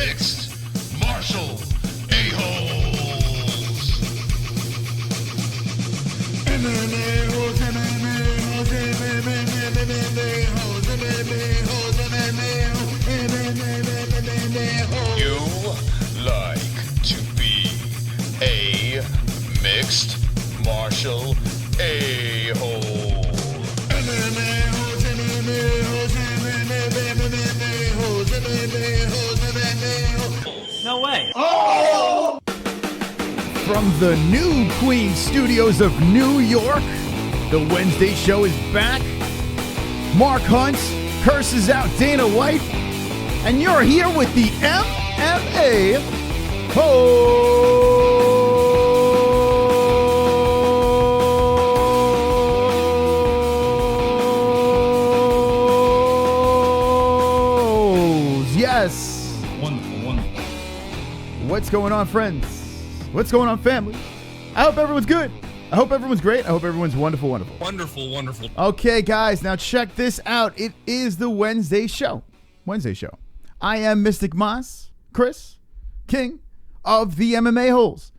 mixed martial a-holes. MMA-Holes, MMA-Holes, MMA-Holes, MMA-Holes, MMA-Holes. You like to be a mixed martial a-hole. MMA-Holes, MMA-Holes, MMA-Holes, MMA-Holes, MMA-Holes. No way. Oh! From the new Queen Studios of New York, the Wednesday show is back. Mark Hunt curses out Dana White, and you're here with the MMA-Holes. Yes. Wonderful, wonderful. What's going on, friends? What's going on, family? I hope everyone's good. I hope everyone's great. I hope everyone's wonderful, wonderful. Wonderful, wonderful. Okay, guys, now check this out. It is the Wednesday show. I am Mystic Moss, Chris, king of the MMA-Holes.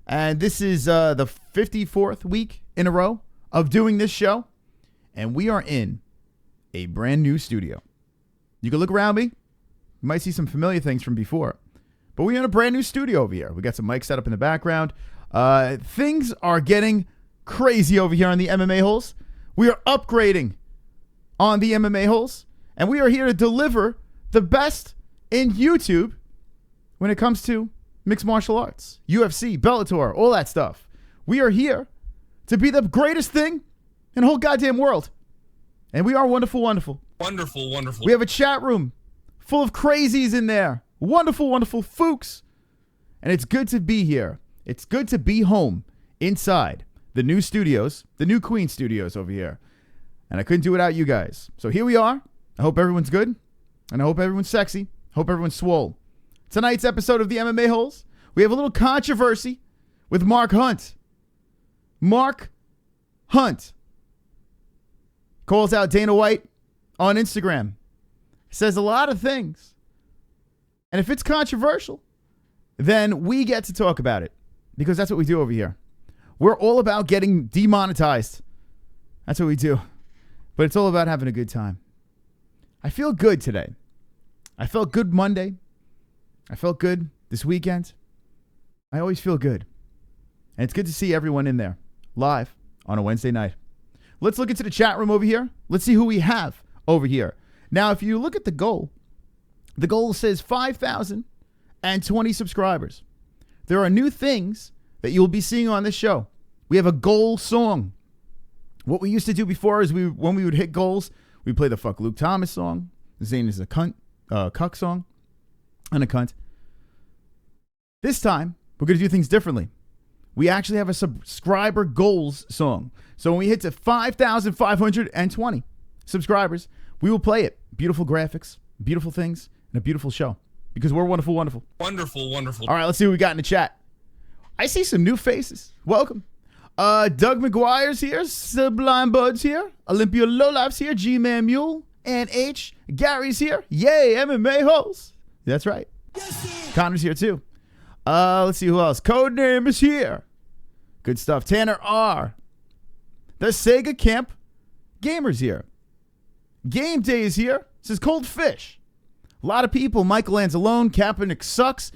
And this is the 54th week in a row of doing this show. And we are in a brand new studio. You can look around me. You might see some familiar things from before. But we're in a brand new studio over here. We got some mics set up in the background. Things are getting crazy over here on the MMA-Holes. We are upgrading on the MMA-Holes. And we are here to deliver the best in YouTube when it comes to mixed martial arts, UFC, Bellator, all that stuff. We are here to be the greatest thing in the whole goddamn world. And we are wonderful, wonderful. Wonderful, wonderful. We have a chat room full of crazies in there. Wonderful, wonderful fooks. And it's good to be here. It's good to be home inside the new studios, the new Queen Studios over here. And I couldn't do it without you guys. So here we are. I hope everyone's good. And I hope everyone's sexy. Hope everyone's swole. Tonight's episode of the MMA-Holes, we have a little controversy with Mark Hunt. Mark Hunt calls out Dana White on Instagram. Says a lot of things. And if it's controversial, then we get to talk about it. Because that's what we do over here. We're all about getting demonetized. That's what we do. But it's all about having a good time. I feel good today. I felt good Monday. I felt good this weekend. I always feel good. And it's good to see everyone in there, live on a Wednesday night. Let's look into the chat room over here. Let's see who we have over here. Now, if you look at the goal says 5,020 subscribers. There are new things that you'll be seeing on this show. We have a goal song. What we used to do before is when we would hit goals, we play the Fuck Luke Thomas song. Zane is a cuck song. And a cunt. This time, we're going to do things differently. We actually have a subscriber goals song. So when we hit to 5,520 subscribers, we will play it. Beautiful graphics, beautiful things, and a beautiful show. Because we're wonderful, wonderful. Wonderful, wonderful. All right, let's see what we got in the chat. I see some new faces. Welcome. Doug McGuire's here. Sublime Bud's here. Olympia Lowlife's here. G-Man Mule. And H. Gary's here. Yay, MMA-Holes. That's right. Conor's here too. Let's see who else. Codename is here. Good stuff. Tanner R. The Sega Camp Gamer's here. Game Day is here. This is Cold Fish. A lot of people. Michael Anzalone. Kaepernick sucks.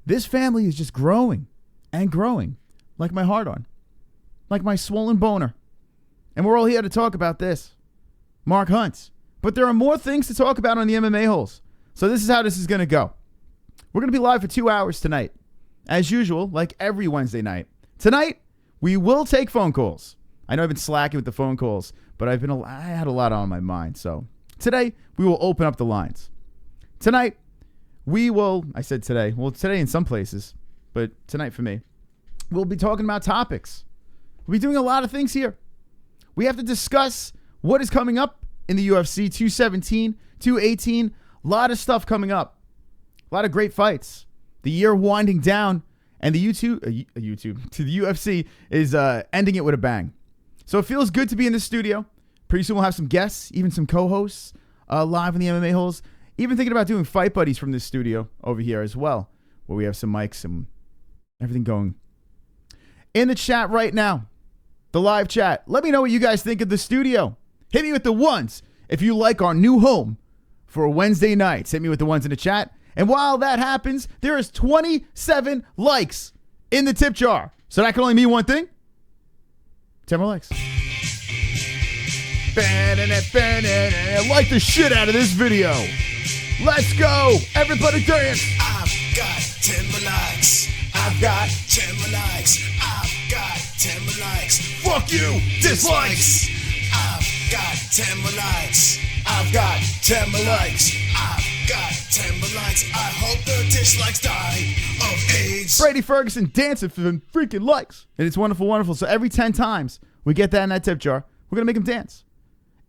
This family is just growing and growing like my heart on. Like my swollen boner. And we're all here to talk about this. Mark Hunt. But there are more things to talk about on the MMA-Holes. So this is how this is going to go. We're going to be live for 2 hours tonight. As usual, like every Wednesday night. Tonight, we will take phone calls. I know I've been slacking with the phone calls, but I had a lot on my mind. So today, we will open up the lines. Tonight, I said today. Well, today in some places, but tonight for me, we'll be talking about topics. We'll be doing a lot of things here. We have to discuss what is coming up in the UFC 217, 218. A lot of stuff coming up. A lot of great fights. The year winding down, and the the UFC is ending it with a bang. So it feels good to be in the studio. Pretty soon we'll have some guests, even some co-hosts live in the MMA-Holes. Even thinking about doing fight buddies from this studio over here as well, where we have some mics and everything going. In the chat right now, the live chat, let me know what you guys think of the studio. Hit me with the ones if you like our new home for Wednesday nights. Hit me with the ones in the chat. And while that happens, there is 27 likes in the tip jar. So that can only mean one thing. 10 more likes. Like the shit out of this video. Let's go. Everybody dance. I've got 10 more likes. I've got 10 more likes. I've got 10 more likes. Fuck you. Dislikes. I've got 10 more likes. I've got 10 more likes. I've got 10 more likes. I hope the dislikes die of AIDS. Brady Ferguson dancing for the freaking likes. And it's wonderful, wonderful. So every 10 times we get that in that tip jar, we're going to make him dance.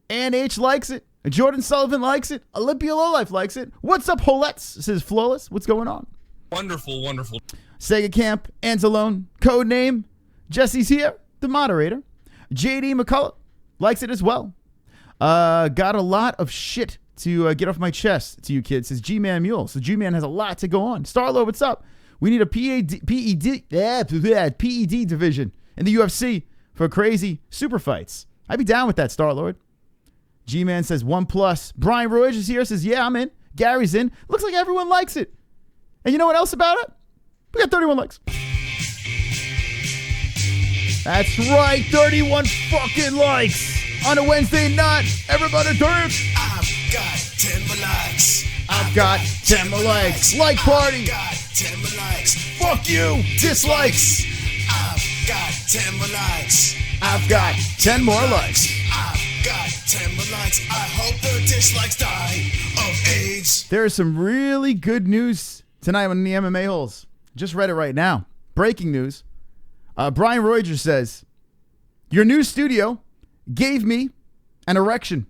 Ann H likes it. Jordan Sullivan likes it. Olympia Lowlife likes it. What's up, Holettes? Says Flawless. What's going on? Wonderful, wonderful. Sega Camp, Anzalone, code name. Jessie's here, the moderator. JD McCullough likes it as well. Got a lot of shit to get off my chest to you kids, says G-Man Mule. So G-Man has a lot to go on. Starlo, what's up? We need a PED division in the UFC for crazy super fights. I'd be down with that, Star-Lord. G-Man says 1+. Brian Royage is here, says, yeah, I'm in. Gary's in. Looks like everyone likes it. And you know what else about it? We got 31 likes. That's right, 31 fucking likes on a Wednesday night. Everybody dance. I've got 10 more likes. I've got 10 more likes. Like party. I've got 10 more likes. Fuck you. Dislikes. I've got 10 more likes. I've got 10 more likes. I've got 10 more likes. I hope the dislikes die of AIDS. There is some really good news tonight on the MMA-Holes. Just read it right now. Breaking news. Brian Royger says, your new studio gave me an erection.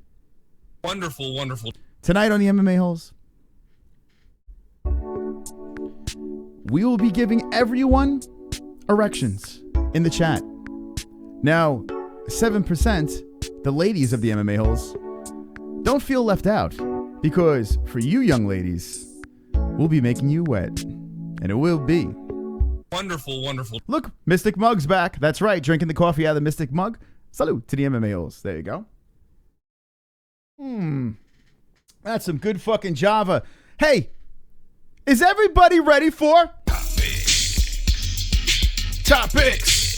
Wonderful, wonderful. Tonight on the MMA-Holes, we will be giving everyone erections in the chat. Now, 7%, the ladies of the MMA-Holes, don't feel left out, because for you young ladies, we'll be making you wet. And it will be. Wonderful, wonderful. Look, Mystic Mug's back. That's right, drinking the coffee out of the Mystic Mug. Salute to the MMA-Holes. There you go. That's some good fucking Java. Hey, is everybody ready for Topics? Topics.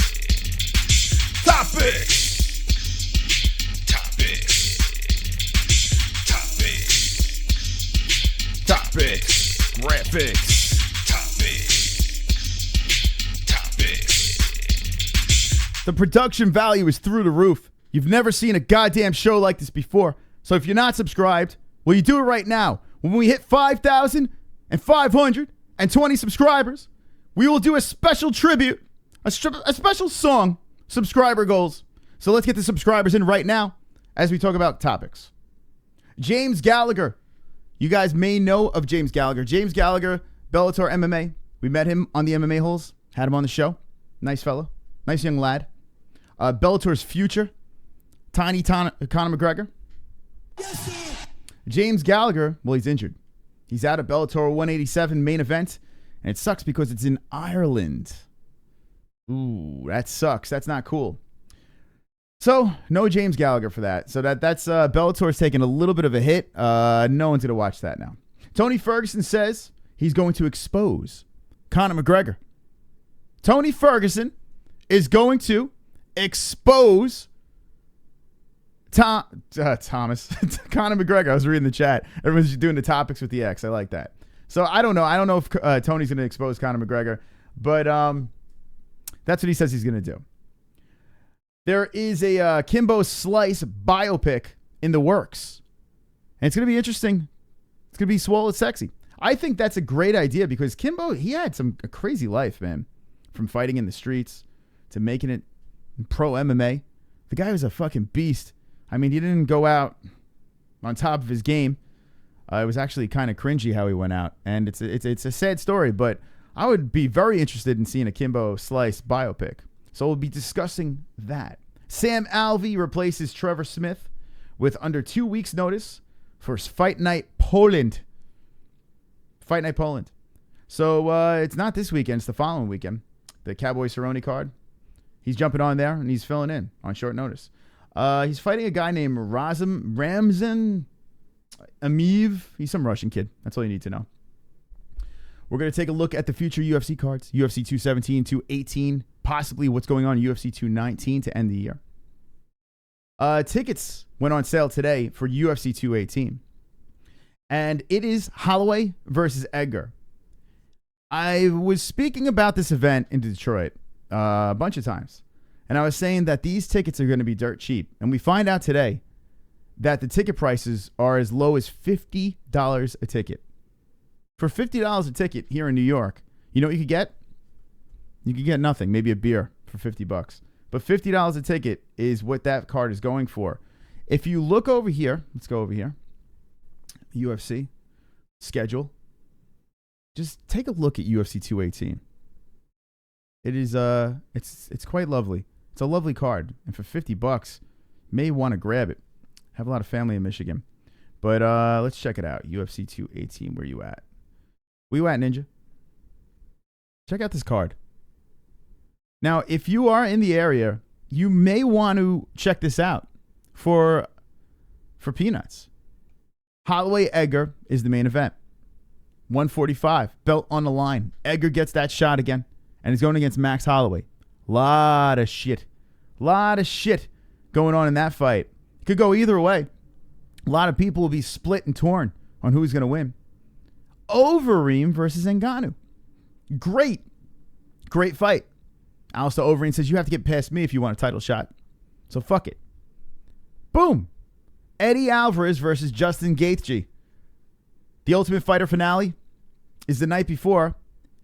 Graphics. The production value is through the roof. You've never seen a goddamn show like this before. So if you're not subscribed, well, you do it right now. When we hit 5,520 subscribers, we will do a special tribute, a special song, subscriber goals. So let's get the subscribers in right now as we talk about topics. James Gallagher. You guys may know of James Gallagher. James Gallagher, Bellator MMA. We met him on the MMA-Holes. Had him on the show. Nice fellow. Nice young lad. Bellator's future. Conor McGregor. James Gallagher, well, he's injured. He's out at Bellator 187 main event, and it sucks because it's in Ireland. Ooh, that sucks. That's not cool. So, no James Gallagher for that. So that's Bellator's taking a little bit of a hit. No one's going to watch that now. Tony Ferguson says he's going to expose Conor McGregor. Tony Ferguson is going to expose Thomas. Conor McGregor. I was reading the chat. Everyone's doing the topics with the X. I like that. So I don't know. I don't know if Tony's going to expose Conor McGregor, but that's what he says he's going to do. There is a Kimbo Slice biopic in the works, and it's going to be interesting. It's going to be swole and sexy. I think that's a great idea because Kimbo, he had a crazy life, man, from fighting in the streets to making it in pro MMA. The guy was a fucking beast. I mean, he didn't go out on top of his game. It was actually kind of cringy how he went out, and it's a sad story. But I would be very interested in seeing a Kimbo Slice biopic. So we'll be discussing that. Sam Alvey replaces Trevor Smith with under 2 weeks' notice for Fight Night Poland Fight Night Poland. So it's not this weekend. It's the following weekend. The Cowboy Cerrone card. He's jumping on there, and he's filling in on short notice. He's fighting a guy named Ramzan Amiv. He's some Russian kid. That's all you need to know. We're going to take a look at the future UFC cards. UFC 217, 218, possibly what's going on in UFC 219 to end the year. Tickets went on sale today for UFC 218. And it is Holloway versus Edgar. I was speaking about this event in Detroit a bunch of times. And I was saying that these tickets are going to be dirt cheap. And we find out today that the ticket prices are as low as $50 a ticket. For $50 a ticket here in New York, you know what you could get? You could get nothing, maybe a beer for $50. But $50 a ticket is what that card is going for. If you look over here, let's go over here. UFC schedule. Just take a look at UFC 218. It is it's quite lovely. It's a lovely card, and for $50, you may want to grab it. Have a lot of family in Michigan, but let's check it out. UFC 218. Where you at? Where you at, Ninja? Check out this card. Now, if you are in the area, you may want to check this out for peanuts. Holloway Edgar is the main event. 145, belt on the line. Edgar gets that shot again, and he's going against Max Holloway. Lot of shit going on in that fight. It could go either way. A lot of people will be split and torn on who's going to win. Overeem versus Ngannou. Great fight. Alistair Overeem says, you have to get past me if you want a title shot. So fuck it. Boom. Eddie Alvarez versus Justin Gaethje. The Ultimate Fighter finale is the night before,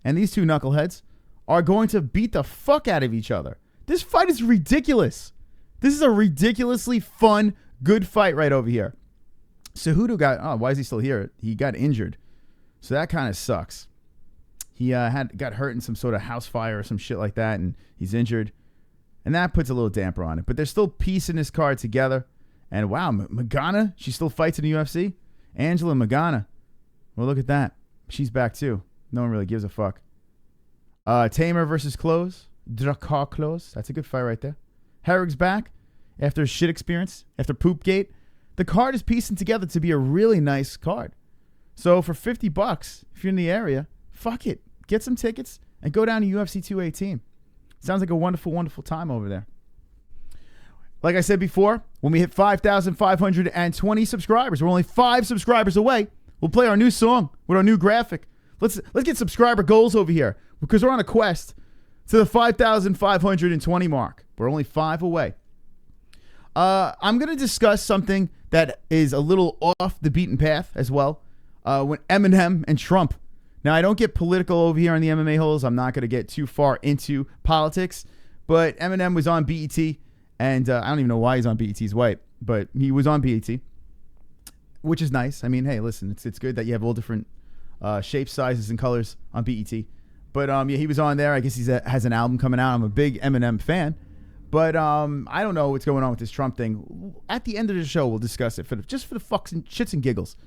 and these two knuckleheads are going to beat the fuck out of each other. This fight is ridiculous. This is a ridiculously fun, good fight right over here. Cejudo why is he still here? He got injured. So that kind of sucks. He got hurt in some sort of house fire or some shit like that, and he's injured. And that puts a little damper on it. But they're still piecing this card together. And wow, Magana, she still fights in the UFC. Angela Magana. Well, look at that. She's back too. No one really gives a fuck. Tamer versus Close. Drakkar Close. That's a good fight right there. Herrig's back after a shit experience, after Poopgate. The card is piecing together to be a really nice card. So for $50, if you're in the area, fuck it. Get some tickets and go down to UFC 218. Sounds like a wonderful, wonderful time over there. Like I said before, when we hit 5,520 subscribers, we're only 5 subscribers away. We'll play our new song with our new graphic. Let's get subscriber goals over here because we're on a quest to the 5,520 mark. We're only 5 away. I'm going to discuss something that is a little off the beaten path as well. When Eminem and Trump. Now, I don't get political over here on the MMA-Holes. I'm not going to get too far into politics. But Eminem was on BET, and I don't even know why he's on BET. He's white, but he was on BET, which is nice. I mean, hey, listen, it's good that you have all different shapes, sizes, and colors on BET. But yeah, he was on there. I guess he has an album coming out. I'm a big Eminem fan. But I don't know what's going on with this Trump thing. At the end of the show, we'll discuss it just for the fucks and shits and giggles.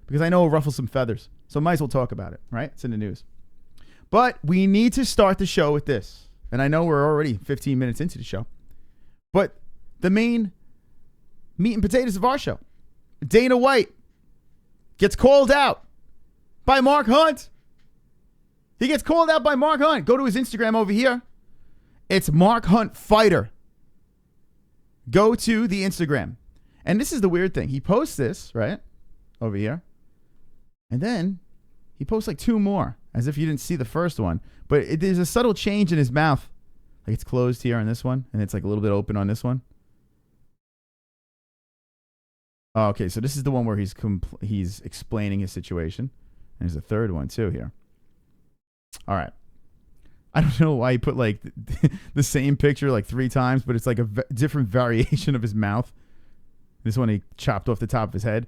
Because I know it'll ruffle some feathers. So might as well talk about it, right? It's in the news. But we need to start the show with this. And I know we're already 15 minutes into the show. But the main meat and potatoes of our show. Dana White gets called out by Mark Hunt. He gets called out by Mark Hunt. Go to his Instagram over here. It's Mark Hunt Fighter. Go to the Instagram. And this is the weird thing. He posts this, right? Over here. And then he posts like 2 more, as if you didn't see the first one. But there's a subtle change in his mouth. Like it's closed here on this one, and it's like a little bit open on this one. Oh, okay, so this is the one where he's explaining his situation. And there's a third one too here. All right. I don't know why he put like the same picture like 3 times, but it's like a different variation of his mouth. This one he chopped off the top of his head.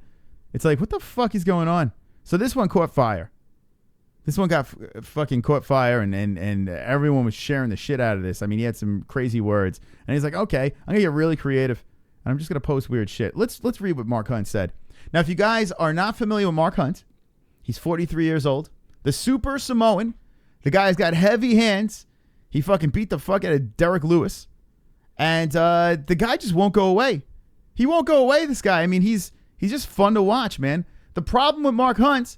It's like, what the fuck is going on? So this one caught fire. This one got fucking caught fire, and everyone was sharing the shit out of this. I mean, he had some crazy words. And he's like, okay, I'm going to get really creative, and I'm just going to post weird shit. Let's read what Mark Hunt said. Now, if you guys are not familiar with Mark Hunt, he's 43 years old. The Super Samoan. The guy's got heavy hands. He fucking beat the fuck out of Derek Lewis. And the guy just won't go away. He won't go away, this guy. I mean, he's just fun to watch, man. The problem with Mark Hunt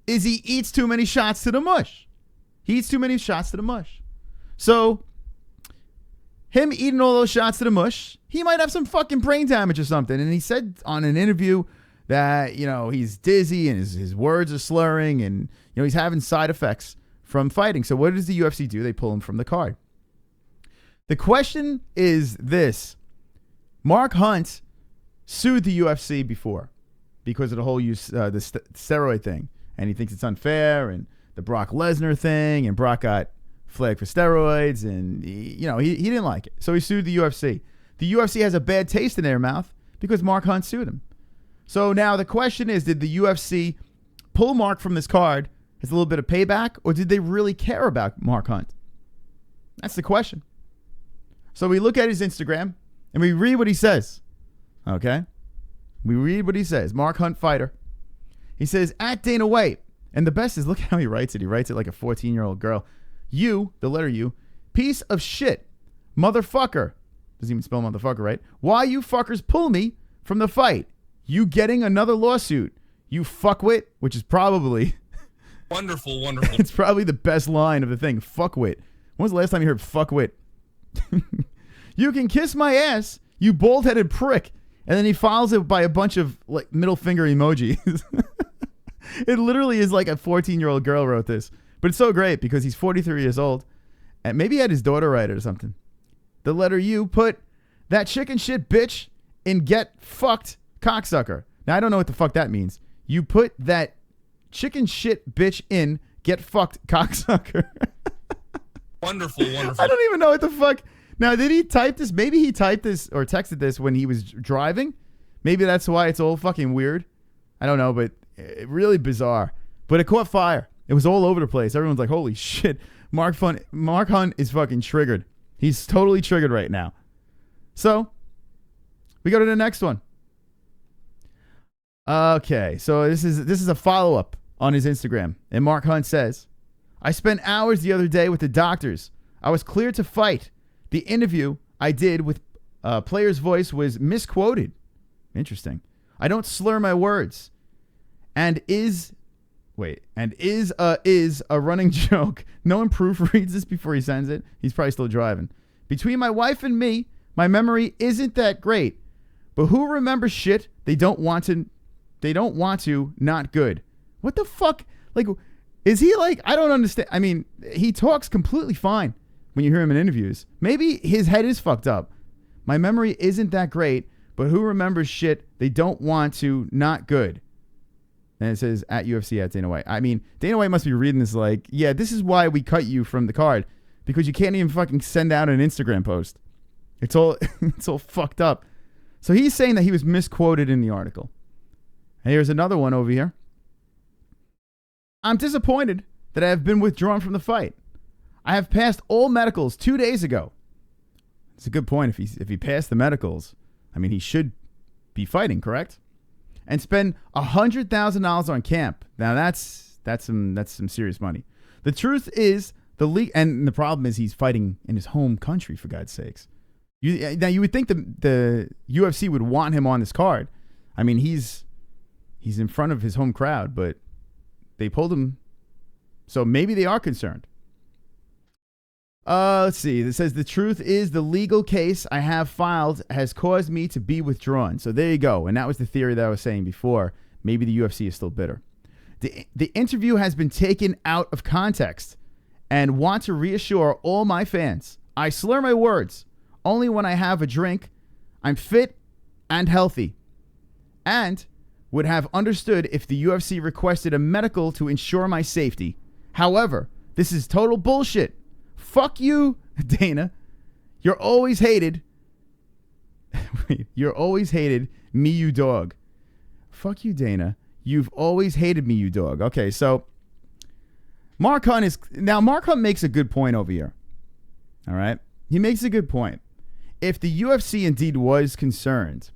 is he eats too many shots to the mush. He eats too many shots to the mush. So, him eating all those shots to the mush, he might have some fucking brain damage or something. And he said on an interview that, you know, he's dizzy and his words are slurring and, you know, he's having side effects from fighting. So what does the UFC do? They pull him from the card. The question is this. Mark Hunt sued the UFC before because of the whole steroid thing. And he thinks it's unfair, and the Brock Lesnar thing, and Brock got flagged for steroids, and he didn't like it. So he sued the UFC. The UFC has a bad taste in their mouth because Mark Hunt sued him. So now the question is, did the UFC pull Mark from this card as a little bit of payback, or did they really care about Mark Hunt? That's the question. So we look at his Instagram, and we read what he says. Okay? We read what he says. Mark Hunt fighter. He says, at Dana White. And the best is, look how he writes it. He writes it like a 14-year-old girl. You, the letter U, piece of shit, motherfucker. Doesn't even spell motherfucker, right? Why you fuckers pull me from the fight? You getting another lawsuit. You fuckwit, which is probably... Wonderful. It's probably the best line of the thing. Fuckwit. When was the last time you heard fuckwit? You can kiss my ass, you bald-headed prick. And then he follows it by a bunch of like middle finger emojis. It literally is like a 14-year-old girl wrote this. But it's so great because he's 43 years old. And maybe he had his daughter write it or something. The letter U, put that chicken shit bitch in get fucked cocksucker. Now, I don't know what the fuck that means. You put that chicken shit bitch in get fucked cocksucker. Wonderful. I don't even know what the fuck. Now, did he type this? Maybe he typed this or texted this when he was driving. Maybe that's why it's all fucking weird. I don't know, but really bizarre. But it caught fire. It was all over the place. Everyone's like, holy shit. Mark Hunt is fucking triggered. He's totally triggered right now. So, we go to the next one. Okay, so this is a follow-up on his Instagram. And Mark Hunt says, I spent hours the other day with the doctors. I was cleared to fight. The interview I did with player's voice was misquoted. Interesting. I don't slur my words. And is a running joke. No one proofreads this before he sends it. He's probably still driving. Between my wife and me, my memory isn't that great. But who remembers shit they don't want to, not good. What the fuck? Like, is he like, I don't understand. I mean, he talks completely fine when you hear him in interviews. Maybe his head is fucked up. My memory isn't that great, but who remembers shit they don't want to, not good. And it says at UFC at Dana White. I mean, Dana White must be reading this like, yeah, this is why we cut you from the card, because you can't even fucking send out an Instagram post. It's all fucked up. So he's saying that he was misquoted in the article. And here's another one over here. I'm disappointed that I have been withdrawn from the fight. I have passed all medicals 2 days ago. It's a good point. If he passed the medicals, I mean, he should be fighting, correct? And spend $100,000 on camp. Now that's some serious money. The truth is the league, and the problem is he's fighting in his home country, for God's sakes. You would think the UFC would want him on this card. I mean, he's in front of his home crowd, but they pulled him. So maybe they are concerned. Let's see. It says the truth is the legal case I have filed has caused me to be withdrawn. So there you go. And that was the theory that I was saying before. Maybe the UFC is still bitter. The interview has been taken out of context and want to reassure all my fans. I slur my words only when I have a drink. I'm fit and healthy. And would have understood if the UFC requested a medical to ensure my safety. However, this is total bullshit. Fuck you, Dana. You're always hated. You're always hated me, you dog. Fuck you, Dana. You've always hated me, you dog. Okay, so Mark Hunt makes a good point over here. All right? He makes a good point. If the UFC indeed was concerned,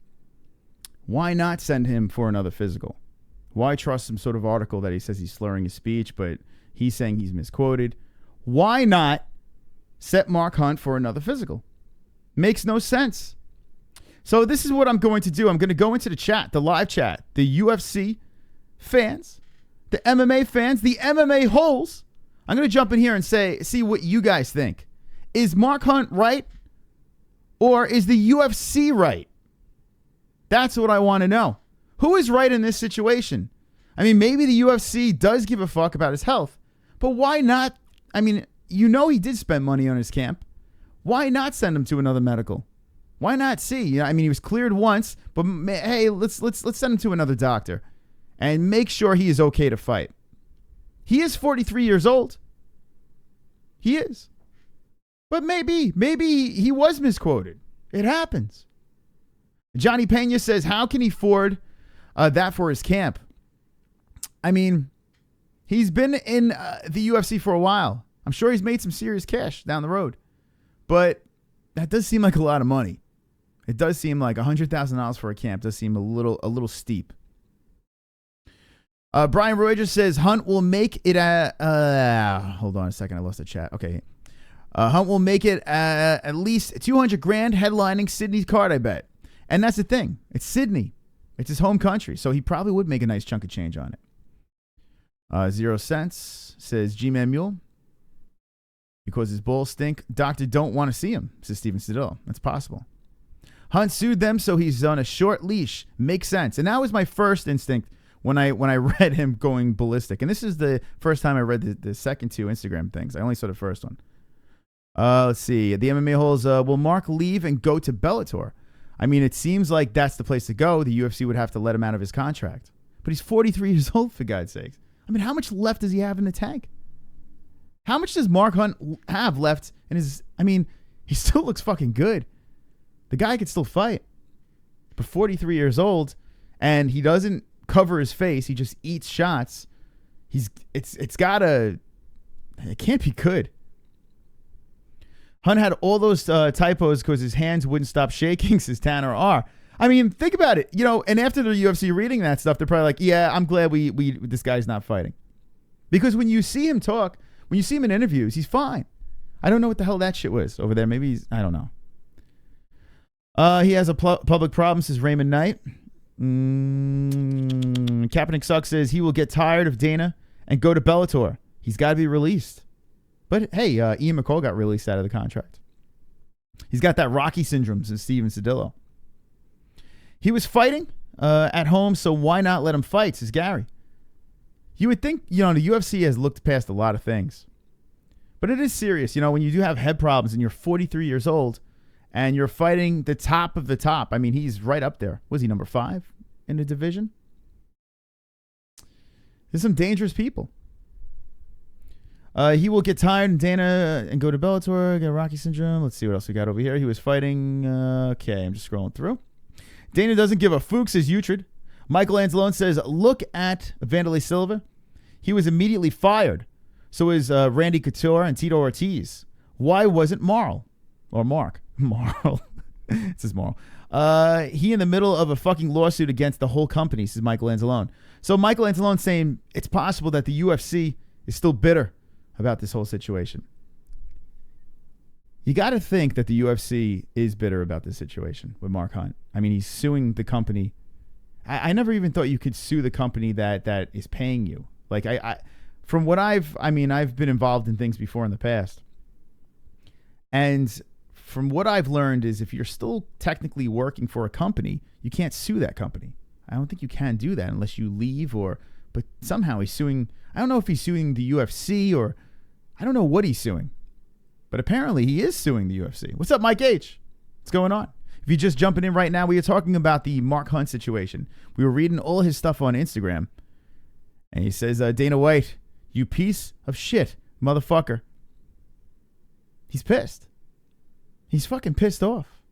why not send him for another physical? Why trust some sort of article that he says he's slurring his speech, but He's saying he's misquoted. Why not set Mark Hunt for another physical? Makes no sense. So this is what I'm going to do. I'm going to go into the chat, the live chat, the UFC fans, the MMA fans, the MMA-Holes. I'm going to jump in here and see what you guys think. Is Mark Hunt right? Or is the UFC right? That's what I want to know. Who is right in this situation? I mean, maybe the UFC does give a fuck about his health, but why not? I mean, you know he did spend money on his camp. Why not send him to another medical? Why not see? You know, I mean, he was cleared once, but hey, let's send him to another doctor and make sure he is okay to fight. He is 43 years old. He is. But maybe he was misquoted. It happens. Johnny Pena says, how can he afford that for his camp? I mean, he's been in the UFC for a while. I'm sure he's made some serious cash down the road. But that does seem like a lot of money. It does seem like $100,000 for a camp does seem a little steep. Brian Roy just says Hunt will make it hold on a second, I lost the chat. Okay. Hunt will make it at least $200,000 headlining Sydney's card, I bet. And that's the thing. It's Sydney. It's his home country, so he probably would make a nice chunk of change on it. 0 cents says G-Man Mule. Because his balls stink, doctor don't want to see him, says Steven Stidillo. That's possible. Hunt sued them, so he's on a short leash. Makes sense. And that was my first instinct when I read him going ballistic. And this is the first time I read the second two Instagram things. I only saw the first one. Let's see. The MMA-Holes, will Mark leave and go to Bellator? I mean, it seems like that's the place to go. The UFC would have to let him out of his contract. But he's 43 years old, for God's sakes. I mean, how much left does he have in the tank? How much does Mark Hunt have left in his... I mean, he still looks fucking good. The guy could still fight. But 43 years old, and he doesn't cover his face. He just eats shots. It's gotta... It can't be good. Hunt had all those typos because his hands wouldn't stop shaking, says Tanner R. I mean, think about it. You know, and after the UFC reading that stuff, they're probably like, yeah, I'm glad this guy's not fighting. Because when you see him talk... When you see him in interviews, he's fine. I don't know what the hell that shit was over there. Maybe I don't know. He has a public problem, says Raymond Knight. Kaepernick Sucks says he will get tired of Dana and go to Bellator. He's got to be released. But hey, Ian McCall got released out of the contract. He's got that Rocky syndrome, says Steven Cedillo. He was fighting at home, so why not let him fight, says Gary. You would think, you know, the UFC has looked past a lot of things. But it is serious. You know, when you do have head problems and you're 43 years old and you're fighting the top of the top. I mean, he's right up there. Was he number 5 in the division? There's some dangerous people. He will get tired and Dana and go to Bellator, get Rocky syndrome. Let's see what else we got over here. He was fighting. Okay, I'm just scrolling through. Dana doesn't give a fook, says Uhtred. Michael Anzalone says, look at Vanderlei Silva. He was immediately fired. So is Randy Couture and Tito Ortiz. Why wasn't Marl? Or Mark. Marl. It says Marl. He in the middle of a fucking lawsuit against the whole company, says Michael Anzalone. So Michael Anzalone saying it's possible that the UFC is still bitter about this whole situation. You got to think that the UFC is bitter about this situation with Mark Hunt. I mean, he's suing the company. I never even thought you could sue the company that is paying you. Like from what I've been involved in things before in the past. And from what I've learned is if you're still technically working for a company, you can't sue that company. I don't think you can do that unless you leave but somehow he's suing. I don't know if he's suing the UFC or I don't know what he's suing. But apparently he is suing the UFC. What's up, Mike H? What's going on? If you're just jumping in right now, we are talking about the Mark Hunt situation. We were reading all his stuff on Instagram. And he says, Dana White, you piece of shit, motherfucker. He's pissed. He's fucking pissed off.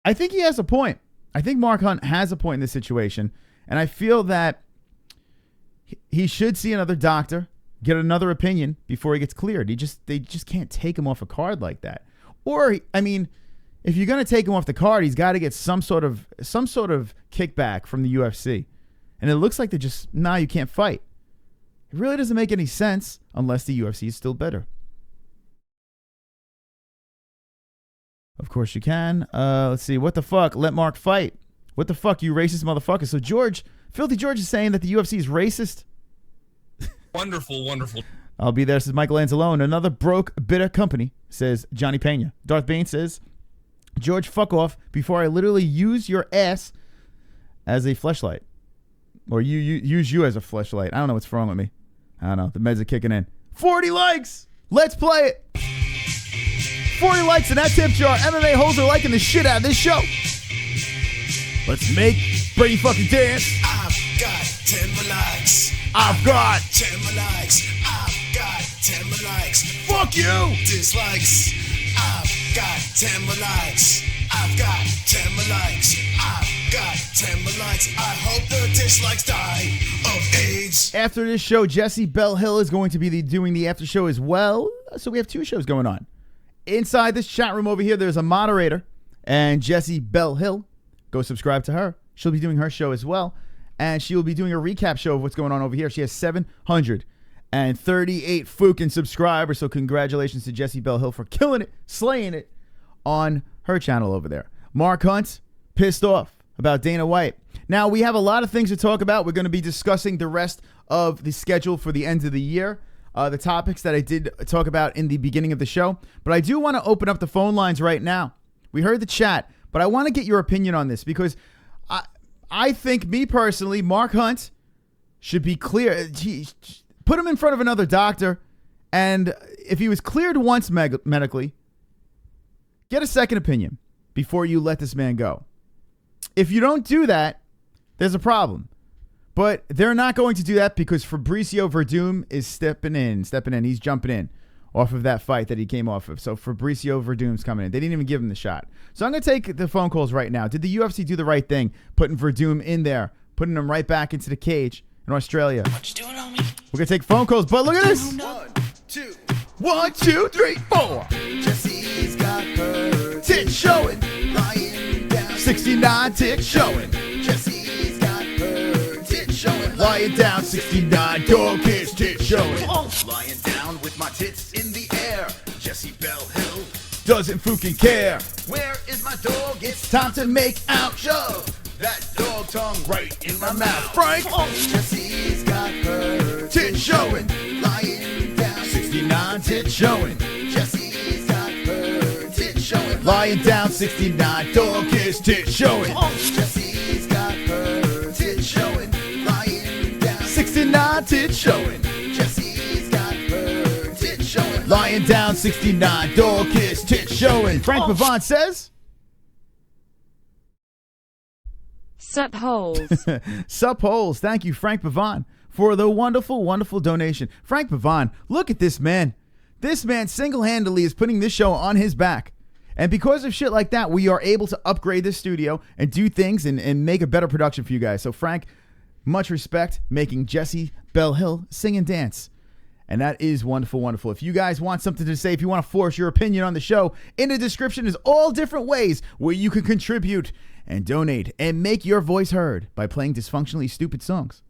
I think he has a point. I think Mark Hunt has a point in this situation. And I feel that he should see another doctor, get another opinion before he gets cleared. They just can't take him off a card like that. Or, I mean... If you're going to take him off the card, he's got to get some sort of kickback from the UFC. And it looks like they're just, you can't fight. It really doesn't make any sense unless the UFC is still better. Of course you can. Let's see. What the fuck? Let Mark fight. What the fuck, you racist motherfucker? So Filthy George is saying that the UFC is racist. Wonderful, wonderful. I'll be there, says Michael Anzalone. Another broke, bitter company, says Johnny Pena. Darth Bane says, George, fuck off before I literally use your ass as a fleshlight. Or use you as a fleshlight. I don't know what's wrong with me. I don't know. The meds are kicking in. 40 likes! Let's play it! 40 likes in that tip jar. MMA-Holes are liking the shit out of this show. Let's make Brady fucking dance. I've got 10 more likes. I've got 10 more likes. I've got 10 more likes. fuck you. Dislikes. I've got 10 more likes. I've got 10 more likes. I've got 10 more likes. I hope the dislikes die of AIDS. After this show, Jessie Belle Hill is going to be doing the after show as well. So we have two shows going on. Inside this chat room over here, there's a moderator, and Jessie Belle Hill. Go subscribe to her. She'll be doing her show as well. And she will be doing a recap show of what's going on over here. She has 738 fucking subscribers. So congratulations to Jessie Belle Hill for killing it, slaying it on her channel over there. Mark Hunt, pissed off about Dana White. Now, we have a lot of things to talk about. We're going to be discussing the rest of the schedule for the end of the year. The topics that I did talk about in the beginning of the show. But I do want to open up the phone lines right now. We heard the chat, but I want to get your opinion on this because I think, me personally, Mark Hunt should be clear. Put him in front of another doctor, and if he was cleared once medically, get a second opinion before you let this man go. If you don't do that, there's a problem. But they're not going to do that because Fabricio Verdum is stepping in. He's jumping in off of that fight that he came off of. So Fabricio Verdum's coming in. They didn't even give him the shot. So I'm going to take the phone calls right now. Did the UFC do the right thing, putting Verdum in there, putting him right back into the cage in Australia? What you doing on me? We're going to take phone calls, but look at this. 1, 2, 3, 4. Jessie's got her Tits showing. lying down. 69 tits showing. Jessie's got her tits showing. Lying down, 69 dog kids tits showing. Lying down with my tits in the air. Jessie Belle Hill. Doesn't fucking care. Where is my dog? It's Time to make out. shove that dog tongue right in my mouth. Frank. Jessie's got her Tits showing. lying down. 69 tits showing. Jessie's got her tits showing. Lying down, 69 dog kids tits showing. Jessie's got her tits showing. Lying down. 69 tits showing. Jessie's got her tits showing. Lying down, 69 dog kids tits showing. Frank Pavon says, Sup holes. Sup holes. Thank you, Frank Pavon, for the wonderful, wonderful donation. Frank Pavon, look at this man. This man single-handedly is putting this show on his back. And because of shit like that, we are able to upgrade this studio and do things and make a better production for you guys. So, Frank, much respect, making Jessie Belle Hill sing and dance. And that is wonderful, wonderful. If you guys want something to say, if you want to force your opinion on the show, in the description is all different ways where you can contribute and donate and make your voice heard by playing dysfunctionally stupid songs.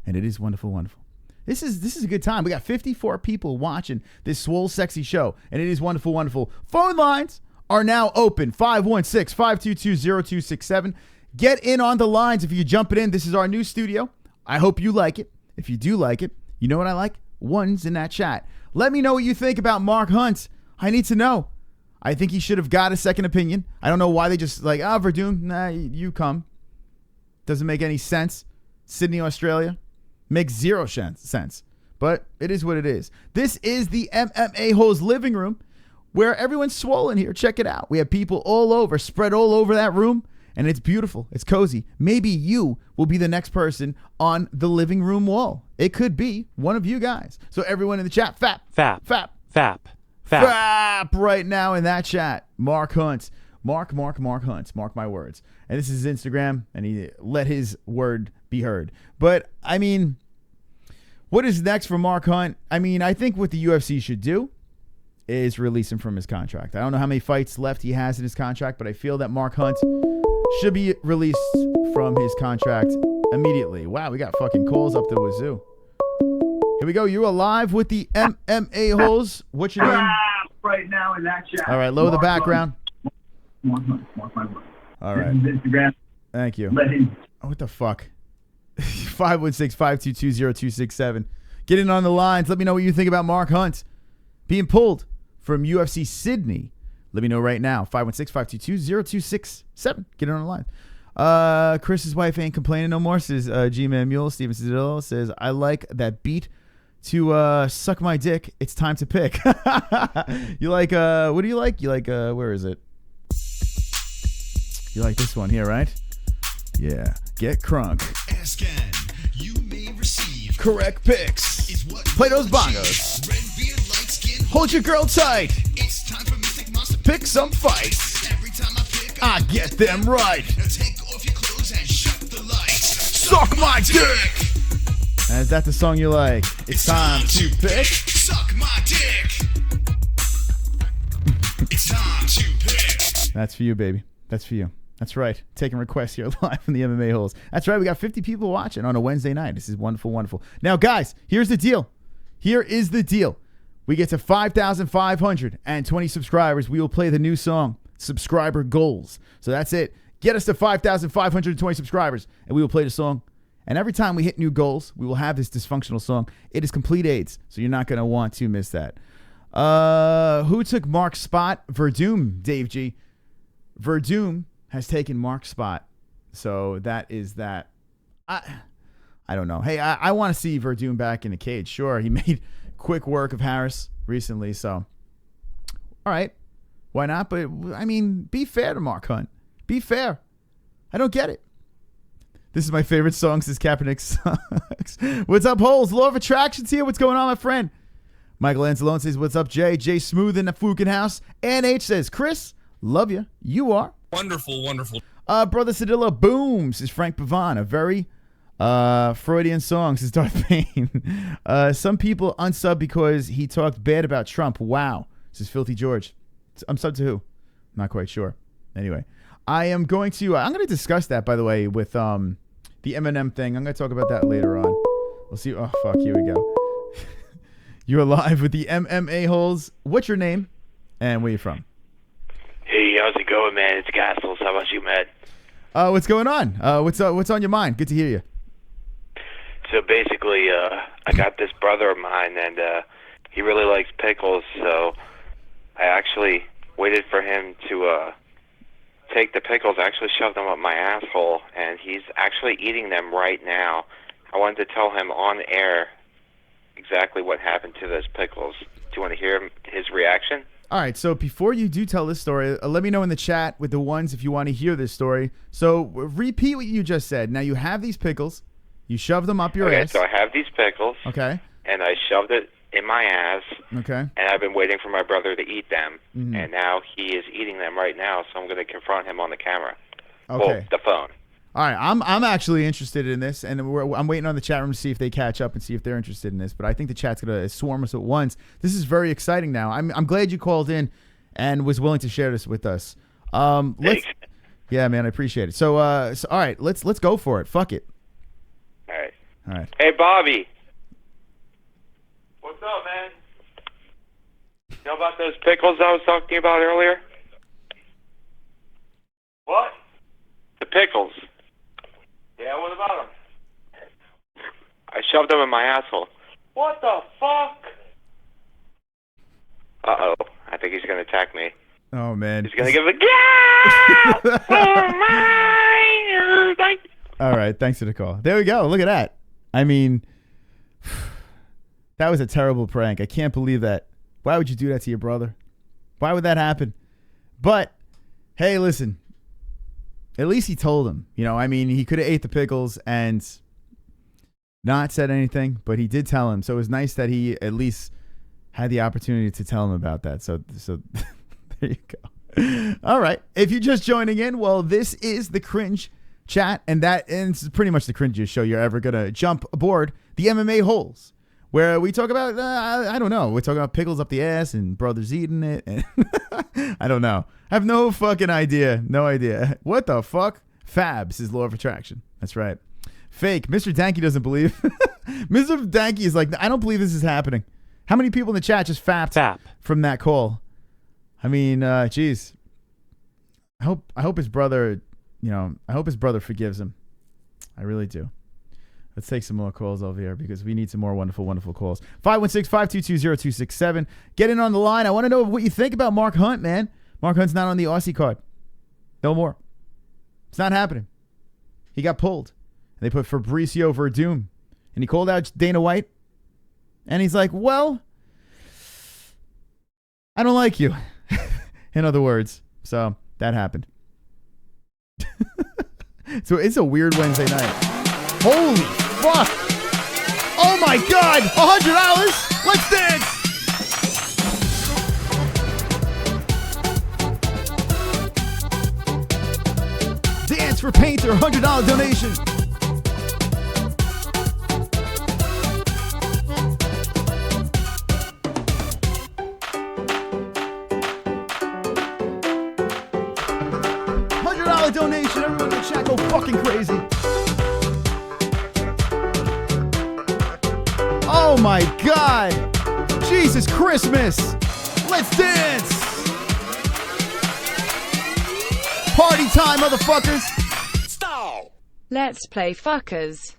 And it is wonderful, wonderful. This is a good time. We got 54 people watching this swole, sexy show, and it is wonderful, wonderful. Phone lines are now open. 516-522-0267. Get in on the lines if you're jumping in. This is our new studio. I hope you like it. If you do like it, you know what I like? Ones in that chat. Let me know what you think about Mark Hunt. I need to know. I think he should have got a second opinion. I don't know why they just like, Verdum, nah, you come. Doesn't make any sense. Sydney, Australia. Makes zero sense. But it is what it is. This is the MMA-Holes living room where everyone's swollen here. Check it out. We have people all over, spread all over that room. And it's beautiful. It's cozy. Maybe you will be the next person on the living room wall. It could be one of you guys. So everyone in the chat, fap right now in that chat. Mark Hunt. Mark Hunt. Mark my words. And this is his Instagram, and he let his word be heard. But, I mean, what is next for Mark Hunt? I mean, I think what the UFC should do is release him from his contract. I don't know how many fights left he has in his contract, but I feel that Mark Hunt should be released from his contract immediately. Wow, we got fucking calls up the wazoo. Here we go. You are live with the MMA-Holes. What's your name? Right now in that chat. All right, lower the background. All right. Instagram. Thank you. Let him. Oh, what the fuck? 516-522-0267. Get in on the lines. Let me know what you think about Mark Hunt being pulled from UFC Sydney. Let me know right now. 516-522-0267. Get in on the line. Chris's wife ain't complaining no more, says G-Man Mule. Steven Cedillo says, I like that beat to suck my dick. It's time to pick. You like, what do you like? You like, where is it? You like this one here, right? Yeah. Get crunk. Ask and you may receive Correct picks. is what Play those will bongos. achieve. Red beard, light skin. Hold your girl tight. It's time for Mystic Monster. Pick some fights. Every time I pick, I get them right. now take off your clothes and shut the lights. Suck my dick. And is that the song you like? It's time to pick. Suck my dick. It's time to pick. That's for you, baby. That's for you. That's right. Taking requests here live from the MMA Holes. That's right. We got 50 people watching on a Wednesday night. This is wonderful, wonderful. Now, guys, here's the deal. Here is the deal. We get to 5,520 subscribers. We will play the new song, Subscriber Goals. So that's it. Get us to 5,520 subscribers, and we will play the song. And every time we hit new goals, we will have this dysfunctional song. It is complete AIDS, so you're not going to want to miss that. Who took Mark's spot? Verdum, Dave G. Verdum has taken Mark's spot. So that is that. I don't know. Hey, I want to see Verdum back in the cage. Sure, he made quick work of Harris recently. So, all right. Why not? But, I mean, be fair to Mark Hunt. Be fair. I don't get it. This is my favorite song, says Kaepernick sucks. What's up, Holes? Law of Attraction's here. What's going on, my friend? Michael Anzalone says, what's up, Jay? Jay Smooth in the Fukin house. And H says, Chris, love you. You are. Wonderful, wonderful. Brother Cedillo, boom, says Frank Pavan. A very Freudian song, says Darth Payne. Some people unsub because he talked bad about Trump. Wow, says Filthy George. I'm sub to who? Not quite sure. Anyway, I'm going to discuss that, by the way, with the Eminem thing. I'm going to talk about that later on. We'll see. Oh, fuck, here we go. You're live with the MMA Holes. What's your name and where you from? Hey, how's it going, man? It's Castles. How about you, Matt? What's going on? What's on your mind? Good to hear you. So basically, I got this brother of mine, and he really likes pickles, so I actually waited for him to take the pickles, actually shoved them up my asshole, and he's actually eating them right now. I wanted to tell him on air exactly what happened to those pickles. Do you want to hear his reaction? All right, so before you do tell this story, let me know in the chat with the ones if you want to hear this story. So repeat what you just said. Now you have these pickles. You shove them up your ass. Okay, so I have these pickles. Okay. And I shoved it in my ass. Okay. And I've been waiting for my brother to eat them. Mm-hmm. And now he is eating them right now, so I'm going to confront him on the camera. Okay. Well, the phone. All right, I'm actually interested in this, and I'm waiting on the chat room to see if they catch up and see if they're interested in this. But I think the chat's gonna swarm us at once. This is very exciting. Now, I'm glad you called in and was willing to share this with us. Thanks. Yeah, man, I appreciate it. So all right, let's go for it. Fuck it. All right. All right. Hey, Bobby. What's up, man? You know about those pickles I was talking to you about earlier? What? The pickles. Yeah, what about them? I shoved them in my asshole. What the fuck? Uh-oh. I think he's going to attack me. Oh man. He's going to give a yeah! All right, thanks for the call. There we go. Look at that. I mean, that was a terrible prank. I can't believe that. Why would you do that to your brother? Why would that happen? But hey, listen. At least he told him. You know, I mean, he could have ate the pickles and not said anything, but he did tell him. So it was nice that he at least had the opportunity to tell him about that. So there you go. All right. If you're just joining in, well, this is the Cringe Chat, and it's pretty much the cringiest show you're ever going to jump aboard, the MMA Holes, where we talk about, I don't know, we're talking about pickles up the ass and brothers eating it. And I don't know. I have no fucking idea. No idea. What the fuck? Fabs is law of attraction. That's right. Fake. Mr. Danky doesn't believe. Mr. Danky is like, I don't believe this is happening. How many people in the chat just fapped from that call? I mean, geez. I hope his brother, I hope his brother forgives him. I really do. Let's take some more calls over here because we need some more wonderful, wonderful calls. 516-522-0267. Get in on the line. I want to know what you think about Mark Hunt, man. Mark Hunt's not on the Aussie card. No more. It's not happening. He got pulled. They put Fabricio Verdum. And he called out Dana White. And he's like, well, I don't like you. In other words. So that happened. So it's a weird Wednesday night. Holy fuck. Oh my God. $100. Let's dance. Dance for Painter. $100 donation. Donation, everyone in the chat go fucking crazy. Oh my God. Jesus Christmas. Let's dance. Party time, motherfuckers. Stop. Let's play fuckers.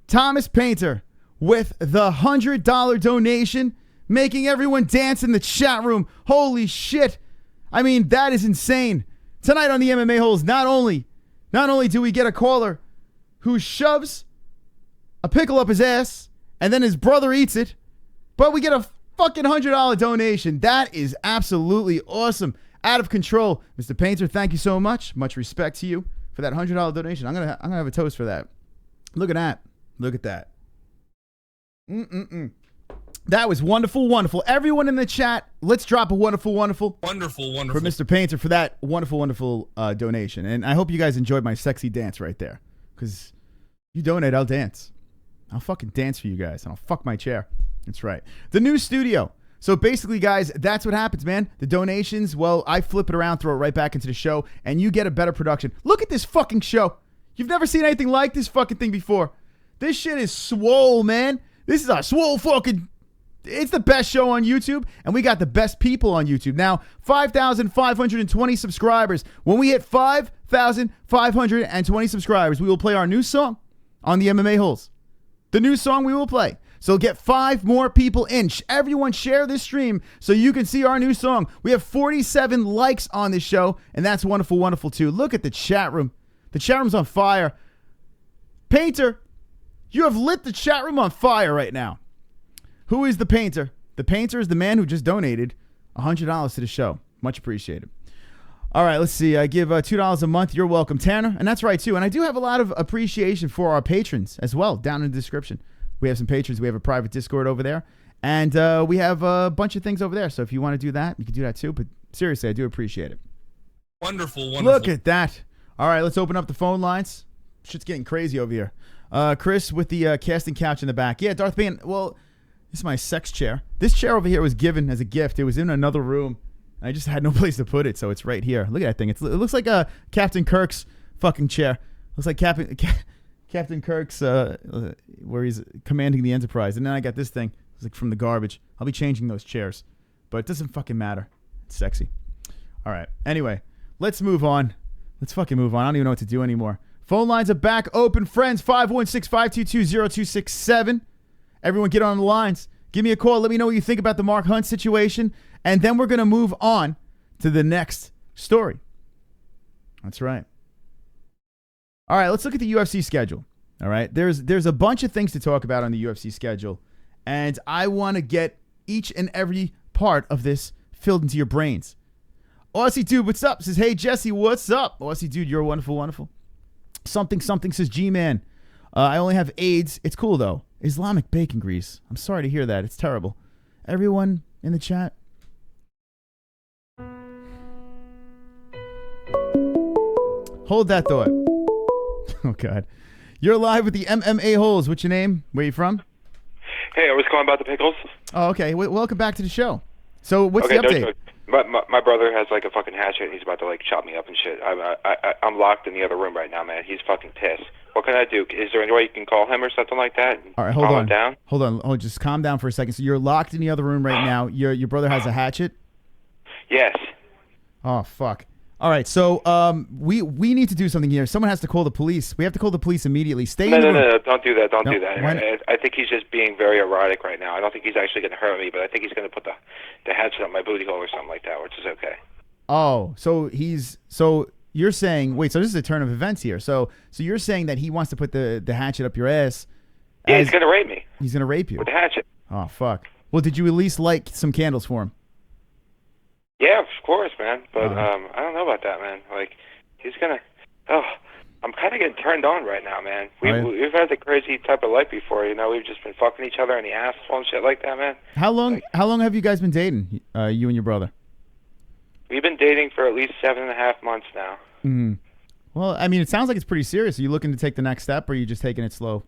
Thomas Painter with the $100 donation, making everyone dance in the chat room. Holy shit. I mean, that is insane. Tonight on the MMA-Holes, not only do we get a caller who shoves a pickle up his ass and then his brother eats it, but we get a fucking $100 donation. That is absolutely awesome. Out of control. Mr. Painter, thank you so much. Much respect to you for that $100 donation. I'm gonna have a toast for that. Look at that. Look at that. That was wonderful, wonderful. Everyone in the chat, let's drop a wonderful for Mr. Painter for that wonderful donation. And I hope you guys enjoyed my sexy dance right there. Because you donate, I'll dance. I'll fucking dance for you guys. And I'll fuck my chair. That's right. The new studio. So basically, guys, that's what happens, man. The donations, well, I flip it around, throw it right back into the show, and you get a better production. Look at this fucking show. You've never seen anything like this fucking thing before. This shit is swole, man. This is a swole fucking... It's the best show on YouTube, and we got the best people on YouTube. Now, 5,520 subscribers. When we hit 5,520 subscribers, we will play our new song on the MMA-Holes. The new song we will play. So get 5 more people in. Everyone share this stream so you can see our new song. We have 47 likes on this show, and that's wonderful, wonderful too. Look at the chat room. The chat room's on fire. Painter, you have lit the chat room on fire right now. Who is the Painter? The Painter is the man who just donated $100 to the show. Much appreciated. All right, let's see. I give $2 a month. You're welcome, Tanner. And that's right, too. And I do have a lot of appreciation for our patrons as well, down in the description. We have some patrons. We have a private Discord over there. And we have a bunch of things over there. So if you want to do that, you can do that, too. But seriously, I do appreciate it. Wonderful. Look at that. All right, let's open up the phone lines. Shit's getting crazy over here. Chris with the casting couch in the back. Yeah, Darth Bane. Well... This is my sex chair. This chair over here was given as a gift. It was in another room. I just had no place to put it, so it's right here. Look at that thing. It looks like a Captain Kirk's fucking chair. Looks like Captain Kirk's where he's commanding the Enterprise. And then I got this thing. It's like from the garbage. I'll be changing those chairs, but it doesn't fucking matter. It's sexy. All right. Anyway, let's move on. Let's fucking move on. I don't even know what to do anymore. Phone lines are back open, friends. 516-522-0267. Everyone get on the lines. Give me a call. Let me know what you think about the Mark Hunt situation. And then we're going to move on to the next story. That's right. All right, let's look at the UFC schedule. All right, there's a bunch of things to talk about on the UFC schedule. And I want to get each and every part of this filled into your brains. Aussie Dude, what's up? Says, hey, Jessie, what's up? Aussie Dude, you're wonderful, wonderful. Something says, G-Man. I only have AIDS. It's cool, though. Islamic bacon grease. I'm sorry to hear that. It's terrible. Everyone in the chat. Hold that thought. Oh, God. You're live with the MMA-Holes. What's your name? Where you from? Hey, I was calling about the pickles. Oh, okay. Welcome back to the show. So what's the update? My brother has like a fucking hatchet and he's about to like chop me up and shit. I'm locked in the other room right now, man. He's fucking pissed. What can I do? Is there any way you can call him or something like that? All right, hold calm on. Him down? Hold on. Oh, just calm down for a second. So you're locked in the other room right now. Your brother has a hatchet? Yes. Oh, fuck. All right, so we need to do something here. Someone has to call the police. We have to call the police immediately. Stay in the room. No, don't do that. Don't do that. Why- I think he's just being very erotic right now. I don't think he's actually going to hurt me, but I think he's going to put the hatchet on my booty hole or something like that, which is okay. Oh, so you're saying, wait, so this is a turn of events here. So you're saying that he wants to put the hatchet up your ass. Yeah, he's going to rape me. He's going to rape you. With the hatchet. Oh, fuck. Well, did you at least light some candles for him? Yeah, of course, man. But I don't know about that, man. Like, he's going to... Oh, I'm kind of getting turned on right now, man. We've had a crazy type of life before, you know. We've just been fucking each other in the asshole and shit like that, man. How long have you guys been dating, you and your brother? We've been dating for at least 7.5 months now. Mm. Well, I mean, it sounds like it's pretty serious. Are you looking to take the next step, or are you just taking it slow?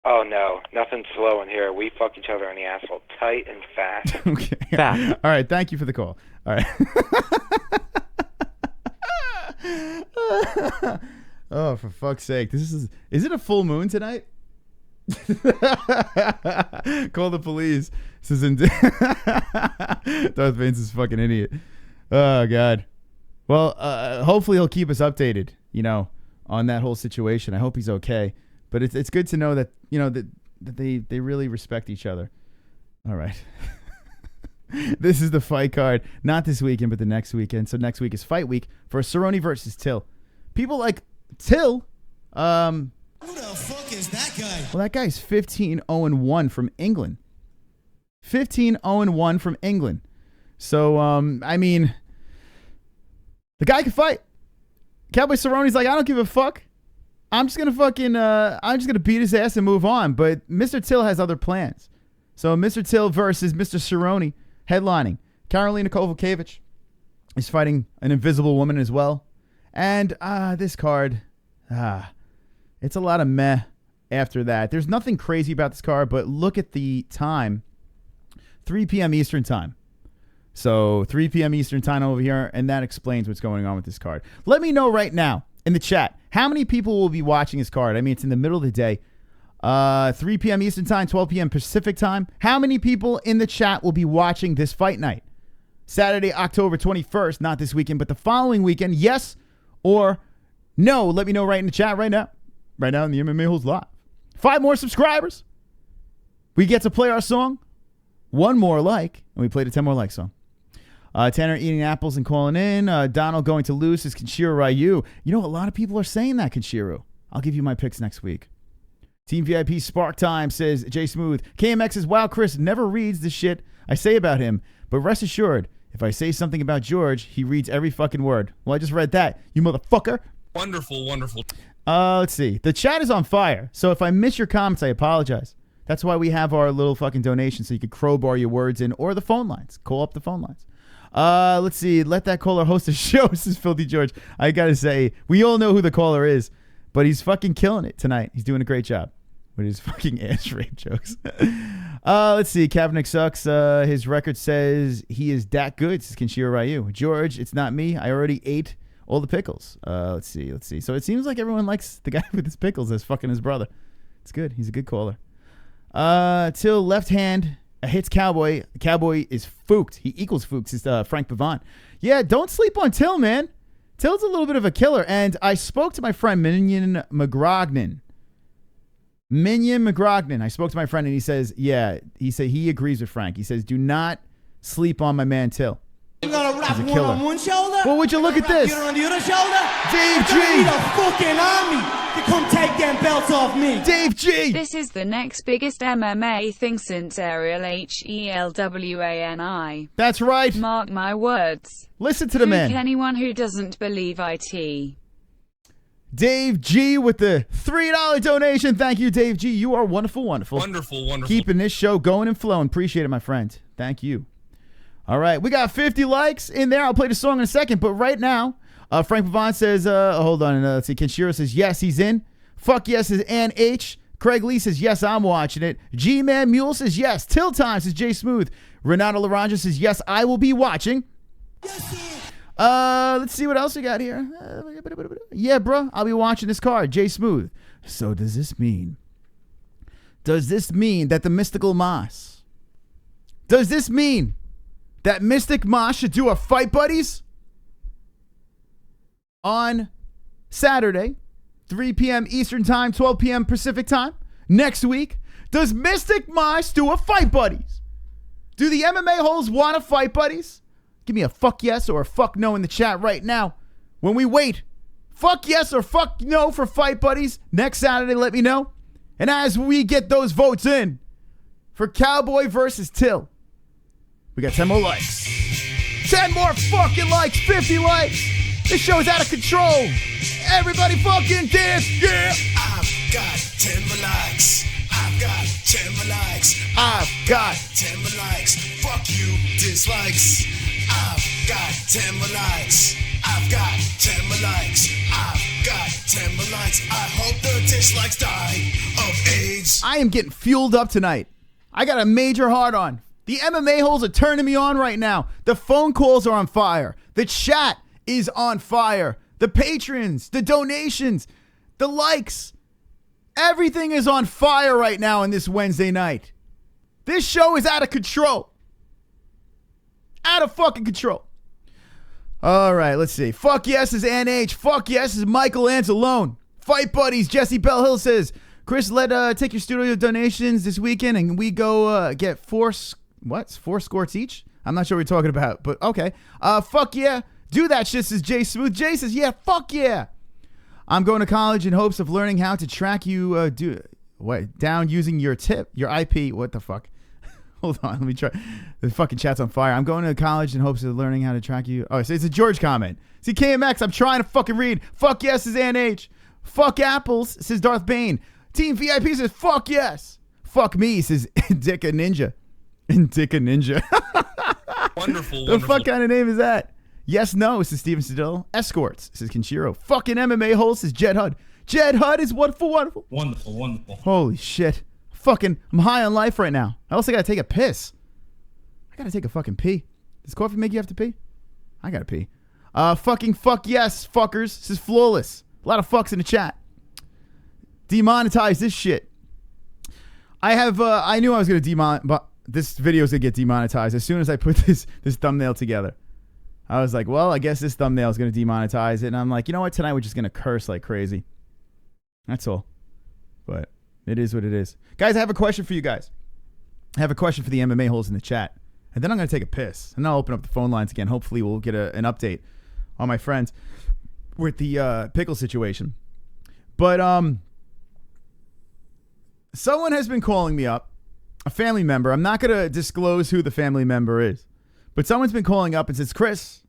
Oh, no. Nothing slow in here. We fuck each other in the asshole tight and fast. Okay. Fast. All right. Thank you for the call. All right. Oh, for fuck's sake. Is it a full moon tonight? Call the police. This is Darth Vader's is a fucking idiot. Oh, God. Well, hopefully he'll keep us updated, you know, on that whole situation. I hope he's okay. But it's good to know that, you know, that they really respect each other. All right. This is the fight card. Not this weekend, but the next weekend. So next week is fight week for Cerrone versus Till. People like Till. Who the fuck is that guy? Well, that guy's 15-0-1 from England. 15-0-1 from England. So, I mean, the guy can fight. Cowboy Cerrone's like, I don't give a fuck. I'm just gonna beat his ass and move on. But Mr. Till has other plans. So Mr. Till versus Mr. Cerrone, headlining. Karolina Kowalkiewicz is fighting an invisible woman as well. And this card, it's a lot of meh after that. There's nothing crazy about this card, but look at the time. 3 p.m. Eastern time. So 3 p.m. Eastern time over here, and that explains what's going on with this card. Let me know right now in the chat, how many people will be watching this card? I mean, it's in the middle of the day. 3 p.m. Eastern time, 12 p.m. Pacific time. How many people in the chat will be watching this fight night? Saturday, October 21st, not this weekend, but the following weekend. Yes or no? Let me know right in the chat right now. Right now in the MMA-Holes Live. 5 more subscribers. We get to play our song. 1 more like, and we played a 10 more like song. Tanner eating apples and calling in. Donald going to lose is Kenshiro Ryu. You know, a lot of people are saying that, Kenshiro. I'll give you my picks next week. Team VIP Spark Time says, Jay Smooth. KMX says, wow, Chris never reads the shit I say about him. But rest assured, if I say something about George, he reads every fucking word. Well, I just read that, you motherfucker. Wonderful, wonderful. Let's see. The chat is on fire. So if I miss your comments, I apologize. That's why we have our little fucking donation, so you can crowbar your words in, or the phone lines. Call up the phone lines. Let's see. Let that caller host a show. This is Filthy George. I gotta say, we all know who the caller is, but he's fucking killing it tonight. He's doing a great job with his fucking ass rape jokes. Let's see. Kaepernick sucks. His record says he is that good. This is Kenshiro Ryu. George, it's not me. I already ate all the pickles. Let's see. So it seems like everyone likes the guy with his pickles as fucking his brother. It's good. He's a good caller. Till left hand hits Cowboy. Cowboy is fooked. He equals fooked. It's Frank Pavon. Yeah, don't sleep on Till, man. Till's a little bit of a killer. And I spoke to my friend Minion McGrognan. I spoke to my friend and he says, yeah, he agrees with Frank. He says, do not sleep on my man Till. You gonna wrap He's a one killer. on one shoulder? Well, would you look at this? You on the other shoulder? Dave G. You need a fucking army to come take them belts off me. Dave G. This is the next biggest MMA thing since Ariel HELWANI. That's right. Mark my words. Listen to the Fook man. anyone who doesn't believe it. Dave G with the $3 donation. Thank you, Dave G. You are wonderful, wonderful. Wonderful, wonderful. Keeping this show going and flowing. Appreciate it, my friend. Thank you. All right. We got 50 likes in there. I'll play the song in a second. But right now, Frank Pavon says, hold on. Let's see. Kenshiro says, yes, he's in. Fuck yes is Ann H. Craig Lee says, yes, I'm watching it. G-Man Mule says, yes. Till Time says, Jay Smooth. Renato Laranja says, yes, I will be watching. Let's see what else we got here. Yeah, bro, I'll be watching this card. Jay Smooth. So does this mean that the Mystical Moss, does this mean that Mystic Moss should do a Fight Buddies on Saturday, 3 p.m. Eastern Time, 12 p.m. Pacific Time next week? Does Mystic Moss do a Fight Buddies? Do the MMA-Holes want to Fight Buddies? Give me a fuck yes or a fuck no in the chat right now. When we wait, fuck yes or fuck no for Fight Buddies next Saturday, let me know. And as we get those votes in for Cowboy versus Till, we got 10 more likes. 10 more fucking likes, 50 likes. This show is out of control. Everybody fucking dance, yeah. I've got 10 more likes. I've got 10 more likes. I've got 10 more likes. Fuck you, dislikes. I've got 10 more likes. I've got 10 more likes. I've got 10 more likes. I hope the dislikes die of AIDS. I am getting fueled up tonight. I got a major hard on. The MMA-Holes are turning me on right now. The phone calls are on fire. The chat is on fire. The patrons, the donations, the likes. Everything is on fire right now on this Wednesday night. This show is out of control. Out of fucking control. All right, let's see. Fuck yes is NH. Fuck yes is Michael Anzalone. Fight Buddies, Jesse Bell Hill says, Chris, take your studio donations this weekend and we go get four squirts each? I'm not sure what you're talking about, but okay. Fuck yeah. Do that shit, says Jay Smooth. Jay says, yeah, fuck yeah. I'm going to college in hopes of learning how to track you down using your IP. What the fuck? Hold on, let me try. The fucking chat's on fire. I'm going to college in hopes of learning how to track you. Oh, so it's a George comment. See, KMX, I'm trying to fucking read. Fuck yes, says NH. Fuck apples, says Darth Bane. Team VIP says, fuck yes. Fuck me, says Dicka Ninja. Dicka Ninja. Wonderful, The fuck kind of name is that? Yes, no, says Steven Sedil. Escorts, says Kenshiro. Fucking MMA-Holes, says Jed Hud. Jed Hud is wonderful, wonderful. Wonderful, wonderful. Holy shit. I'm high on life right now. I also gotta take a piss. I gotta take a fucking pee. Does coffee make you have to pee? I gotta pee. Fucking fuck yes, fuckers, says Flawless. A lot of fucks in the chat. Demonetize this shit. I knew I was gonna but this video's gonna get demonetized as soon as I put this thumbnail together. I was like, well, I guess this thumbnail is gonna demonetize it, and I'm like, you know what? Tonight we're just gonna curse like crazy. That's all. But it is what it is. Guys, I have a question for you guys. I have a question for the MMA-Holes in the chat. And then I'm going to take a piss. And then I'll open up the phone lines again. Hopefully we'll get an update on my friends with the pickle situation. But someone has been calling me up, a family member. I'm not going to disclose who the family member is. But someone's been calling up and says, Chris,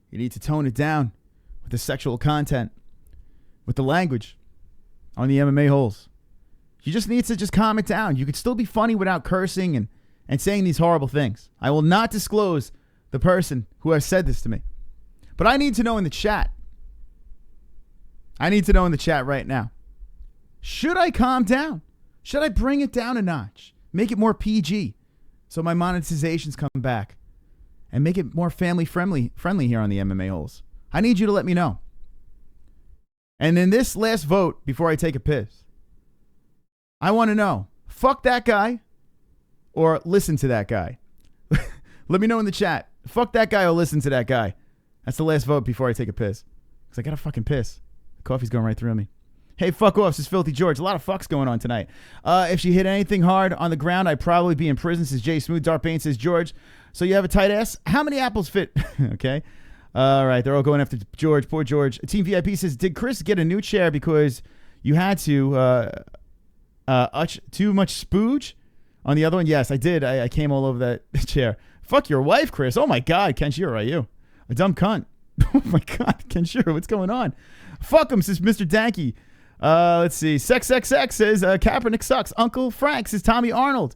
you need to tone it down with the sexual content, with the language on the MMA-Holes. You just need to just calm it down. You could still be funny without cursing and saying these horrible things. I will not disclose the person who has said this to me. But I need to know in the chat. I need to know in the chat right now. Should I calm down? Should I bring it down a notch? Make it more PG so my monetizations come back? And make it more family friendly here on the MMA-Holes. I need you to let me know. And in this last vote, before I take a piss, I want to know, fuck that guy or listen to that guy. Let me know in the chat. Fuck that guy or listen to that guy. That's the last vote before I take a piss. Because I got to fucking piss. The coffee's going right through me. Hey, fuck off, says Filthy George. A lot of fucks going on tonight. If she hit anything hard on the ground, I'd probably be in prison, says Jay Smooth. Dark Bane says George. So you have a tight ass? How many apples fit? Okay. All right, they're all going after George. Poor George. Team VIP says, did Chris get a new chair because you had to... too much spooge on the other one? Yes, I did. I came all over that chair. Fuck your wife, Chris. Oh my God, Kenshiro, are you a dumb cunt? Oh my God, Kenshiro, what's going on? Fuck him, says Mr. Danky. Let's see. Sex says Kaepernick sucks. Uncle Frank says Tommy Arnold.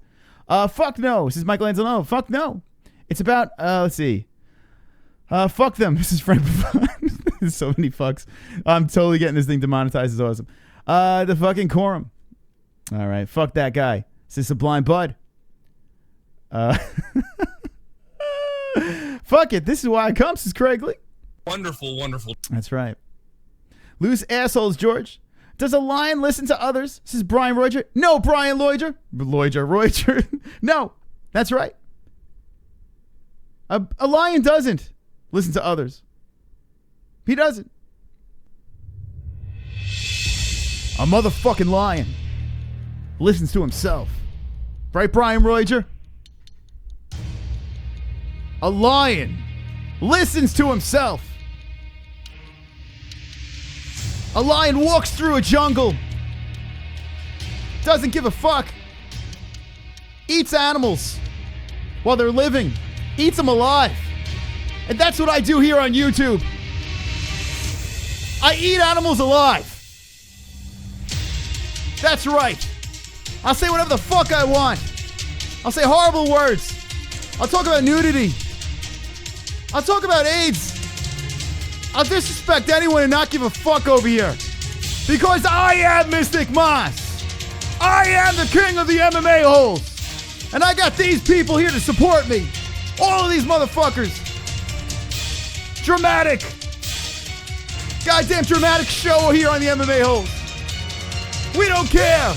Fuck no, says Michael Anzalone. Fuck no. It's about let's see. Fuck them. This is Frank. There's so many fucks. I'm totally getting this thing demonetized. It's awesome. The fucking quorum. All right, fuck that guy. Says Sublime Bud. Fuck it. This is why I come, says Craig Lee. Wonderful, wonderful. That's right. Loose assholes, George. Does a lion listen to others? This is Brian Reuter. No, Brian Reuter. Reuter. No, that's right. A lion doesn't listen to others. He doesn't. A motherfucking lion listens to himself. Right, Brian Reuter? A lion listens to himself. A lion walks through a jungle. Doesn't give a fuck. Eats animals while they're living. Eats them alive. And that's what I do here on YouTube. I eat animals alive. That's right. I'll say whatever the fuck I want. I'll say horrible words. I'll talk about nudity. I'll talk about AIDS. I'll disrespect anyone and not give a fuck over here. Because I am Mystic Moss. I am the king of the MMA-Holes. And I got these people here to support me. All of these motherfuckers. Dramatic. Goddamn dramatic show here on the MMA-Holes. We don't care.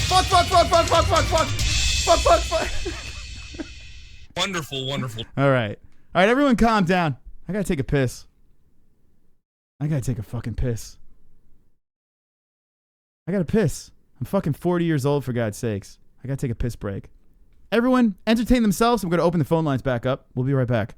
Fuck, fuck, fuck, fuck, fuck, fuck, fuck. Fuck, fuck, fuck. Wonderful, wonderful. All right. All right, everyone calm down. I gotta take a piss. I gotta take a fucking piss. I gotta piss. I'm fucking 40 years old, for God's sakes. I gotta take a piss break. Everyone, entertain themselves. I'm gonna open the phone lines back up. We'll be right back.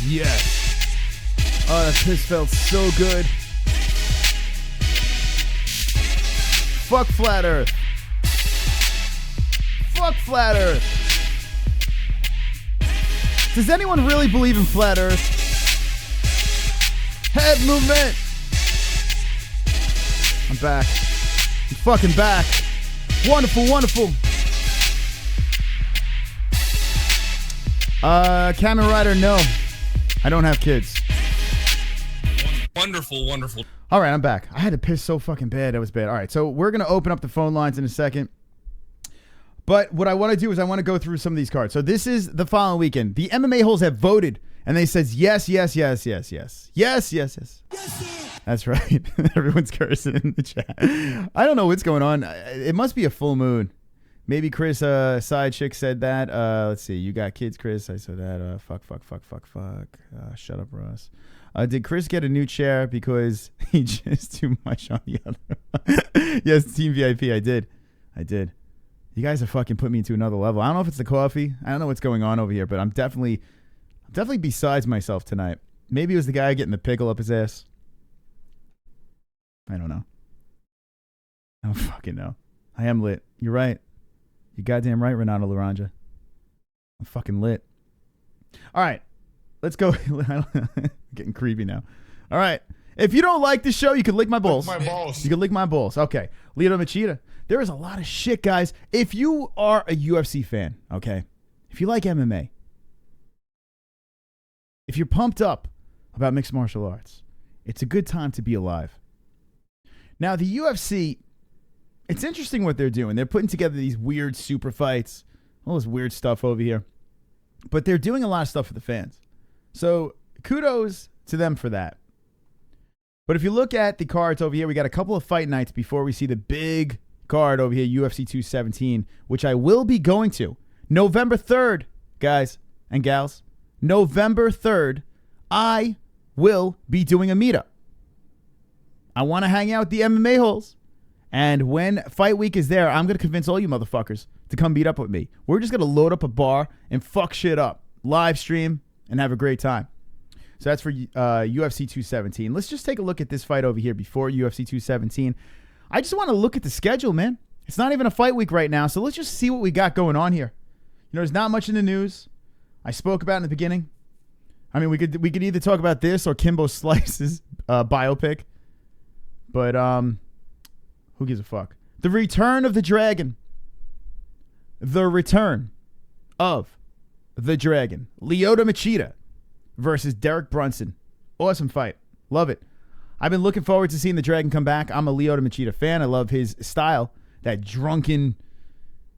Yes. Oh, that piss felt so good. Fuck Flat Earth. Fuck Flat Earth. Does anyone really believe in Flat Earth? Head movement. I'm back. I'm fucking back. Wonderful, wonderful. Kamen Rider, no. I don't have kids. Wonderful, wonderful. All right, I'm back. I had to piss so fucking bad. That was bad. All right, so we're going to open up the phone lines in a second. But what I want to do is I want to go through some of these cards. So this is the following weekend. The MMA-Holes have voted, and they says yes, yes, yes, yes, yes. Yes, yes, yes. That's right. Everyone's cursing in the chat. I don't know what's going on. It must be a full moon. Maybe Chris, side chick, said that. Let's see. You got kids, Chris. I saw that. Fuck. Shut up, Ross. Did Chris get a new chair because he just too much on the other? Yes, Team VIP. I did. You guys have fucking put me into another level. I don't know if it's the coffee. I don't know what's going on over here, but I'm definitely besides myself tonight. Maybe it was the guy getting the pickle up his ass. I don't know. I don't fucking know. I am lit. You're right. You're goddamn right, Renato Laranja. I'm fucking lit. All right. Let's go. Getting creepy now. All right. If you don't like the show, you can lick my balls. My balls. You can lick my balls. Okay. Lyoto Machida. There is a lot of shit, guys. If you are a UFC fan, okay, if you like MMA, if you're pumped up about mixed martial arts, it's a good time to be alive. Now, the UFC, it's interesting what they're doing. They're putting together these weird super fights, all this weird stuff over here. But they're doing a lot of stuff for the fans. So kudos to them for that. But if you look at the cards over here, we got a couple of fight nights before we see the big card over here, UFC 217, which I will be going to. November 3rd, guys and gals. November 3rd, I will be doing a meetup. I want to hang out with the MMA-Holes. And when Fight Week is there, I'm going to convince all you motherfuckers to come meet up with me. We're just going to load up a bar and fuck shit up. Live stream and have a great time. So that's for UFC 217. Let's just take a look at this fight over here before UFC 217. I just want to look at the schedule, man. It's not even a fight week right now, so let's just see what we got going on here. You know, there's not much in the news. I spoke about in the beginning. I mean, we could either talk about this or Kimbo Slice's biopic. But who gives a fuck? The Return of the Dragon. The Return of the Dragon. Lyoto Machida versus Derek Brunson. Awesome fight. Love it. I've been looking forward to seeing the Dragon come back. I'm a Lyoto Machida fan. I love his style. That drunken,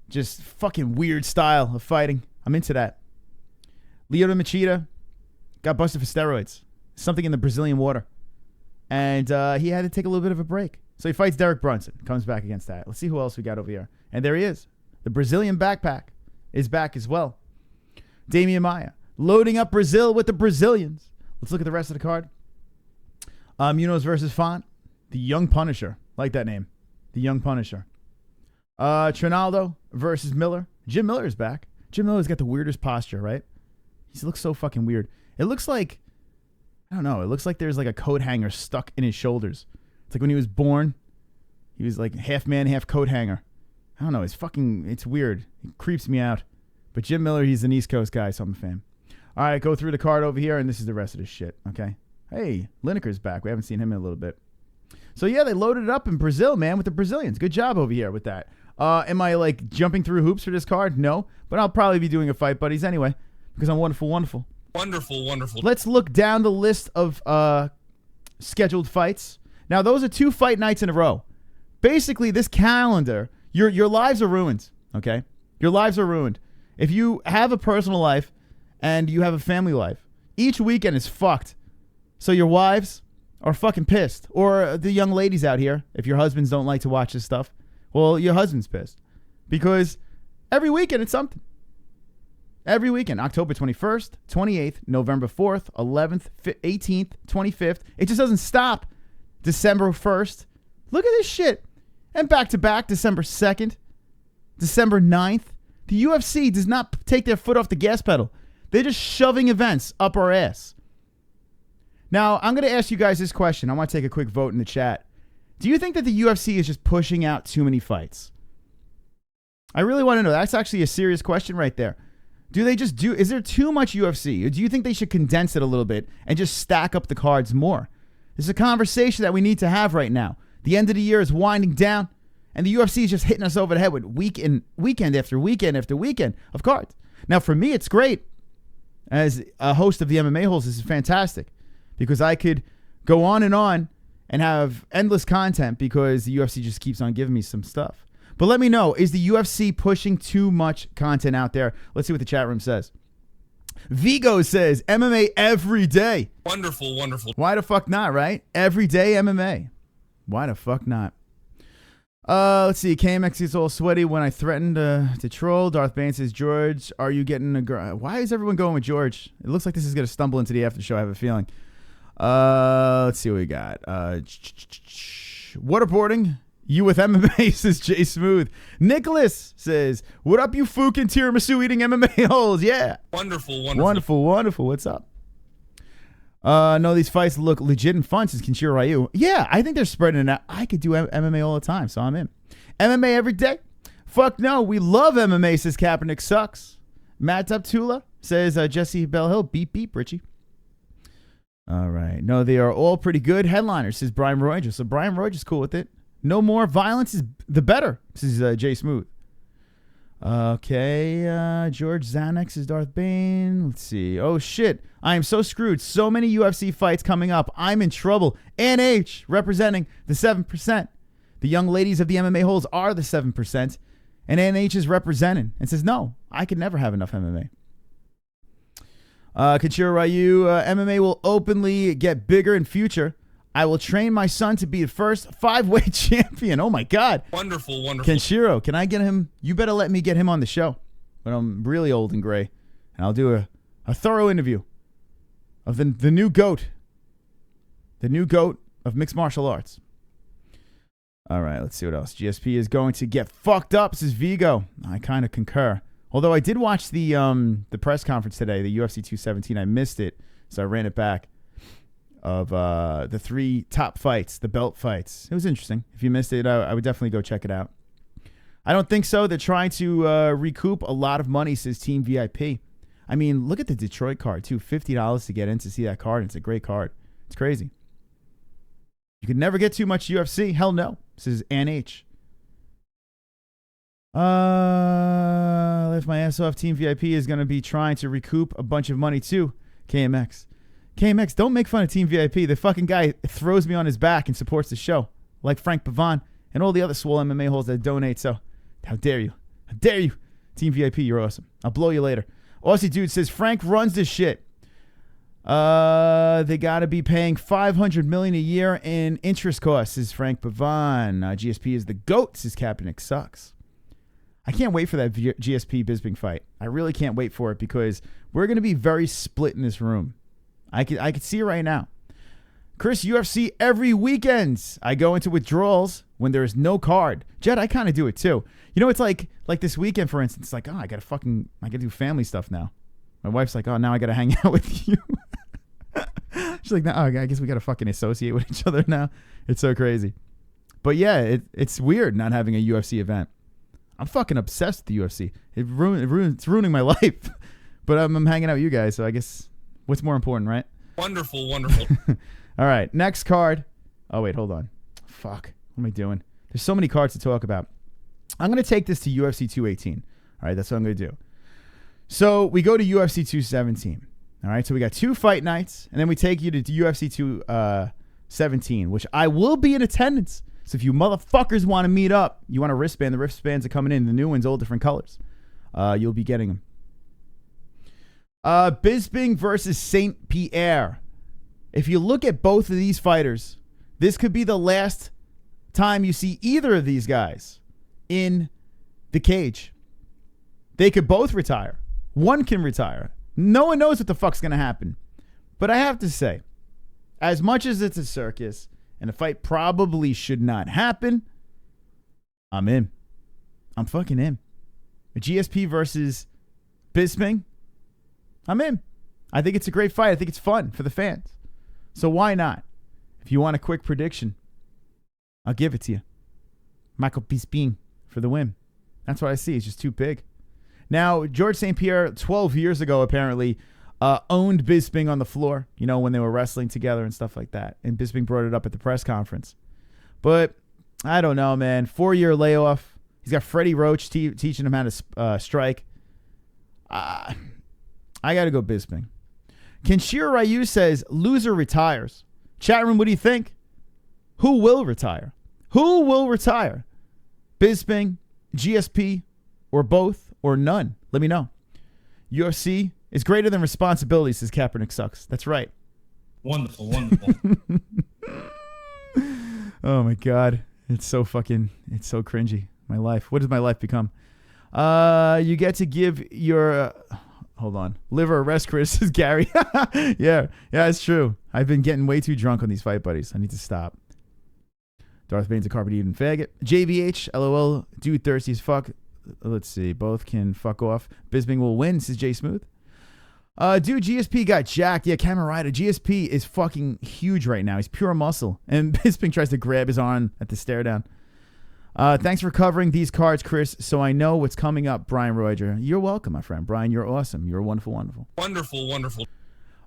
just fucking weird style of fighting. I'm into that. Lyoto Machida got busted for steroids. Something in the Brazilian water. And he had to take a little bit of a break. So he fights Derek Brunson. Comes back against that. Let's see who else we got over here. And there he is. The Brazilian backpack is back as well. Damian Maia. Loading up Brazil with the Brazilians. Let's look at the rest of the card. Munoz versus Font. The Young Punisher. Like that name. The Young Punisher. Trinaldo versus Miller. Jim Miller is back. Jim Miller's got the weirdest posture, right? He looks so fucking weird. It looks like, I don't know, it looks like there's like a coat hanger stuck in his shoulders. It's like when he was born, he was like half man, half coat hanger. I don't know, it's weird. It creeps me out. But Jim Miller, he's an East Coast guy, so I'm a fan. All right, go through the card over here, and this is the rest of this shit, okay? Hey, Lineker's back. We haven't seen him in a little bit. So, yeah, they loaded it up in Brazil, man, with the Brazilians. Good job over here with that. Am I, like, jumping through hoops for this card? No, but I'll probably be doing a fight buddies anyway because I'm wonderful, wonderful. Wonderful, wonderful. Let's look down the list of scheduled fights. Now, those are 2 fight nights in a row. Basically, this calendar, your lives are ruined, okay? Your lives are ruined. If you have a personal life and you have a family life, each weekend is fucked. So your wives are fucking pissed. Or the young ladies out here, if your husbands don't like to watch this stuff, well, your husband's pissed. Because every weekend it's something. Every weekend, October 21st, 28th, November 4th, 11th, 18th, 25th. It just doesn't stop. December 1st. Look at this shit. And back-to-back, December 2nd, December 9th. The UFC does not take their foot off the gas pedal. They're just shoving events up our ass. Now, I'm going to ask you guys this question. I want to take a quick vote in the chat. Do you think that the UFC is just pushing out too many fights? I really want to know. That's actually a serious question right there. Is there too much UFC? Or do you think they should condense it a little bit and just stack up the cards more? This is a conversation that we need to have right now. The end of the year is winding down, and the UFC is just hitting us over the head with weekend after weekend after weekend of cards. Now, for me, it's great. As a host of the MMA-Holes, this is fantastic because I could go on and have endless content because the UFC just keeps on giving me some stuff. But let me know, is the UFC pushing too much content out there? Let's see what the chat room says. Vigo says, MMA every day. Wonderful, wonderful. Why the fuck not, right? Every day MMA. Why the fuck not? Let's see. KMX gets all sweaty when I threatened to troll. Darth Bane says, George, are you getting a girl? Why is everyone going with George? It looks like this is going to stumble into the after show. I have a feeling. Let's see what we got. Waterboarding. You with MMA, says Jay Smooth. Nicholas says, what up, you fucking tiramisu eating MMA holes? Yeah. Wonderful, wonderful. Wonderful, wonderful. What's up? No, these fights look legit and fun, says Kinshiro Ryu. Yeah, I think they're spreading it out. I could do MMA all the time, so I'm in. MMA every day? Fuck no, we love MMA, says Kaepernick sucks. Matt Tula says Jessie Bell Hill, beep, beep, Richie. All right. No, they are all pretty good headliners, says Brian Roger. So Brian Roger's cool with it. No more violence is the better, says Jay Smooth. Okay, George Xanax is Darth Bane. Let's see. Oh, shit. I am so screwed. So many UFC fights coming up. I'm in trouble. NH representing the 7%. The young ladies of the MMA-Holes are the 7%. And NH is representing and says, no, I could never have enough MMA. Kachiro Ryu, MMA will openly get bigger in future. I will train my son to be the first 5-weight champion. Oh, my God. Wonderful, wonderful. Kenshiro, can I get him? You better let me get him on the show when I'm really old and gray. And I'll do a thorough interview of the new GOAT. The new GOAT of mixed martial arts. All right, let's see what else. GSP is going to get fucked up, says Vigo. I kind of concur. Although I did watch the press conference today, the UFC 217. I missed it, so I ran it back. Of the 3 top fights, the belt fights. It was interesting. If you missed it, I would definitely go check it out. I don't think so. They're trying to recoup a lot of money, says Team VIP. I mean, look at the Detroit card, too. $50 to get in to see that card. It's a great card. It's crazy. You could never get too much UFC. Hell no, says NH. Lift my ass off. Team VIP is going to be trying to recoup a bunch of money, too. KMX. KMX, don't make fun of Team VIP. The fucking guy throws me on his back and supports the show, like Frank Pavon and all the other swole MMA holes that donate. So, how dare you? How dare you? Team VIP, you're awesome. I'll blow you later. Aussie Dude says, Frank runs this shit. They got to be paying $500 million a year in interest costs, says Frank Pavon. GSP is the GOAT, says Kaepernick sucks. I can't wait for that GSP Bisping fight. I really can't wait for it because we're going to be very split in this room. I could see it right now. Chris, UFC every weekend. I go into withdrawals when there is no card. Jed, I kind of do it too. You know, it's like this weekend, for instance. It's like, oh, I got to do family stuff now. My wife's like, oh, now I got to hang out with you. She's like, no, I guess we got to fucking associate with each other now. It's so crazy. But yeah, it's weird not having a UFC event. I'm fucking obsessed with the UFC. It's ruining my life. But I'm hanging out with you guys, so I guess what's more important, right? Wonderful, wonderful. All right, next card. Oh, wait, hold on. Fuck. What am I doing? There's so many cards to talk about. I'm going to take this to UFC 218. All right, that's what I'm going to do. So we go to UFC 217. All right, so we got 2 fight nights, and then we take you to UFC 217, which I will be in attendance. So if you motherfuckers want to meet up, you want a wristband, the wristbands are coming in. The new ones, all different colors. You'll be getting them. Bisping versus St. Pierre. If you look at both of these fighters, this could be the last time you see either of these guys in the cage. They could both retire. One can retire. No one knows what the fuck's going to happen. But I have to say, as much as it's a circus and the fight probably should not happen, I'm in. I'm fucking in. A GSP versus Bisping, I'm in. I think it's a great fight. I think it's fun for the fans. So why not? If you want a quick prediction, I'll give it to you. Michael Bisping for the win. That's what I see. It's just too big. Now, George St. Pierre, 12 years ago, apparently, owned Bisping on the floor, you know, when they were wrestling together and stuff like that. And Bisping brought it up at the press conference. But I don't know, man. 4-year layoff. He's got Freddie Roach teaching him how to strike. I got to go Bisping. Kenshiro Ryu says, loser retires. Chat room, what do you think? Who will retire? Who will retire? Bisping, GSP, or both, or none? Let me know. UFC is greater than responsibility, says Kaepernick sucks. That's right. Wonderful, wonderful. Oh, my God. It's so cringy. My life. What does my life become? You get to give your... hold on. Liver arrest, Chris, says Gary. Yeah, it's true. I've been getting way too drunk on these fight buddies. I need to stop. Darth Bane's a carpet-eating faggot. JBH, LOL, dude thirsty as fuck. Let's see. Both can fuck off. Bisping will win, says Jay Smooth. Dude, GSP got jacked. Yeah, Camerata. GSP is fucking huge right now. He's pure muscle. And Bisping tries to grab his arm at the stare down. Thanks for covering these cards, Chris, so I know what's coming up, Brian Roger. You're welcome, my friend. Brian, you're awesome. You're wonderful, wonderful. Wonderful, wonderful.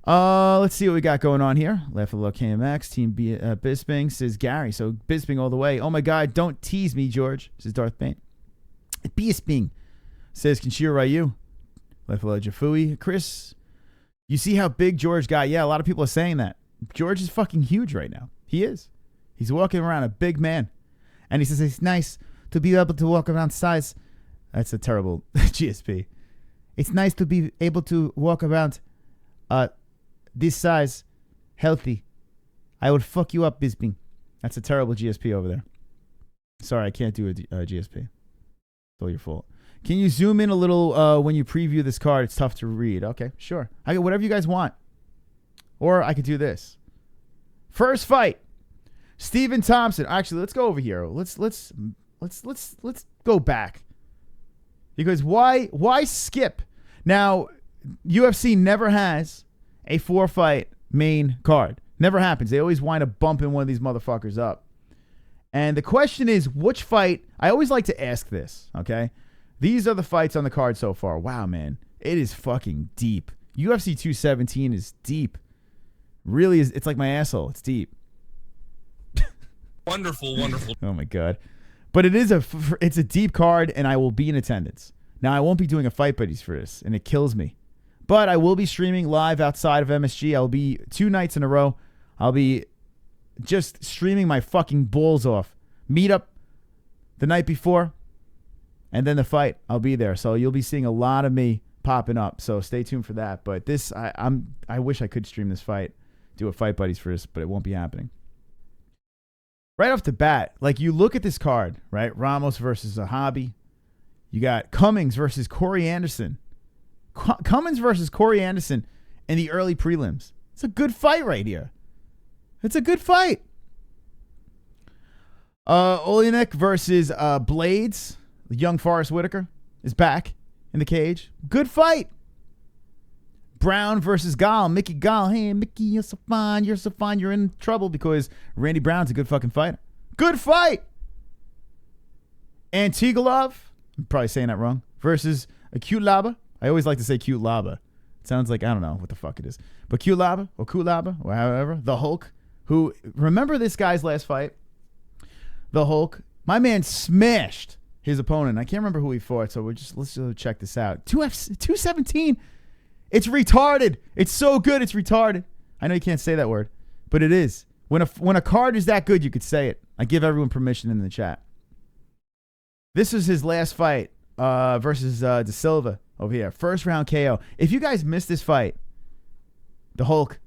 Let's see what we got going on here. Laugh a little KMX. Team Bisping says Gary. So Bisping all the way. Oh my God, don't tease me, George. Says Darth Bane. Bisping says Kenshiro Ryu. Laugh a little Jafui. Chris, you see how big George got? Yeah, a lot of people are saying that. George is fucking huge right now. He is. He's walking around a big man. And he says it's nice to be able to walk around size. That's a terrible GSP. It's nice to be able to walk around this size, healthy. I would fuck you up, Bisping. That's a terrible GSP over there. Sorry, I can't do a GSP. It's all your fault. Can you zoom in a little when you preview this card? It's tough to read. Okay, sure. I get whatever you guys want. Or I could do this. First fight. Stephen Thompson. Actually, let's go over here. Let's go back. Because why skip? Now, UFC never has a 4-fight main card. Never happens. They always wind up bumping one of these motherfuckers up. And the question is, which fight? I always like to ask this, okay? These are the fights on the card so far. Wow, man. It is fucking deep. UFC 217 is deep. Really is. It's like my asshole. It's deep. Wonderful, wonderful. Oh my God. But it's a deep card, and I will be in attendance. Now, I won't be doing a Fight Buddies for this, and it kills me. But I will be streaming live outside of MSG. I'll be 2 nights in a row. I'll be just streaming my fucking balls off. Meet up the night before, and then the fight. I'll be there. So you'll be seeing a lot of me popping up. So stay tuned for that. But this, I wish I could stream this fight, do a Fight Buddies for this, but it won't be happening. Right off the bat, like you look at this card, right? Ramos versus Zahabi. You got Cummings versus Corey Anderson. Cummings versus Corey Anderson in the early prelims. It's a good fight right here. It's a good fight. Olenek versus Blades. Young Forrest Whitaker is back in the cage. Good fight. Brown versus Gall. Mickey Gall. Hey, Mickey, you're so fine. You're so fine. You're in trouble because Randy Brown's a good fucking fighter. Good fight. Antigolov. I'm probably saying that wrong. Versus Acute Laba. I always like to say Cute Laba. It sounds like, I don't know what the fuck it is. But Cute Laba or Cute Laba or however. The Hulk. Who, remember this guy's last fight? The Hulk. My man smashed his opponent. I can't remember who he fought, so let's just check this out. 217. It's retarded. It's so good, it's retarded. I know you can't say that word, but it is. When a card is that good, you could say it. I give everyone permission in the chat. This is his last fight versus De Silva over here. First round KO. If you guys missed this fight, the Hulk,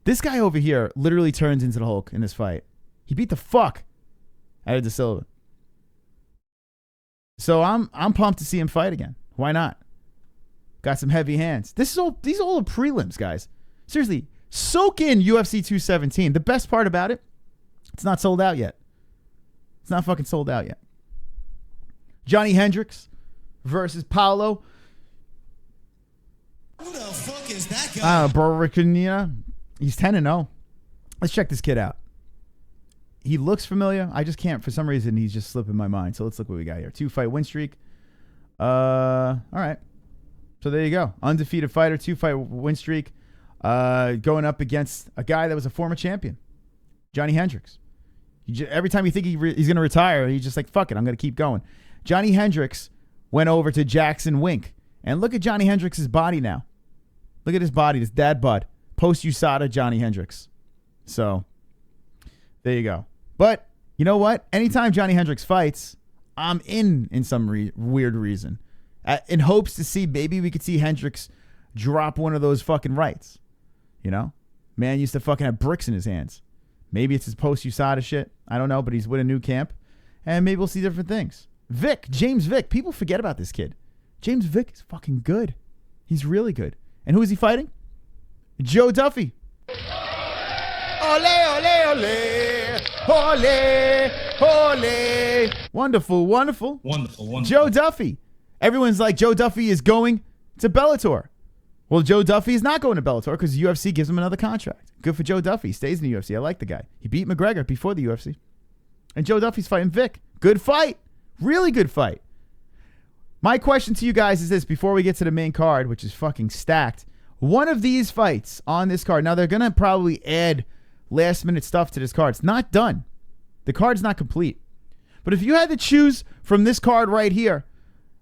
this guy over here literally turns into the Hulk in this fight. He beat the fuck out of De Silva. So I'm pumped to see him fight again. Why not? Got some heavy hands. These are all the prelims, guys. Seriously, soak in UFC 217. The best part about it, it's not sold out yet. It's not fucking sold out yet. Johnny Hendricks versus Paulo. Who the fuck is that guy? Barracanina. He's 10-0. Let's check this kid out. He looks familiar. I just can't, for some reason, he's just slipping my mind. So let's look what we got here. 2-fight win streak. All right. So there you go. Undefeated fighter, 2-fight win streak. Going up against a guy that was a former champion, Johnny Hendricks. Every time you think he's going to retire, he's just like, fuck it, I'm going to keep going. Johnny Hendricks went over to Jackson Wink. And look at Johnny Hendricks' body now. Look at his body, this dad bod. Post-USADA Johnny Hendricks. So, there you go. But, you know what? Anytime Johnny Hendricks fights, I'm in some weird reason. In hopes to see, maybe we could see Hendricks drop one of those fucking rights. You know? Man used to fucking have bricks in his hands. Maybe it's his post-USADA shit. I don't know, but he's with a new camp. And maybe we'll see different things. James Vick. People forget about this kid. James Vick is fucking good. He's really good. And who is he fighting? Joe Duffy. Ole, ole, ole. Ole, ole. Wonderful, wonderful. Wonderful, wonderful. Joe Duffy. Everyone's like, Joe Duffy is going to Bellator. Well, Joe Duffy is not going to Bellator because UFC gives him another contract. Good for Joe Duffy. He stays in the UFC. I like the guy. He beat McGregor before the UFC. And Joe Duffy's fighting Vic. Good fight. Really good fight. My question to you guys is this before we get to the main card, which is fucking stacked. One of these fights on this card. Now, they're going to probably add last-minute stuff to this card. It's not done. The card's not complete. But if you had to choose from this card right here,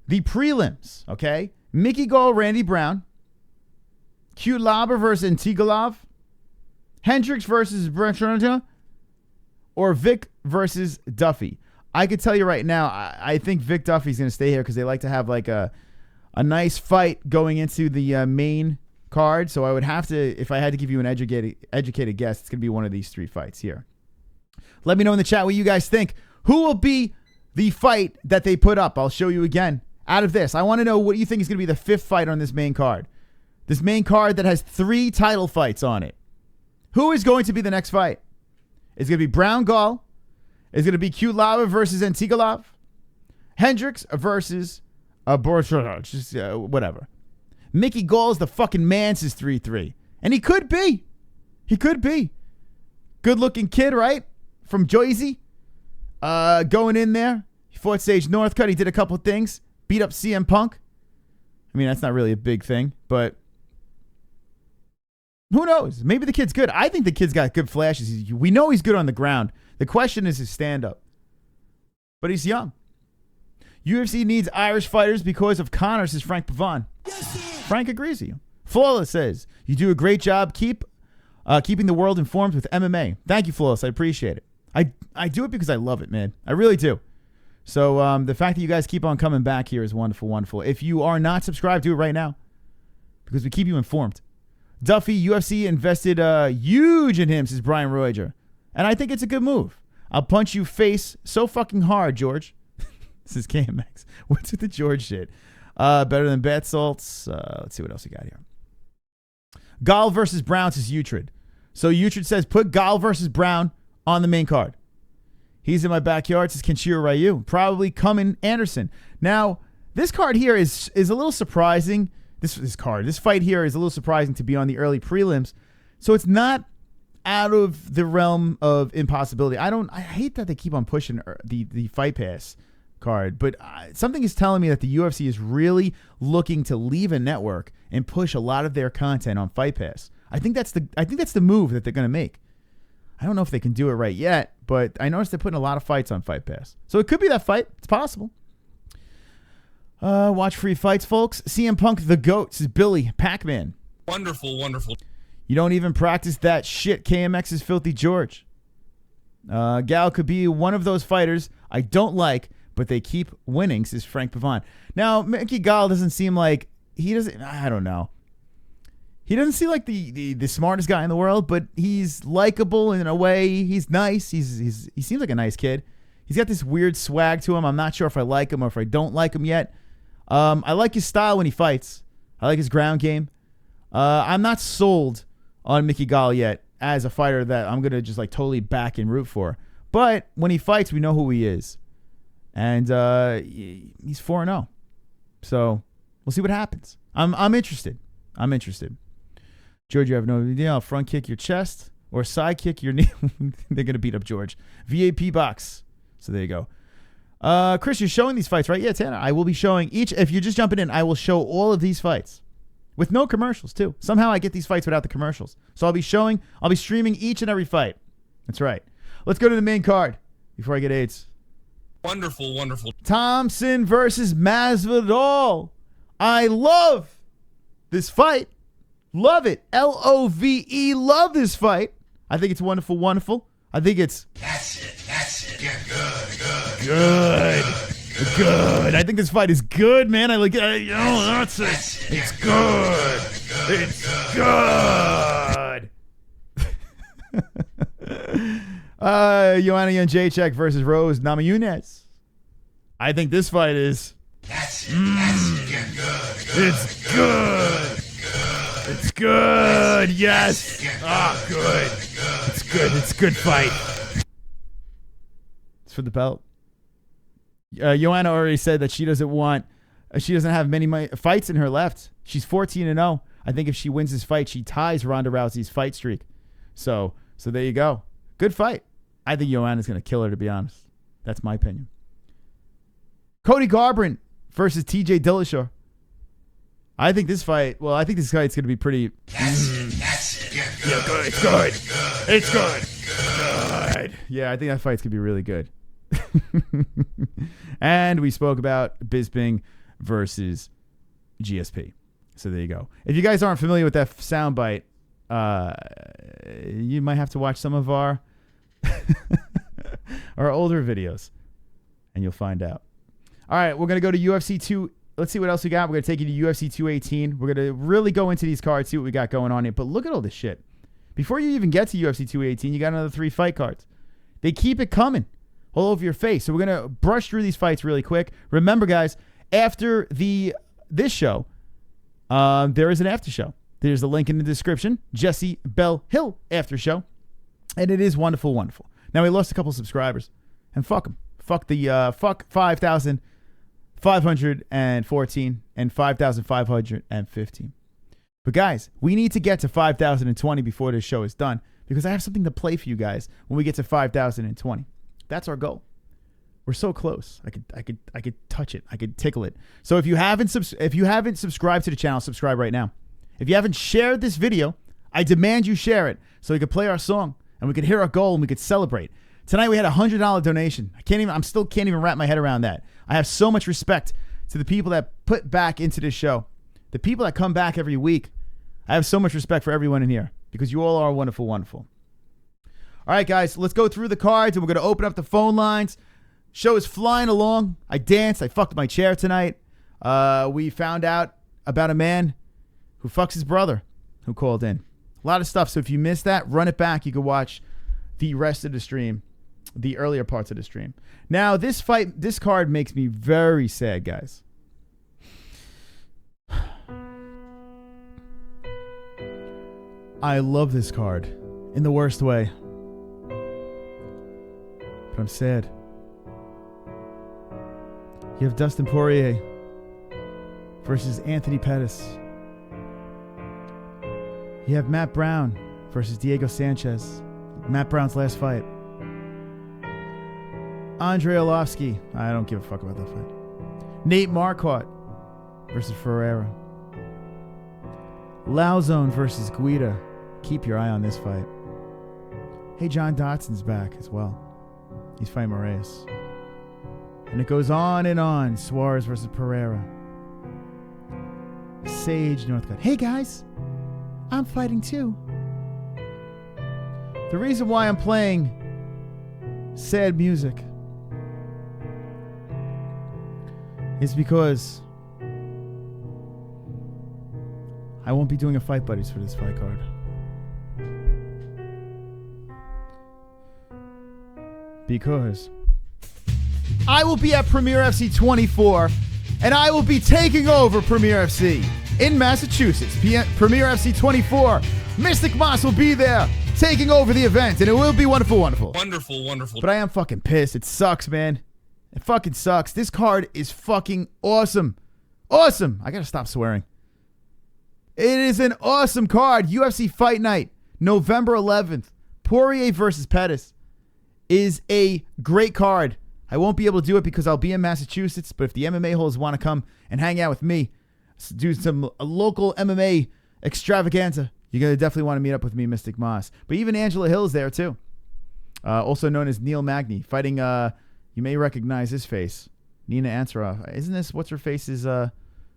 the prelims, okay? Mickey Gall, Randy Brown. Kulaba versus Antigolov. Hendricks versus Brunchonja. Or Vic versus Duffy. I could tell you right now, I think Vic Duffy's going to stay here because they like to have like a nice fight going into the main card. So I would have to, if I had to give you an educated guess, it's going to be one of these 3 fights here. Let me know in the chat what you guys think. Who will be the fight that they put up? I'll show you again. Out of this, I want to know what you think is going to be the 5th fight on this main card. This main card that has 3 title fights on it. Who is going to be the next fight? It's going to be Brown Gall. It's going to be Kulava versus Antigolov. Hendricks versus whatever. Mickey Gall is the fucking man since 3-3. And he could be. He could be. Good-looking kid, right? From Jersey. Going in there. He fought Sage Northcutt. He did a couple things. Beat up CM Punk. I mean, that's not really a big thing, but who knows? Maybe the kid's good. I think the kid's got good flashes. We know he's good on the ground. The question is his stand-up. But he's young. UFC needs Irish fighters because of Conor, says Frank Pavon. Frank agrees with you. Flawless says, you do a great job keeping the world informed with MMA. Thank you, Flawless. I appreciate it. I do it because I love it, man. I really do. So the fact that you guys keep on coming back here is wonderful, wonderful. If you are not subscribed, do it right now because we keep you informed. Duffy, UFC invested huge in him, says Brian Royer. And I think it's a good move. I'll punch you face so fucking hard, George. This is KMX. What's with the George shit? Better than bat salts. Let's see what else we got here. Gall versus Brown, says Utrid. So Utrid says, put Gall versus Brown on the main card. He's in my backyard, says Kenshiro Ryu. Probably Cummin Anderson. Now, this card here is a little surprising. This fight here is a little surprising to be on the early prelims. So it's not out of the realm of impossibility. I hate that they keep on pushing the Fight Pass card, but something is telling me that the UFC is really looking to leave a network and push a lot of their content on Fight Pass. I think that's the move that they're going to make. I don't know if they can do it right yet, but I noticed they're putting a lot of fights on Fight Pass. So it could be that fight. It's possible. Watch free fights, folks. CM Punk the GOAT, says Billy Pac-Man. Wonderful, wonderful. You don't even practice that shit. KMX is Filthy George. Gal could be one of those fighters I don't like, but they keep winning, says Frank Pavon. Now, Mickey Gall doesn't seem like I don't know. He doesn't seem like the smartest guy in the world, but he's likable in a way. He's nice. He seems like a nice kid. He's got this weird swag to him. I'm not sure if I like him or if I don't like him yet. I like his style when he fights. I like his ground game. I'm not sold on Mickey Gall yet as a fighter that I'm going to just like totally back and root for. But when he fights, we know who he is. And he's 4-0. So we'll see what happens. I'm interested. George, you have no idea. I'll front kick your chest or side kick your knee. They're going to beat up George. VAP box. So there you go. Chris, you're showing these fights, right? Yeah, Tanner. I will be showing each. If you're just jumping in, I will show all of these fights with no commercials, too. Somehow I get these fights without the commercials. So I'll be streaming each and every fight. That's right. Let's go to the main card before I get AIDS. Wonderful, wonderful. Thompson versus Masvidal. I love this fight. Love it. LOVE. Love this fight. I think it's wonderful, wonderful. I think it's... That's it. Yeah, good. I think this fight is good, man. I like it. That's it. It's good. It's good. Joanna Jacek versus Rose Namajunas. I think this fight is... That's it. Yeah, It's good. It's good. Yes. Good. It's good. It's a good fight. It's for the belt. Joanna already said that she doesn't have many fights in her left. She's 14-0. I think if she wins this fight, she ties Ronda Rousey's fight streak. So there you go. Good fight. I think Joanna's going to kill her, to be honest. That's my opinion. Cody Garbrandt versus TJ Dillashaw. I think this fight's going to be pretty. That's it. Yeah, good. It's good. It's good. Good. Yeah, I think that fight's going to be really good. And we spoke about Bisping versus GSP. So there you go. If you guys aren't familiar with that soundbite, you might have to watch some of our older videos, and you'll find out. All right, we're going to go to UFC 2. Let's see what else we got. We're going to take you to UFC 218. We're going to really go into these cards, see what we got going on here. But look at all this shit. Before you even get to UFC 218, you got another 3 fight cards. They keep it coming all over your face. So we're going to brush through these fights really quick. Remember, guys, after this show, there is an after show. There's a link in the description. Jessie Bell Hill after show. And it is wonderful, wonderful. Now, we lost a couple subscribers. And fuck them. Fuck 5,514 and 5,515. But guys, we need to get to 5,020 before this show is done, because I have something to play for you guys when we get to 5,020. That's our goal. We're so close. I could touch it. I could tickle it. So if you haven't subscribed to the channel, subscribe right now. If you haven't shared this video, I demand you share it so we could play our song and we could hear our goal and we could celebrate. Tonight we had a $100 donation. I still can't even wrap my head around that. I have so much respect to the people that put back into this show. The people that come back every week. I have so much respect for everyone in here because you all are wonderful, wonderful. All right, guys, let's go through the cards and we're going to open up the phone lines. Show is flying along. I danced. I fucked my chair tonight. We found out about a man who fucks his brother who called in. A lot of stuff. So if you missed that, run it back. You can watch the rest of the stream, the earlier parts of the stream. Now, this card makes me very sad, guys. I love this card in the worst way. But I'm sad. You have Dustin Poirier versus Anthony Pettis. You have Matt Brown versus Diego Sanchez. Matt Brown's last fight. Andrei Arlovski. I don't give a fuck about that fight. Nate Marquardt versus Ferreira. Lauzon versus Guida. Keep your eye on this fight. Hey, John Dotson's back as well. He's fighting Moraes. And it goes on and on. Suarez versus Pereira. Sage Northcutt. Hey, guys. I'm fighting too. The reason why I'm playing sad music is because I won't be doing a Fight Buddies for this fight card. Because I will be at Premier FC 24 and I will be taking over Premier FC in Massachusetts. Premier FC 24. Mystic Moss will be there taking over the event and it will be wonderful, wonderful. Wonderful, wonderful. But I am fucking pissed. It sucks, man. It fucking sucks. This card is fucking awesome. Awesome. I gotta stop swearing. It is an awesome card. UFC Fight Night, November 11th. Poirier versus Pettis is a great card. I won't be able to do it because I'll be in Massachusetts, but if the MMA-Holes want to come and hang out with me, do some local MMA extravaganza, you're going to definitely want to meet up with me, Mystic Moss. But even Angela Hill's there too. Also known as Neil Magny, fighting, you may recognize his face, Nina Ansaroff. Isn't this, what's her face's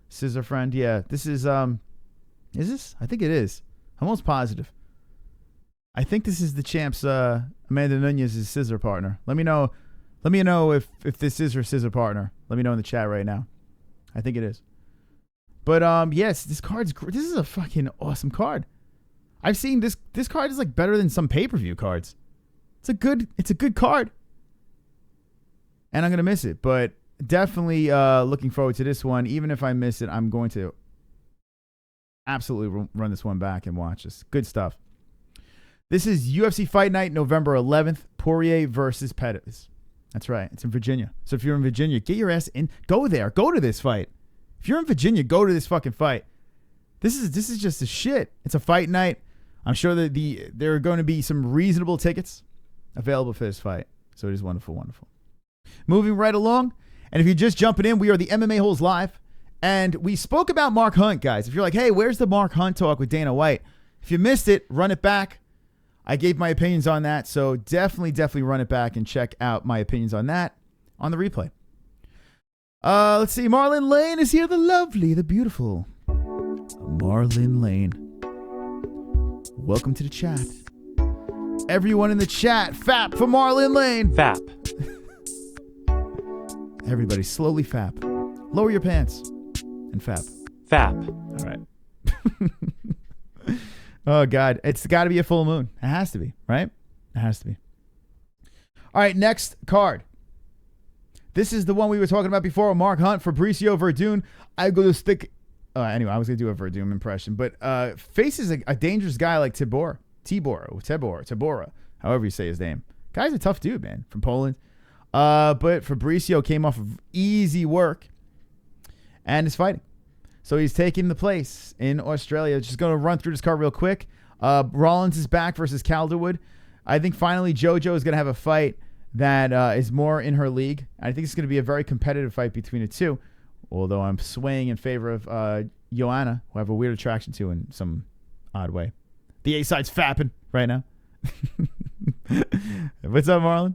scissor friend? Yeah, this is this? I think it is. I'm almost positive. I think this is the champ's Amanda Nunez's scissor partner. Let me know if this is her scissor partner. Let me know in the chat right now. I think it is. But yes, this is a fucking awesome card. I've seen this card is like better than some pay-per-view cards. It's a good card. And I'm going to miss it, but definitely looking forward to this one. Even if I miss it, I'm going to absolutely run this one back and watch this. Good stuff. This is UFC Fight Night, November 11th. Poirier versus Pettis. That's right. It's in Virginia. So if you're in Virginia, get your ass in. Go there. Go to this fight. If you're in Virginia, go to this fucking fight. This is just a shit. It's a fight night. I'm sure that there are going to be some reasonable tickets available for this fight. So it is wonderful, wonderful. Moving right along. And if you're just jumping in, we are the MMA Holes Live And we spoke about Mark Hunt, guys. If you're like, hey, where's the Mark Hunt talk with Dana White? If you missed it, run it back. I gave my opinions on that, so definitely run it back and check out my opinions on that on the replay. Let's see. Marlynn Lane is here. The lovely, the beautiful Marlynn Lane. Welcome to the chat. Everyone in the chat, fap for Marlynn Lane. Fap. Everybody, slowly fap. Lower your pants and fap. Fap. All right. Oh, God. It's got to be a full moon. It has to be, right? It has to be. All right, next card. This is the one we were talking about before. Mark Hunt, Fabricio Verdun. I go to stick. Anyway, I was going to do a Verdun impression, but faces a dangerous guy like Tibora, however you say his name. Guy's a tough dude, man, from Poland. But Fabricio came off of easy work and is fighting. So he's taking the place in Australia. Just going to run through this card real quick. Rollins is back versus Calderwood. I think finally JoJo is going to have a fight that is more in her league. I think it's going to be a very competitive fight between the two, although I'm swaying in favor of Joanna, who I have a weird attraction to in some odd way. The A-side's fapping right now. What's up, Marlon?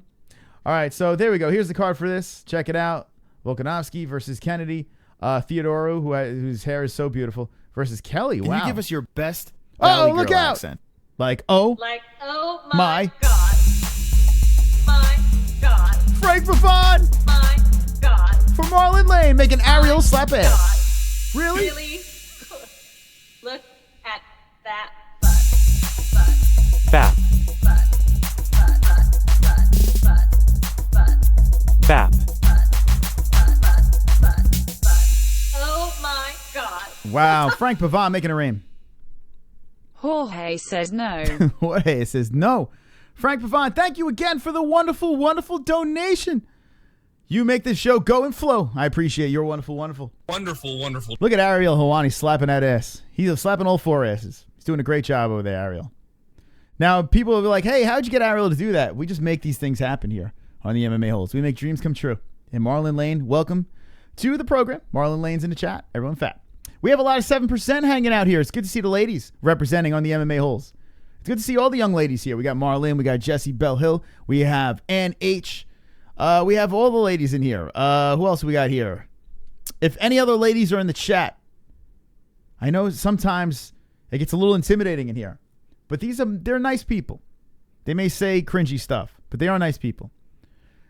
All right, so there we go. Here's the card for this. Check it out. Volkanovski versus Kennedy. Theodoro, whose hair is so beautiful, versus Kelly. Can wow. you give us your best Valley look girl out. accent? Like, oh my God. My God. Frank Buffon My God. for Marlynn Lane, making Ariel slap ass. God. Really? Really? Look at that butt. Fap. Fap. Oh my God. Wow, Frank Pavon making a rain. Jorge says no. Jorge says no. Frank Pavon, thank you again for the wonderful, wonderful donation. You make this show go and flow. I appreciate your wonderful, wonderful. Wonderful. Look at Ariel Hawani slapping that ass. He's slapping all four asses. He's doing a great job over there, Ariel. Now, people will be like, hey, how'd you get Ariel to do that? We just make these things happen here on the MMA-Holes. We make dreams come true. And Marlynn Lane, welcome to the program. Marlynn Lane's in the chat. Everyone fat. We have a lot of 7% hanging out here. It's good to see the ladies representing on the MMA-Holes. It's good to see all the young ladies here. We got Marlynn. We got Jessie Belle Hill. We have Ann H. We have all the ladies in here. Who else we got here? If any other ladies are in the chat, I know sometimes it gets a little intimidating in here, but they're nice people. They may say cringy stuff, but they are nice people.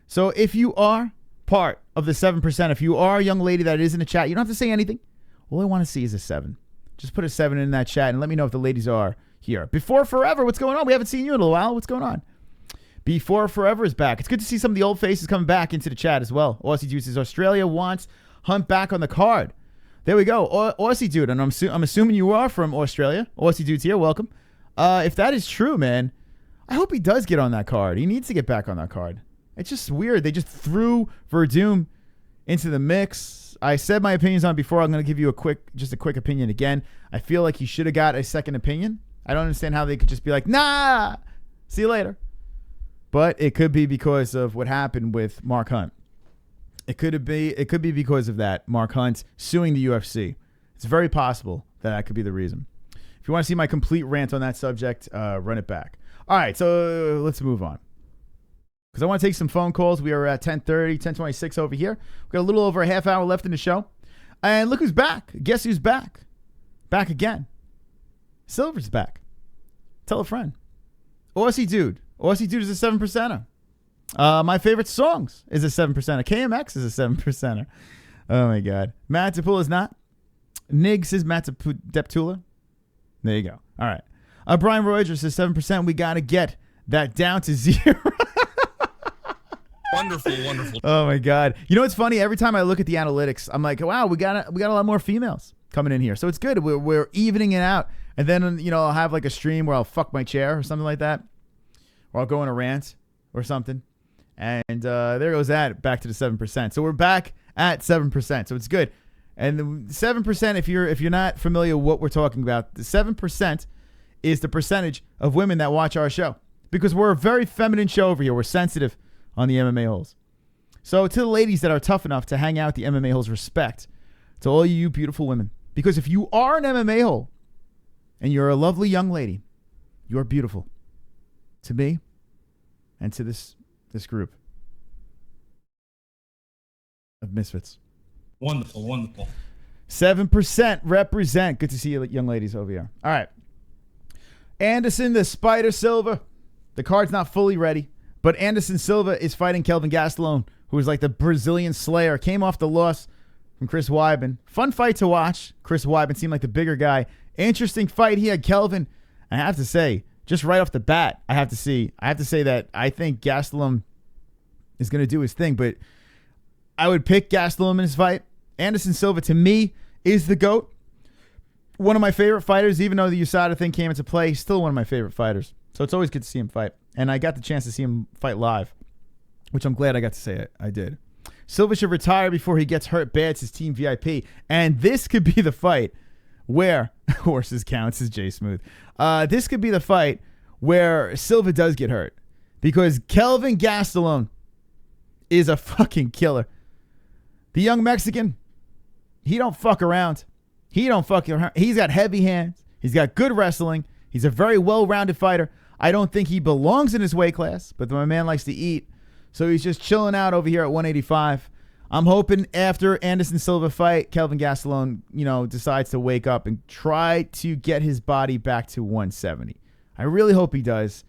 So if you are part of the 7%, if you are a young lady that is in the chat, you don't have to say anything. All I want to see is a 7. Just put a 7 in that chat and let me know if the ladies are here. Before Forever, what's going on? We haven't seen you in a little while. What's going on? Before Forever is back. It's good to see some of the old faces coming back into the chat as well. Aussie Dude says Australia wants Hunt back on the card. There we go. Aussie Dude, and I'm assuming you are from Australia. Aussie Dude's here. Welcome. If that is true, man, I hope he does get on that card. He needs to get back on that card. It's just weird. They just threw Verdun into the mix. I said my opinions on it before. I'm going to give you a quick opinion again. I feel like he should have got a second opinion. I don't understand how they could just be like, nah, see you later. But it could be because of what happened with Mark Hunt. It could be because of that. Mark Hunt suing the UFC. It's very possible that could be the reason. If you want to see my complete rant on that subject, run it back. All right, so let's move on. Because I want to take some phone calls. We are at 10:30, 10:26 over here. We've got a little over a half hour left in the show. And look who's back. Guess who's back? Back again. Silver's back. Tell a friend. Aussie Dude. Aussie Dude is a 7%er. My favorite songs is a 7%er. KMX is a 7%er. Oh, my God. Matt Tapula is not. Nig says Matt Deptula. There you go. All right. Brian Rogers says 7%. We got to get that down to 0. Wonderful. Oh my God! You know what's funny? Every time I look at the analytics, I'm like, wow, we got a lot more females coming in here, so it's good. We're evening it out, and then I'll have like a stream where I'll fuck my chair or something like that, or I'll go on a rant or something, and there goes that back to the 7%. So we're back at 7%, so it's good. And the 7%, if you're not familiar with what we're talking about, the 7% is the percentage of women that watch our show, because we're a very feminine show over here. We're sensitive on the MMA Holes. So to the ladies that are tough enough to hang out at the MMA Holes, respect to all you beautiful women. Because if you are an MMA hole and you're a lovely young lady, you're beautiful to me and to this group of misfits. Wonderful, wonderful. 7% represent. Good to see you young ladies over here. All right. Anderson the Spider Silva. The card's not fully ready, but Anderson Silva is fighting Kelvin Gastelum, who is like the Brazilian Slayer. Came off the loss from Chris Weidman. Fun fight to watch. Chris Weidman seemed like the bigger guy. Interesting fight. He had Kelvin. I have to say, just right off the bat, I have to say that I think Gastelum is going to do his thing, but I would pick Gastelum in his fight. Anderson Silva, to me, is the GOAT. One of my favorite fighters, even though the USADA thing came into play, still one of my favorite fighters. So it's always good to see him fight. And I got the chance to see him fight live, which I'm glad I got to say it. I did. Silva should retire before he gets hurt bad, says Team VIP. And this could be the fight where, horses count, says Jay Smooth. This could be the fight where Silva does get hurt. Because Kelvin Gastelum is a fucking killer. The young Mexican, he don't fuck around. He don't fuck around. He's got heavy hands. He's got good wrestling. He's a very well-rounded fighter. I don't think he belongs in his weight class, but my man likes to eat. So he's just chilling out over here at 185. I'm hoping after Anderson Silva fight, Kelvin Gastelum, decides to wake up and try to get his body back to 170. I really hope he does.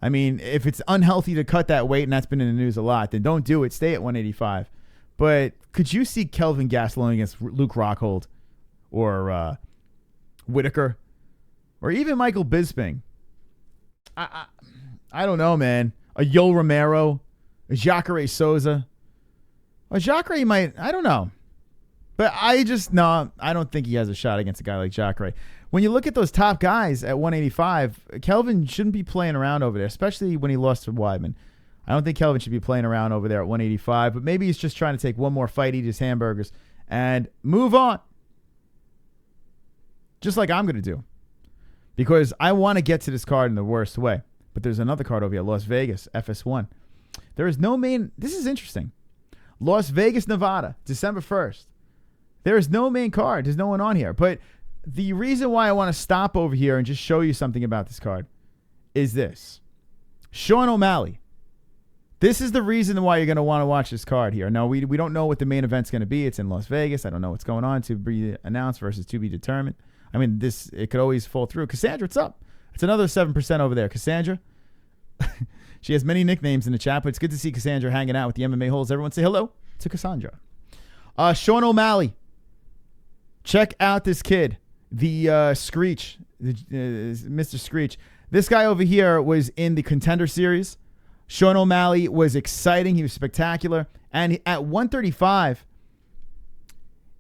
I mean, if it's unhealthy to cut that weight, and that's been in the news a lot, then don't do it. Stay at 185. But could you see Kelvin Gastelum against Luke Rockhold or Whitaker or even Michael Bisping? I don't know, man. A Yoel Romero, a Jacare Souza. A Jacare might, I don't know. But I don't think he has a shot against a guy like Jacare. When you look at those top guys at 185, Kelvin shouldn't be playing around over there, especially when he lost to Weidman. I don't think Kelvin should be playing around over there at 185, but maybe he's just trying to take one more fight, eat his hamburgers, and move on. Just like I'm going to do. Because I want to get to this card in the worst way. But there's another card over here, Las Vegas, FS1. There is no main... This is interesting. Las Vegas, Nevada, December 1st. There is no main card. There's no one on here. But the reason why I want to stop over here and just show you something about this card is this. Sean O'Malley. This is the reason why you're going to want to watch this card here. Now, we don't know what the main event's going to be. It's in Las Vegas. I don't know what's going on, to be announced versus to be determined. I mean, it could always fall through. Cassandra, what's up? It's another 7% over there. Cassandra. She has many nicknames in the chat, but it's good to see Cassandra hanging out with the MMA-Holes. Everyone say hello to Cassandra. Sean O'Malley. Check out this kid. The Screech. Mr. Screech. This guy over here was in the Contender Series. Sean O'Malley was exciting. He was spectacular. And at 135,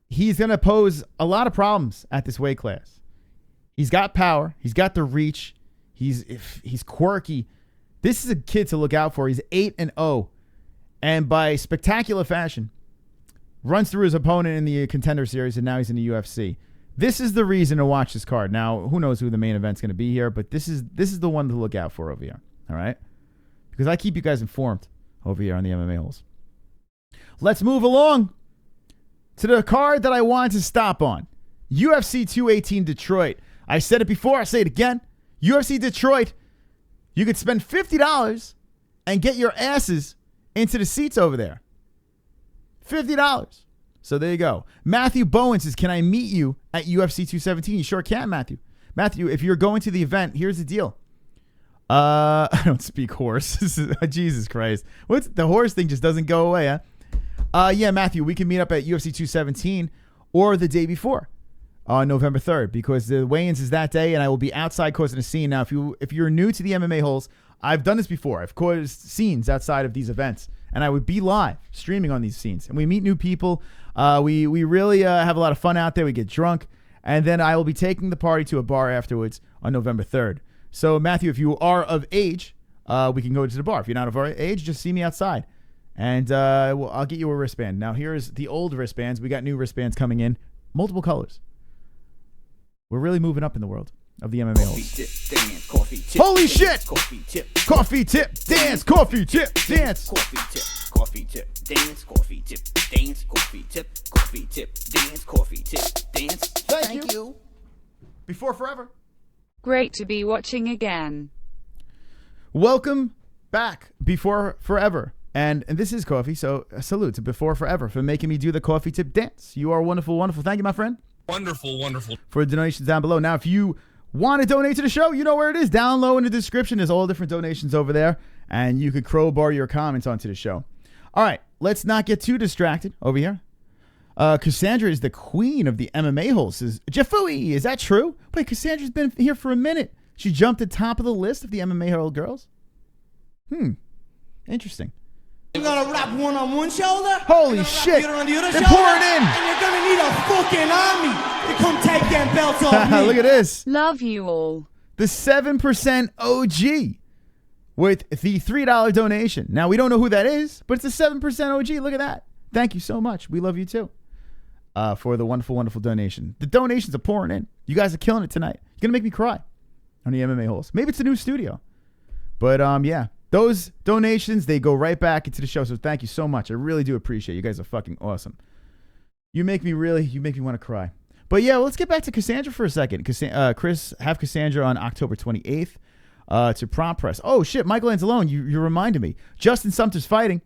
he's going to pose a lot of problems at this weight class. He's got power. He's got the reach. He's quirky. This is a kid to look out for. He's 8-0. And by spectacular fashion, runs through his opponent in the Contender Series, and now he's in the UFC. This is the reason to watch this card. Now, who knows who the main event's going to be here, but this is the one to look out for over here. All right? Because I keep you guys informed over here on the MMA-Holes. Let's move along to the card that I wanted to stop on. UFC 218 Detroit. I said it before. I say it again. UFC Detroit. You could spend $50 and get your asses into the seats over there. $50. So there you go. Matthew Bowen says, can I meet you at UFC 217? You sure can, Matthew. Matthew, if you're going to the event, here's the deal. I don't speak horse. Jesus Christ. What's the horse thing just doesn't go away, huh? Yeah, Matthew, we can meet up at UFC 217 or the day before on November 3rd because the weigh-ins is that day and I will be outside causing a scene. Now, if you're new to the MMA-Holes, I've done this before. I've caused scenes outside of these events and I would be live streaming on these scenes and we meet new people. We really have a lot of fun out there. We get drunk and then I will be taking the party to a bar afterwards on November 3rd. So, Matthew, if you are of age, we can go to the bar. If you're not of our age, just see me outside. And I'll get you a wristband. Now, here's the old wristbands. We got new wristbands coming in. Multiple colors. We're really moving up in the world of the MMA-Holes. Holy shit! Coffee tip, dance, coffee tip, dance. Coffee tip, dance, coffee tip, dance, coffee tip, Coffee tip dance, coffee tip dance. Thank you. Before Forever. Great to be watching again. Welcome back, Before Forever. And this is Coffee, so a salute to Before Forever for making me do the coffee tip dance. You are wonderful, wonderful. Thank you, my friend. Wonderful, wonderful. For the donations down below. Now, if you want to donate to the show, you know where it is. Down low in the description, there's all different donations over there, and you could crowbar your comments onto the show. All right, let's not get too distracted over here. Cassandra is the queen of the MMA-Holes. Says, Jeffooey, is that true? Wait, Cassandra's been here for a minute. She jumped at top of the list of the MMA-Hole girls? Interesting. You're gonna wrap one on one shoulder. Holy shit. The other on the other They're shoulder, pouring in. And you're gonna need a fucking army to come take them belts off me. Look at this. Love you all. The 7% OG with the $3 donation. Now, we don't know who that is, but it's a 7% OG. Look at that. Thank you so much. We love you too for the wonderful, wonderful donation. The donations are pouring in. You guys are killing it tonight. You're going to make me cry on the MMA-Holes. Maybe it's a new studio. But, yeah. Those donations, they go right back into the show. So thank you so much. I really do appreciate it. You guys are fucking awesome. You make me want to cry. But yeah, let's get back to Cassandra for a second. Chris, have Cassandra on October 28th to Prompt Press. Oh shit, Michael Anzalone, you reminded me. Justin Sumter's fighting,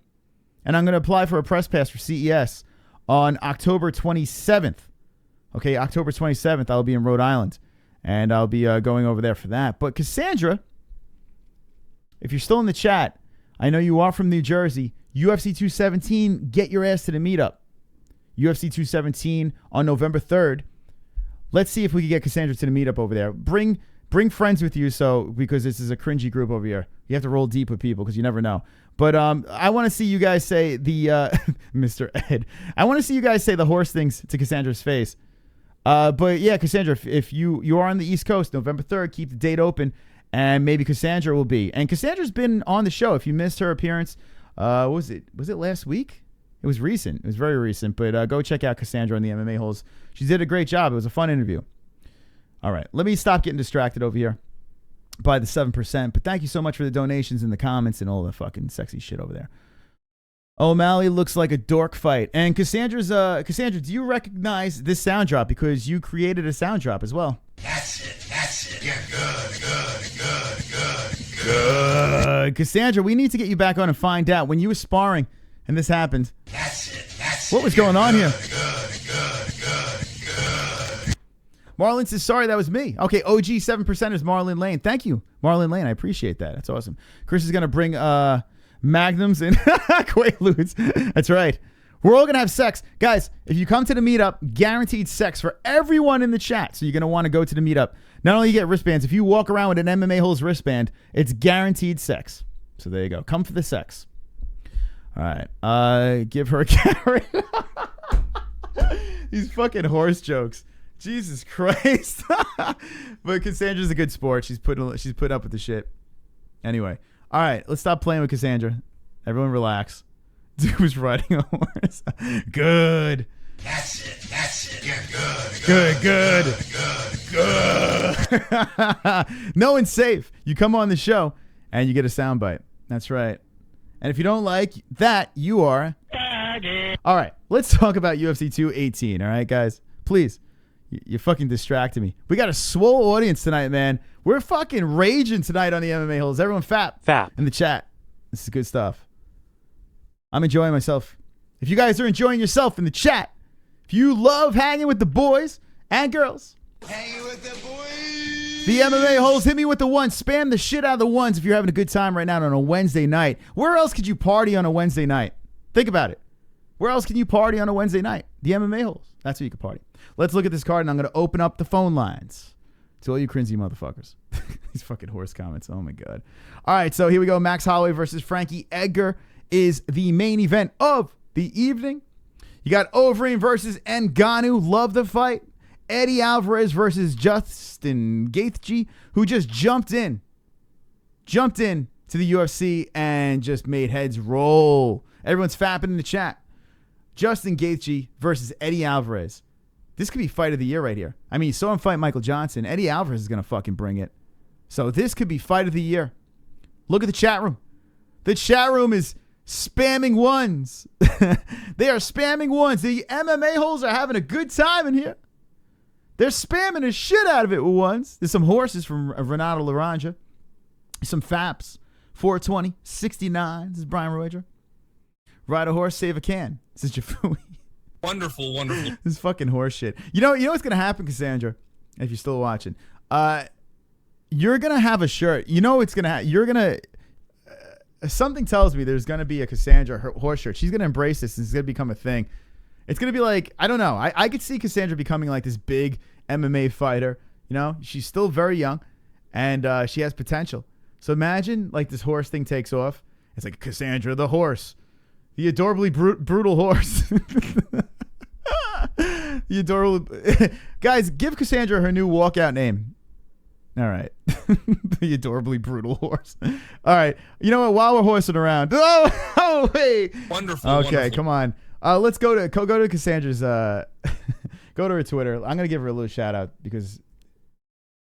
and I'm going to apply for a press pass for CES on October 27th. Okay, October 27th, I'll be in Rhode Island, and I'll be going over there for that. But Cassandra, if you're still in the chat, I know you are from New Jersey. UFC 217, get your ass to the meetup. UFC 217 on November 3rd. Let's see if we can get Cassandra to the meetup over there. Bring friends with you, because this is a cringy group over here. You have to roll deep with people because you never know. But I want to see you guys say the Mr. Ed. I want to see you guys say the horse things to Cassandra's face. But yeah, Cassandra, if you are on the East Coast, November 3rd, keep the date open. And maybe Cassandra will be. And Cassandra's been on the show. If you missed her appearance, was it last week? It was recent. It was very recent. But go check out Cassandra on the MMA-Holes. She did a great job. It was a fun interview. All right. Let me stop getting distracted over here by the 7%. But thank you so much for the donations and the comments and all the fucking sexy shit over there. O'Malley looks like a dork fight. And Cassandra, do you recognize this sound drop? Because you created a sound drop as well. That's it. Yeah, good. Cassandra, we need to get you back on and find out when you were sparring and this happened. That's it. What was going on here? Marlon says, sorry, that was me. Okay, OG 7% is Marlyn Lane. Thank you, Marlyn Lane. I appreciate that. That's awesome. Chris is going to bring Magnums and Quaaludes. That's right. We're all going to have sex. Guys, if you come to the meetup, guaranteed sex for everyone in the chat. So you're going to want to go to the meetup. Not only you get wristbands, if you walk around with an MMA-Holes wristband, it's guaranteed sex. So there you go. Come for the sex. All right. Give her a carrot. These fucking horse jokes. Jesus Christ. But Cassandra's a good sport. She's put up with the shit. Anyway. All right. Let's stop playing with Cassandra. Everyone relax. Dude was riding a horse. Good. That's it. Yeah, good. No one's safe. You come on the show and you get a soundbite. That's right. And if you don't like that, you are. All right. Let's talk about UFC 218. All right, guys. Please. You're fucking distracting me. We got a swole audience tonight, man. We're fucking raging tonight on the MMA-Holes. Everyone fap in the chat. This is good stuff. I'm enjoying myself. If you guys are enjoying yourself in the chat, if you love hanging with the boys and girls, hanging with the boys, the MMA-Holes, hit me with the ones. Spam the shit out of the ones if you're having a good time right now on a Wednesday night. Where else could you party on a Wednesday night? Think about it. Where else can you party on a Wednesday night? The MMA-Holes. That's where you can party. Let's look at this card, and I'm going to open up the phone lines to all you cringy motherfuckers. These fucking horse comments. Oh, my God. All right, so here we go. Max Holloway versus Frankie Edgar is the main event of the evening. You got Overeem versus Ngannou. Love the fight. Eddie Alvarez versus Justin Gaethje, who just jumped in to the UFC and just made heads roll. Everyone's fapping in the chat. Justin Gaethje versus Eddie Alvarez. This could be fight of the year right here. I mean, you saw him fight Michael Johnson. Eddie Alvarez is going to fucking bring it. So this could be fight of the year. Look at the chat room. The chat room is spamming ones. They are spamming ones. The MMA-Holes are having a good time in here. They're spamming the shit out of it with ones. There's some horses from Renato Laranja. Some faps. 420, 69. This is Brian Royer. Ride a horse, save a can. This is Jafui. Wonderful, wonderful. This is fucking horse shit. You know what's gonna happen, Cassandra? If you're still watching, you're gonna have a shirt. You know what's gonna happen? You're gonna. Something tells me there's gonna be a Cassandra horse shirt. She's gonna embrace this. It's gonna become a thing. It's gonna be like, I don't know. I could see Cassandra becoming like this big MMA fighter. You know, she's still very young, and she has potential. So imagine like this horse thing takes off. It's like Cassandra the horse, the adorably brutal horse. The adorable guys. Give Cassandra her new walkout name. All right, the adorably brutal horse. All right, you know what? While we're horsing around, oh wait, wonderful. Okay, wonderful. Come on. Let's go to Cassandra's. Go to her Twitter. I'm gonna give her a little shout out because,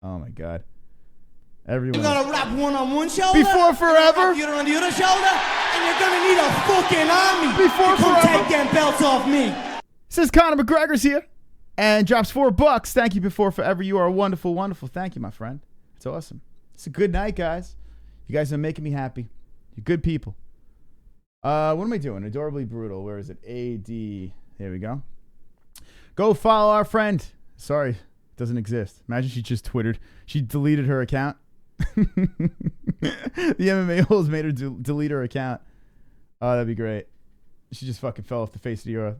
oh my God, everyone. You're gonna wrap one on one shoulder. Before forever. You're on the other shoulder, and you're gonna need a fucking army. Before to come forever. take them belts off me. Says Conor McGregor's here and drops $4. Thank you, Before Forever. You are wonderful, wonderful. Thank you, my friend. It's awesome. It's a good night, guys. You guys are making me happy. You're good people. What am I doing? Adorably Brutal. Where is it? AD. There we go. Go follow our friend. Sorry, it doesn't exist. Imagine she just twittered. She deleted her account. The MMA-Holes made her delete her account. Oh, that'd be great. She just fucking fell off the face of the earth.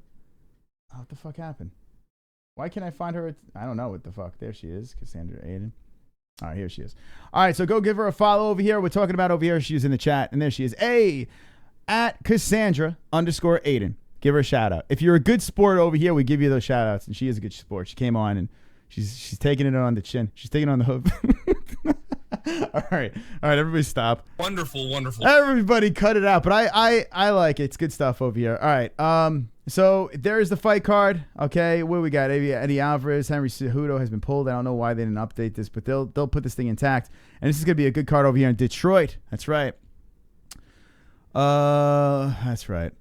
Oh, what the fuck happened? Why can't I find her? I don't know what the fuck. There she is, Cassandra Aiden. All right, here she is. All right, so go give her a follow over here. We're talking about over here. She's in the chat, and there she is. Hey, at Cassandra_Aiden. Give her a shout out. If you're a good sport over here, we give you those shout outs, and she is a good sport. She came on, and she's taking it on the chin. She's taking it on the hoof. All right, everybody stop. Wonderful, wonderful. Everybody cut it out, but I like it. It's good stuff over here. All right, so there's the fight card. Okay, what we got? Eddie Alvarez, Henry Cejudo has been pulled. I don't know why they didn't update this, but they'll put this thing intact, and this is gonna be a good card over here in Detroit. That's right. That's right.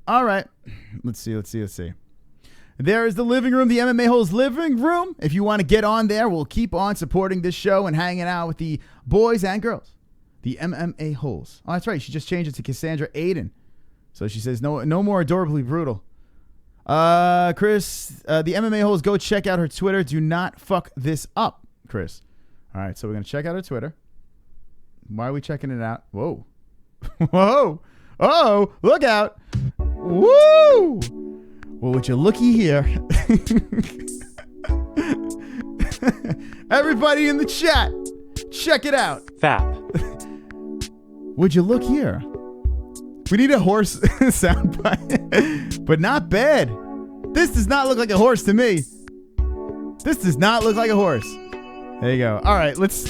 All right, let's see. There is the living room, the MMA-Holes living room. If you want to get on there, we'll keep on supporting this show and hanging out with the boys and girls. The MMA-Holes. Oh, that's right. She just changed it to Cassandra Aiden. So she says no more adorably brutal. Chris, the MMA-Holes, go check out her Twitter. Do not fuck this up, Chris. All right, so we're going to check out her Twitter. Why are we checking it out? Whoa. Whoa. Oh, look out. Woo. Well, would you looky here? Everybody in the chat, check it out. Fap. Would you look here? We need a horse soundbite, but not bad. This does not look like a horse to me. This does not look like a horse. There you go. All right, let's.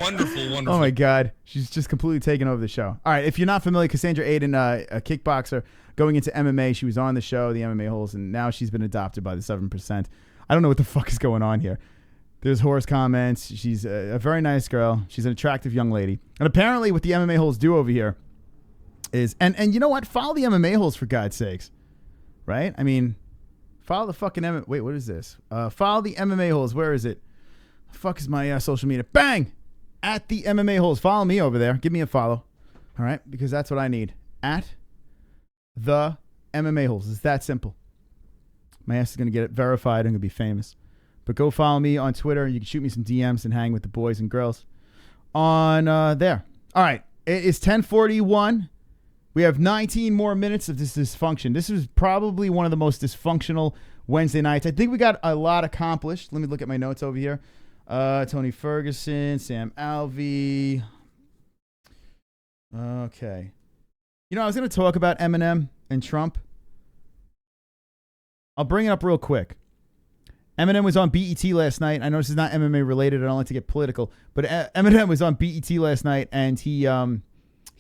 Wonderful, wonderful. Oh my God, she's just completely taken over the show. All right, if you're not familiar, Cassandra Aiden, a kickboxer going into MMA. She was on the show, the MMA-Holes, and now she's been adopted by the 7%. I don't know what the fuck is going on here. There's horse comments. She's a very nice girl. She's an attractive young lady. And apparently what the MMA-Holes do over here is, and you know what? Follow the MMA-Holes for God's sakes. Right? I mean, follow the fucking wait, what is this? Follow the MMA-Holes. Where is it? The fuck is my social media? Bang! At the MMA-Holes. Follow me over there. Give me a follow. All right? Because that's what I need. At the MMA-Holes. It's that simple. My ass is going to get it verified. I'm going to be famous. But go follow me on Twitter. You can shoot me some DMs and hang with the boys and girls on there. All right. It is 10:41. We have 19 more minutes of this dysfunction. This is probably one of the most dysfunctional Wednesday nights. I think we got a lot accomplished. Let me look at my notes over here. Tony Ferguson, Sam Alvey. Okay. You know, I was going to talk about Eminem and Trump. I'll bring it up real quick. Eminem was on BET last night. I know this is not MMA related. I don't like to get political. But Eminem was on BET last night, and he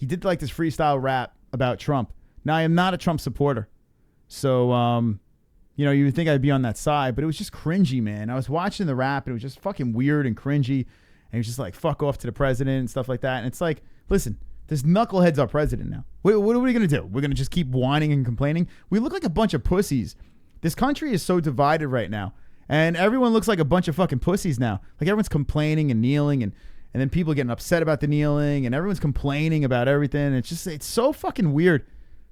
did like this freestyle rap about Trump. Now, I am not a Trump supporter. So, you know, you would think I'd be on that side, but it was just cringy, man. I was watching the rap, and it was just fucking weird and cringy. And he was just like, fuck off to the president and stuff like that. And it's like, listen, This knucklehead's our president now. What are we going to do? We're going to just keep whining and complaining? We look like a bunch of pussies. This country is so divided right now. And everyone looks like a bunch of fucking pussies now. Like everyone's complaining and kneeling and then people getting upset about the kneeling and everyone's complaining about everything. It's so fucking weird.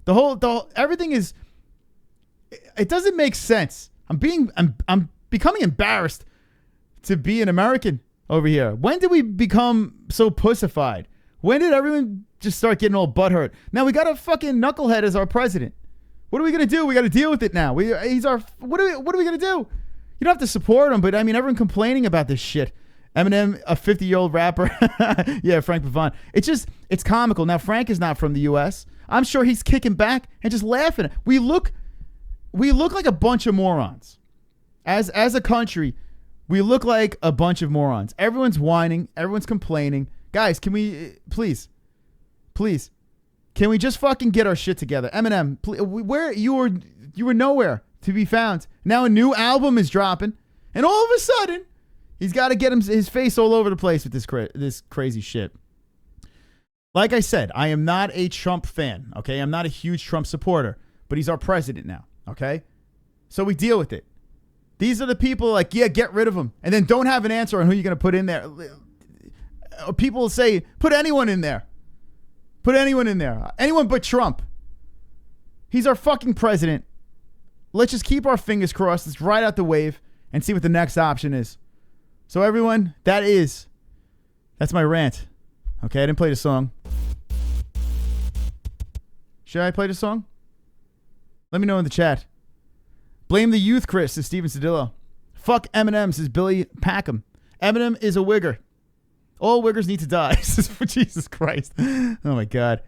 The whole everything is, it doesn't make sense. I'm becoming embarrassed to be an American over here. When did we become so pussified? When did everyone just start getting all butthurt? Now we got a fucking knucklehead as our president. What are we going to do? We got to deal with it now. What are we going to do? You don't have to support him, but I mean, everyone complaining about this shit. Eminem, a 50-year-old rapper. Yeah, Frank Pavon. It's comical. Now, Frank is not from the U.S. I'm sure he's kicking back and just laughing. We look like a bunch of morons. As a country, we look like a bunch of morons. Everyone's whining. Everyone's complaining. Guys, can we, please, can we just fucking get our shit together? Eminem, where you were nowhere to be found. Now a new album is dropping, and all of a sudden, he's got to get his face all over the place with this crazy shit. Like I said, I am not a Trump fan, okay? I'm not a huge Trump supporter, but he's our president now, okay? So we deal with it. These are the people like, yeah, get rid of him, and then don't have an answer on who you're going to put in there. People will say, put anyone in there. Put anyone in there. Anyone but Trump. He's our fucking president. Let's just keep our fingers crossed. Let's ride out the wave and see what the next option is. So everyone, that's my rant. Okay, I didn't play the song. Should I play the song? Let me know in the chat. Blame the youth, Chris, says Steven Cedillo. Fuck Eminem, says Billy Packham. Eminem is a wigger. All wiggers need to die. For Jesus Christ. Oh my God.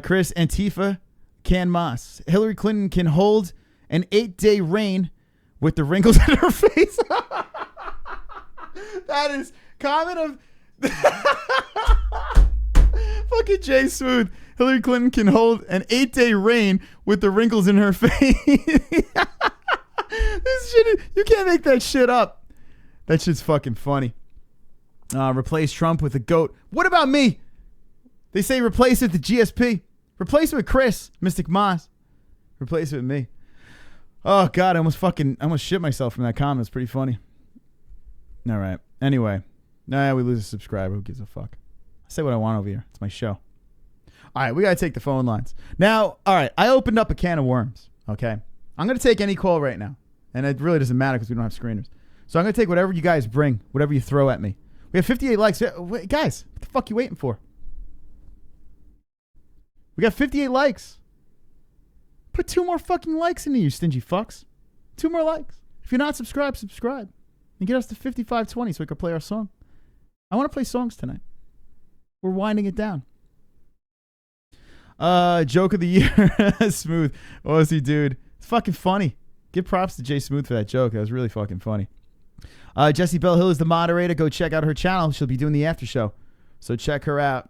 Chris, Antifa can Moss. Hillary Clinton can hold an 8-day reign with the wrinkles in her face. That is comment of fucking Jay Smooth. Hillary Clinton can hold an 8-day reign with the wrinkles in her face. This shit, you can't make that shit up. That shit's fucking funny. Replace Trump with a goat. What about me? They say replace it with the GSP. Replace it with Chris, Mystic Moss. Replace it with me. Oh God, I almost shit myself from that comment. It's pretty funny. All right. Anyway, we lose a subscriber. Who gives a fuck? I say what I want over here. It's my show. All right, we gotta take the phone lines now. All right, I opened up a can of worms. Okay, I'm gonna take any call right now, and it really doesn't matter because we don't have screeners. So I'm gonna take whatever you guys bring, whatever you throw at me. We have 58 likes. Wait, guys, what the fuck you waiting for? We got 58 likes. Put 2 more fucking likes into you stingy fucks. 2 more likes. If you're not subscribed, subscribe. And get us to 5520 so we can play our song. I want to play songs tonight. We're winding it down. Joke of the year. Smooth. Aussie dude. It's fucking funny. Give props to Jay Smooth for that joke. That was really fucking funny. Jessie Bell Hill is the moderator. Go check out her channel. She'll be doing the after show. So check her out.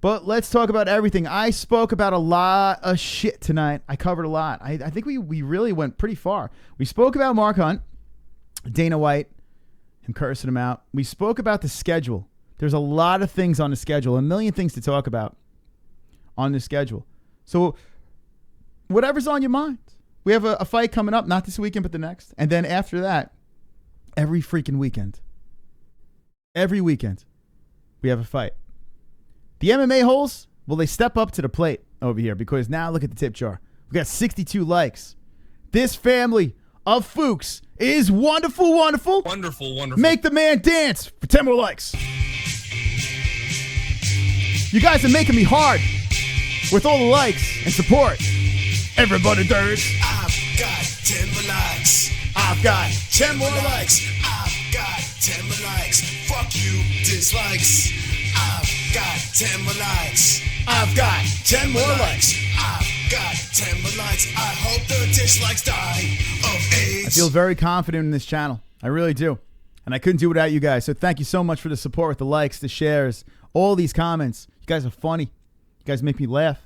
But let's talk about everything. I spoke about a lot of shit tonight. I covered a lot. I think we really went pretty far. We spoke about Mark Hunt, Dana White, him cursing him out. We spoke about the schedule. There's a lot of things on the schedule, a million things to talk about on the schedule. So whatever's on your mind. We have a fight coming up, not this weekend, but the next. And then after that, every freaking weekend. Every weekend, we have a fight. The MMA-Holes, will they step up to the plate over here? Because now look at the tip jar. We got 62 likes. This family of Fuchs is wonderful, wonderful. Wonderful, wonderful. Make the man dance for 10 more likes. You guys are making me hard with all the likes and support. Everybody dirts. I've got 10 more likes. I've got 10 more likes. I've got 10 more likes. Fuck you, dislikes. I've got 10 more likes. I've got 10 more likes. I've got 10 more likes. I hope the dislikes die of AIDS. I feel very confident in this channel. I really do. And I couldn't do it without you guys. So thank you so much for the support with the likes, the shares, all these comments. You guys are funny. You guys make me laugh.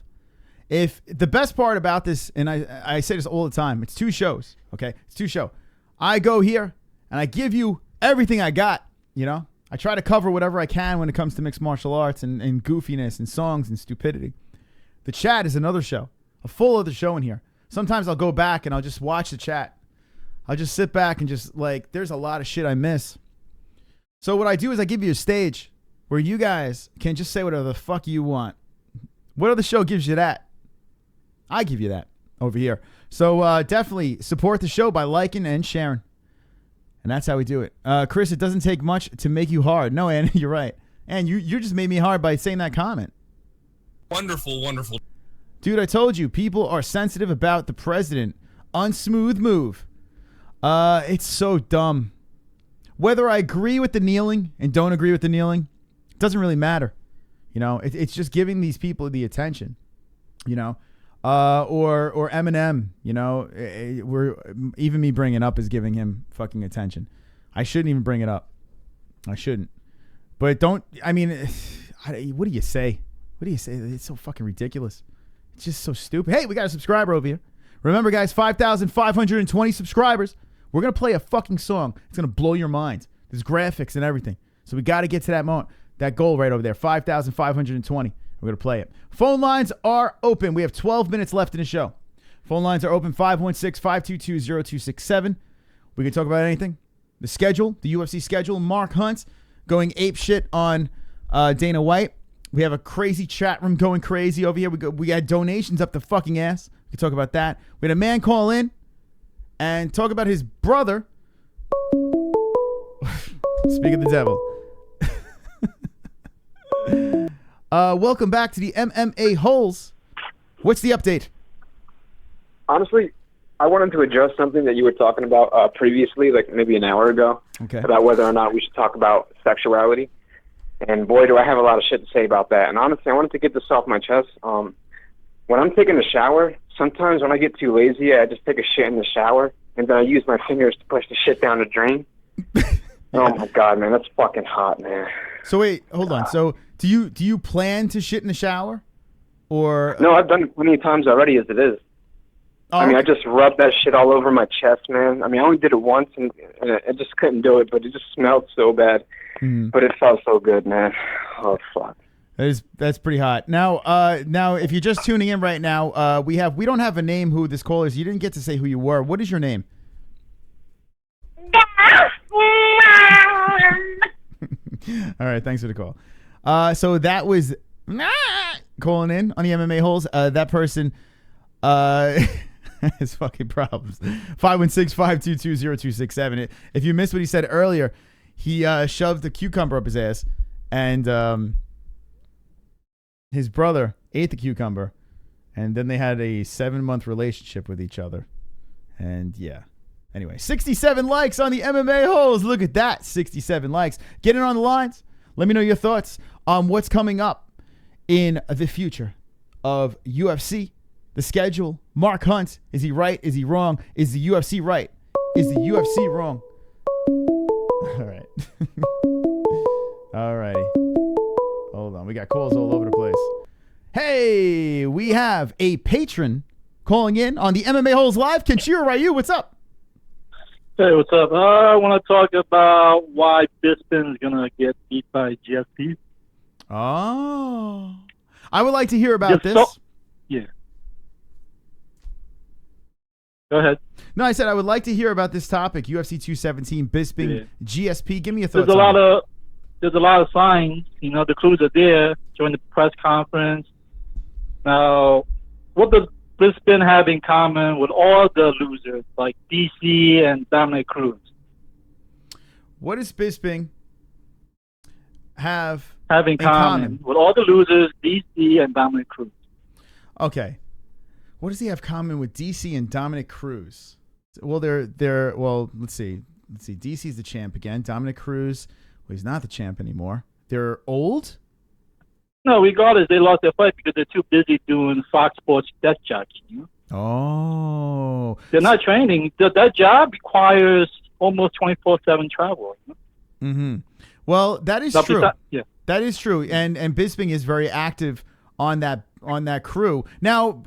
If the best part about this, and I say this all the time, it's 2 shows, okay? It's 2 shows. I go here, and I give you everything I got, you know? I try to cover whatever I can when it comes to mixed martial arts and goofiness and songs and stupidity. The chat is another show, a full other show in here. Sometimes I'll go back and I'll just watch the chat. I'll just sit back and just like, there's a lot of shit I miss. So what I do is I give you a stage where you guys can just say whatever the fuck you want. What other show gives you that? I give you that over here. So definitely support the show by liking and sharing. And that's how we do it. Chris, it doesn't take much to make you hard. No, Ann, you're right. And you just made me hard by saying that comment. Wonderful, wonderful. Dude, I told you, people are sensitive about the president. Unsmooth move. It's so dumb. Whether I agree with the kneeling and don't agree with the kneeling, it doesn't really matter. You know, it's just giving these people the attention. You know, or Eminem. You know, even me bringing it up is giving him fucking attention. I shouldn't even bring it up. I shouldn't. But don't. I mean, what do you say? What do you say? It's so fucking ridiculous. It's just so stupid. Hey, we got a subscriber over here. Remember, guys, 5,520 subscribers. We're going to play a fucking song. It's going to blow your mind. There's graphics and everything. So we got to get to that moment, that goal right over there, 5,520. We're going to play it. Phone lines are open. We have 12 minutes left in the show. Phone lines are open, 516-522-0267. We can talk about anything. The schedule, the UFC schedule. Mark Hunt going ape shit on Dana White. We have a crazy chat room going crazy over here. We got donations up the fucking ass. We can talk about that. We had a man call in and talk about his brother. Speak of the devil. Welcome back to the MMA-Holes. What's the update? Honestly, I wanted to address something that you were talking about previously, like maybe an hour ago, about whether or not we should talk about sexuality. And boy, do I have a lot of shit to say about that. And honestly, I wanted to get this off my chest. When I'm taking a shower, sometimes when I get too lazy, I just take a shit in the shower, and then I use my fingers to push the shit down the drain. Oh my God, man, that's fucking hot, man. So wait, hold on. So do you plan to shit in the shower, or no? I've done it plenty of times already, as it is. Oh, I mean, I just rubbed that shit all over my chest, man. I mean, I only did it once, and I just couldn't do it, but it just smelled so bad. But it felt so good, man. Oh fuck. That's pretty hot. Now, if you're just tuning in right now, we don't have a name who this caller is. You didn't get to say who you were. What is your name? All right, thanks for the call. So that was calling in on the MMA Holes. That person has fucking problems. 516-522-0267. If you missed what he said earlier, he shoved a cucumber up his ass, and his brother ate the cucumber, and then they had a 7-month relationship with each other. And yeah. Anyway, 67 likes on the MMA Holes. Look at that, 67 likes. Get in on the lines. Let me know your thoughts on what's coming up in the future of UFC, the schedule. Mark Hunt, is he right? Is he wrong? Is the UFC right? Is the UFC wrong? All right. All righty. Hold on. We got calls all over the place. Hey, we have a patron calling in on the MMA Holes Live. Kenshiro Ryu, what's up? Hey, what's up? I want to talk about why Bisping's going to get beat by JESSIE. Oh. I would like to hear about this. Yeah. Go ahead. No, I said I would like to hear about this topic. UFC 217, Bisping, GSP. Give me your thoughts. There's a lot of signs. You know, the clues are there during the press conference. Now, what does Bisping have in common with all the losers like DC and Dominic Cruz? What does Bisping have in common with all the losers, DC and Dominic Cruz? Okay. What does he have in common with DC and Dominic Cruz? Well, let's see. DC's the champ again. Dominic Cruz, well, he's not the champ anymore. They're old? No, regardless, they lost their fight because they're too busy doing Fox Sports desk jockey. You know? Oh. They're not training. That job requires almost 24/7 travel. You know? Mm-hmm. Well, that is true. Yeah. That is true. And Bisping is very active on that crew. Now,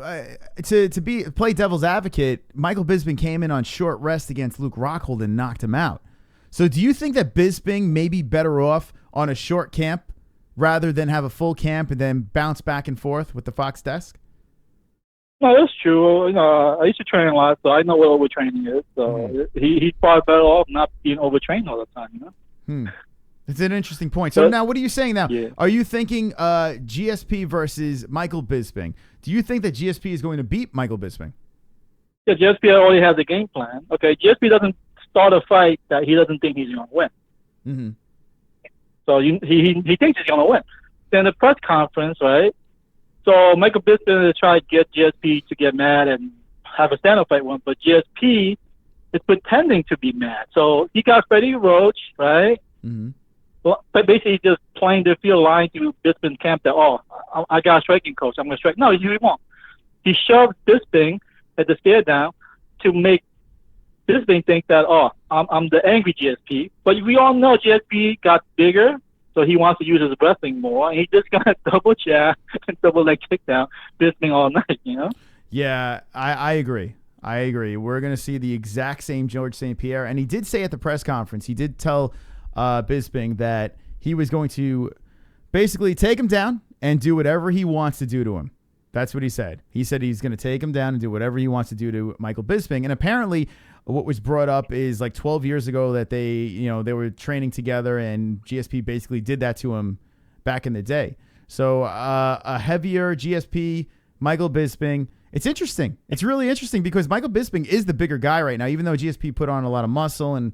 to play devil's advocate, Michael Bisping came in on short rest against Luke Rockhold and knocked him out. So do you think that Bisping may be better off on a short camp rather than have a full camp and then bounce back and forth with the Fox desk? No, that's true. I used to train a lot, so I know what overtraining is. So he's far better off not being overtrained all the time. It's an interesting point. So now, what are you saying now? Yeah. Are you thinking GSP versus Michael Bisping? Do you think that GSP is going to beat Michael Bisping? Yeah, GSP already has a game plan. Okay, GSP doesn't start a fight that he doesn't think he's going to win. Mm-hmm. So he thinks he's going to win. Then the press conference, right? So Michael Bisping is trying to get GSP to get mad and have a stand-up fight one, but GSP is pretending to be mad. So he got Freddie Roach, right? Mm-hmm. Well, but basically just playing the field, lying to Bisping camp that, I got a striking coach, I'm going to strike. No, he won't. He shoved Bisping at the stare down to make Bisping think that, I'm the angry GSP. But we all know GSP got bigger, so he wants to use his wrestling more. And he just got a double jab and double leg kick down Bisping all night, Yeah, I agree. We're going to see the exact same George St. Pierre. And he did say at the press conference, he did tell Bisping that he was going to basically take him down and do whatever he wants to do to him. That's what he said. He said he's going to take him down and do whatever he wants to do to Michael Bisping. And apparently what was brought up is like 12 years ago that they were training together and GSP basically did that to him back in the day. So a heavier GSP, Michael Bisping. It's interesting. It's really interesting because Michael Bisping is the bigger guy right now, even though GSP put on a lot of muscle and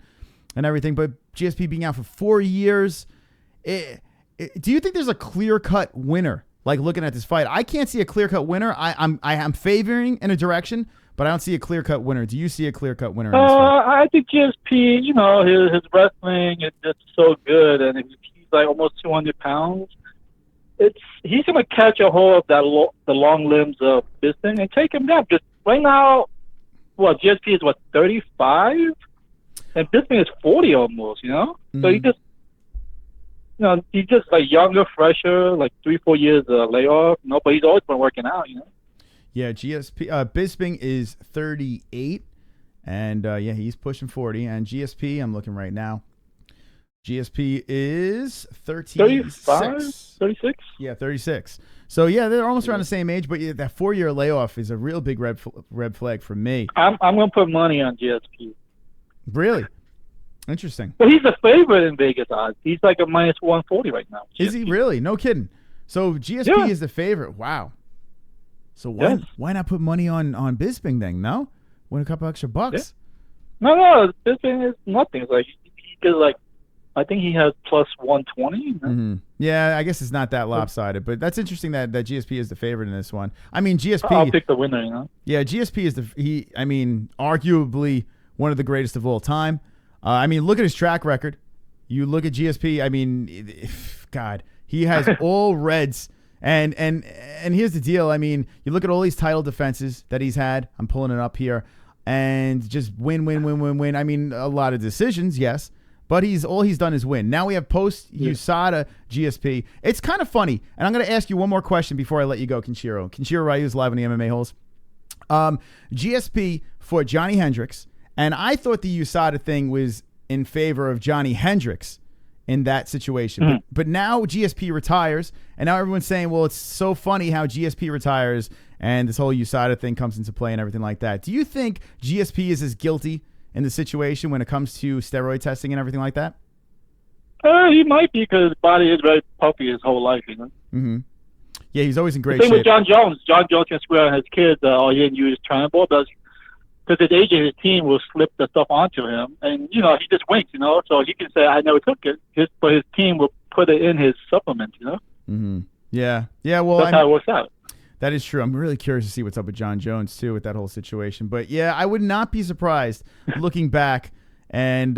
everything. But GSP being out for 4 years, do you think there's a clear-cut winner? Like looking at this fight, I can't see a clear-cut winner. I'm favoring in a direction, but I don't see a clear-cut winner. Do you see a clear-cut winner in this fight? I think GSP, his wrestling is just so good, and he's like almost 200 pounds. He's going to catch a hold of the long limbs of Bisping and take him down. Just right now, GSP is 35, and Bisping is 40 almost. So he just. He's just like younger, fresher, like 3-4 years layoff. But he's always been working out. Yeah, GSP Bisping is 38, and he's pushing 40. And GSP, I'm looking right now. GSP is 36. 36? Yeah, 36. So they're almost around the same age. But that 4-year layoff is a real big red flag for me. I'm going to put money on GSP. Really? Interesting. Well, he's a favorite in Vegas odds. He's like a minus 140 right now. GSP. Is he really? No kidding. So GSP is the favorite. Wow. So why not put money on Bisping then? No, win a couple extra bucks. Yeah. No, Bisping is nothing. It's like he does I think he has plus 120. Mm-hmm. Yeah, I guess it's not that lopsided, but that's interesting that GSP is the favorite in this one. I mean, GSP. I'll pick the winner. Yeah, GSP is arguably one of the greatest of all time. Look at his track record. You look at GSP. God, he has all reds. And here's the deal. You look at all these title defenses that he's had. I'm pulling it up here, and just win. A lot of decisions, yes, but all he's done is win. Now we have post USADA GSP. It's kind of funny, and I'm going to ask you one more question before I let you go, Kenshiro. Kenshiro Ryu is live on the MMA-Holes. GSP for Johnny Hendricks. And I thought the USADA thing was in favor of Johnny Hendricks in that situation. But now GSP retires, and now everyone's saying, well, it's so funny how GSP retires and this whole USADA thing comes into play and everything like that. Do you think GSP is as guilty in the situation when it comes to steroid testing and everything like that? He might be because his body is very puffy his whole life, Mm-hmm. Yeah, he's always in great shape. Same with John Jones. John Jones can swear on his kids, he didn't use China ball, because his agent, his team will slip the stuff onto him, and he just winks, so he can say, "I never took it," but his team will put it in his supplement, Mm-hmm. Yeah. Well, that's how it works out. That is true. I'm really curious to see what's up with John Jones too with that whole situation. But yeah, I would not be surprised looking back and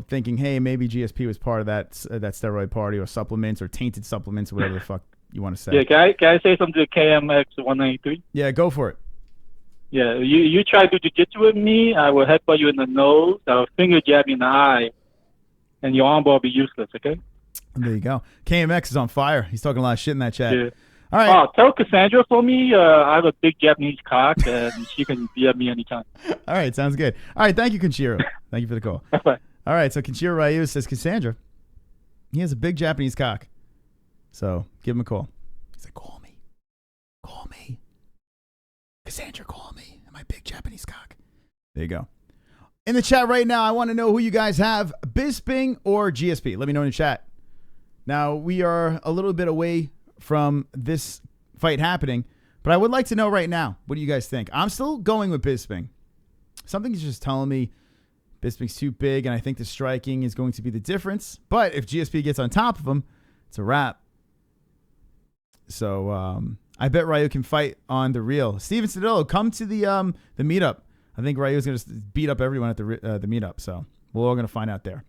thinking, hey, maybe GSP was part of that steroid party or supplements or tainted supplements or whatever the fuck you want to say. Yeah, can I say something to KMX 193? Yeah, go for it. Yeah, you try to do jiu-jitsu with me, I will headbutt you in the nose, I will finger jab you in the eye, and your arm will be useless, okay? There you go. KMX is on fire. He's talking a lot of shit in that chat. Yeah. All right. Tell Cassandra for me, I have a big Japanese cock, and she can be at me anytime. All right, sounds good. All right, thank you, Kenshiro. Thank you for the call. Bye. All right, so Kenshiro Ryu says, Cassandra, he has a big Japanese cock. So give him a call. He's like, call me. Call me. Cassandra, call me. My big Japanese cock. There you go. In the chat right now, I want to know who you guys have, Bisping or GSP. Let me know in the chat. Now, we are a little bit away from this fight happening, but I would like to know right now, what do you guys think? I'm still going with Bisping. Something's just telling me Bisping's too big, and I think the striking is going to be the difference. But if GSP gets on top of him, it's a wrap. So I bet Ryu can fight on the real. Steven Cedillo, come to the meetup. I think Ryu's going to beat up everyone at the meetup. So we're all going to find out there.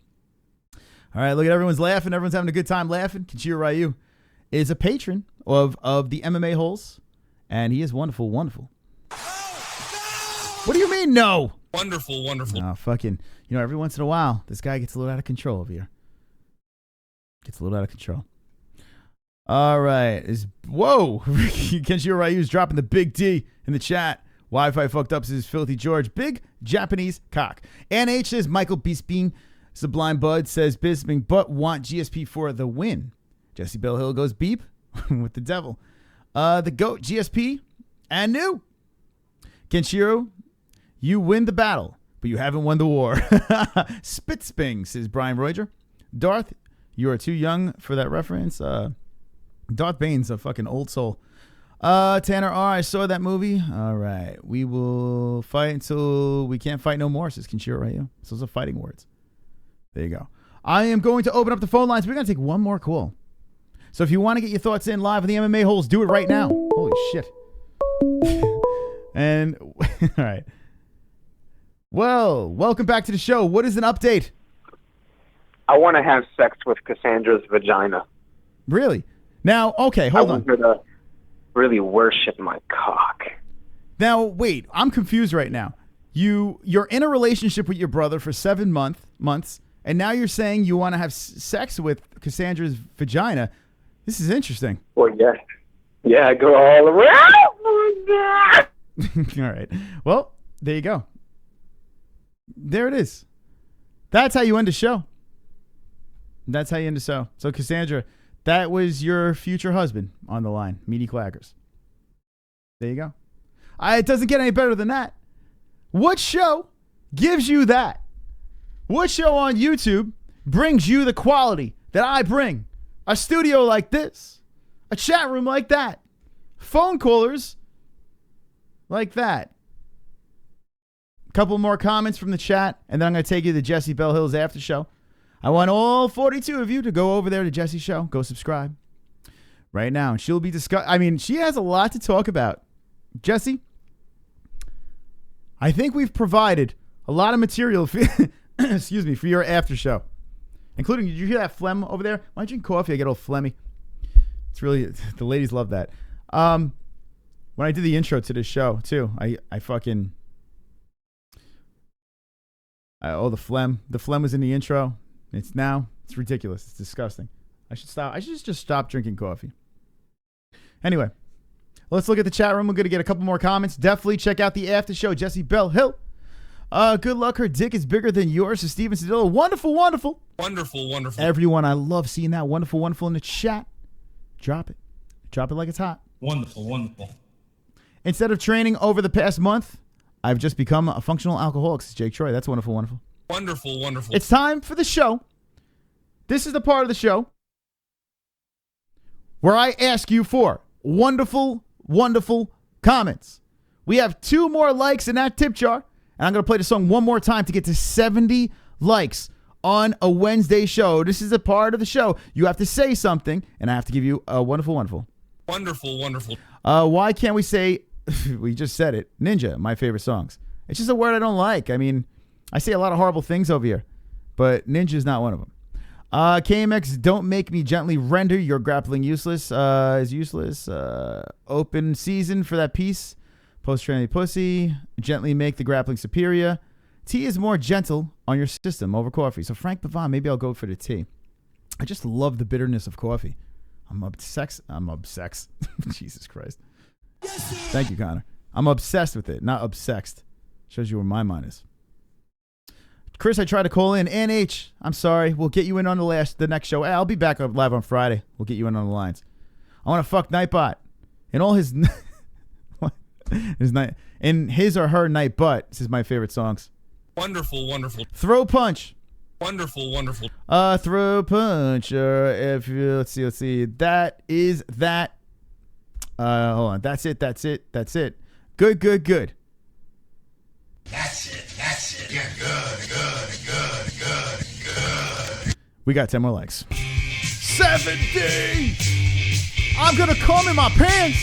All right, look at everyone's laughing. Everyone's having a good time laughing. Kenshiro Ryu is a patron of the MMA-Holes, and he is wonderful, wonderful. What do you mean, no? Wonderful, wonderful. Oh, fucking, every once in a while, this guy gets a little out of control over here. Gets a little out of control. All right. Whoa. Kenshiro Ryu's dropping the big D in the chat. Wi-Fi fucked up, says Filthy George. Big Japanese cock. Ann H says Michael Bisping. Sublime Bud says Bisping, but want GSP for the win. Jesse Bell Hill goes beep with the devil. The GOAT, GSP, and new. Kenshiro, you win the battle, but you haven't won the war. Spitsping, says Brian Reuter. Darth, you are too young for that reference. Darth Bane's a fucking old soul. Tanner R, I saw that movie. All right. We will fight until we can't fight no more, says Kenshiro Ryu. So those are fighting words. There you go. I am going to open up the phone lines. We're going to take one more call. So if you want to get your thoughts in live on the MMA-Holes, do it right now. Holy shit. And, all right. Well, welcome back to the show. What is an update? I want to have sex with Cassandra's vagina. Really? Now, okay, hold on. I want her to really worship my cock. Now, wait. I'm confused right now. You're in a relationship with your brother for 7 months, and now you're saying you want to have sex with Cassandra's vagina. This is interesting. Well, yeah. Yeah, I go all around. All right. Well, there you go. There it is. That's how you end a show. That's how you end a show. So, Cassandra, that was your future husband on the line. Meaty Clackers. There you go. It doesn't get any better than that. What show gives you that? What show on YouTube brings you the quality that I bring? A studio like this. A chat room like that. Phone callers like that. A couple more comments from the chat, and then I'm going to take you to Jessie Bell Hill's after show. I want all 42 of you to go over there to Jessie's show. Go subscribe right now. And she'll be she has a lot to talk about. Jessie, I think we've provided a lot of material for, for your after show. Including, did you hear that phlegm over there? When I drink coffee, I get all phlegmy. It's really, the ladies love that. When I did the intro to this show, too, the phlegm. The phlegm was in the intro. It's ridiculous. It's disgusting. I should stop. I should just stop drinking coffee. Anyway, let's look at the chat room. We're going to get a couple more comments. Definitely check out the after show. Jessie Bell Hill. Good luck. Her dick is bigger than yours. So Steven Cedillo. Wonderful, wonderful. Wonderful, wonderful. Everyone, I love seeing that. Wonderful, wonderful in the chat. Drop it. Drop it like it's hot. Wonderful, wonderful. Instead of training over the past month, I've just become a functional alcoholic. It's Jake Troy. That's wonderful, wonderful. Wonderful, wonderful. It's time for the show. This is the part of the show where I ask you for wonderful, wonderful comments. We have 2 more likes in that tip jar, and I'm going to play the song one more time to get to 70 likes on a Wednesday show. This is a part of the show. You have to say something, and I have to give you a wonderful, wonderful. Wonderful, wonderful. Why can't we say, we just said it, Ninja, my favorite songs. It's just a word I don't like. I mean, I say a lot of horrible things over here, but Ninja is not one of them. KMX, don't make me gently render your grappling useless. Is useless. Open season for that piece. Post-training pussy. Gently make the grappling superior. Tea is more gentle on your system over coffee. So Frank Pavon, maybe I'll go for the tea. I just love the bitterness of coffee. I'm obsessed. Jesus Christ. Thank you, Connor. I'm obsessed with it, not obsessed. Shows you where my mind is. Chris, I tried to call in. NH, I'm sorry. We'll get you in on the next show. I'll be back up live on Friday. We'll get you in on the lines. I want to fuck Nightbot and all his in his or her night butt. This is my favorite songs. Wonderful, wonderful. Throw punch. Wonderful, wonderful. Throw punch. If you let's see. That is that. Hold on. That's it. Good. That's it. Yeah, good. We got 10 more likes. 70. I'm gonna come in my pants.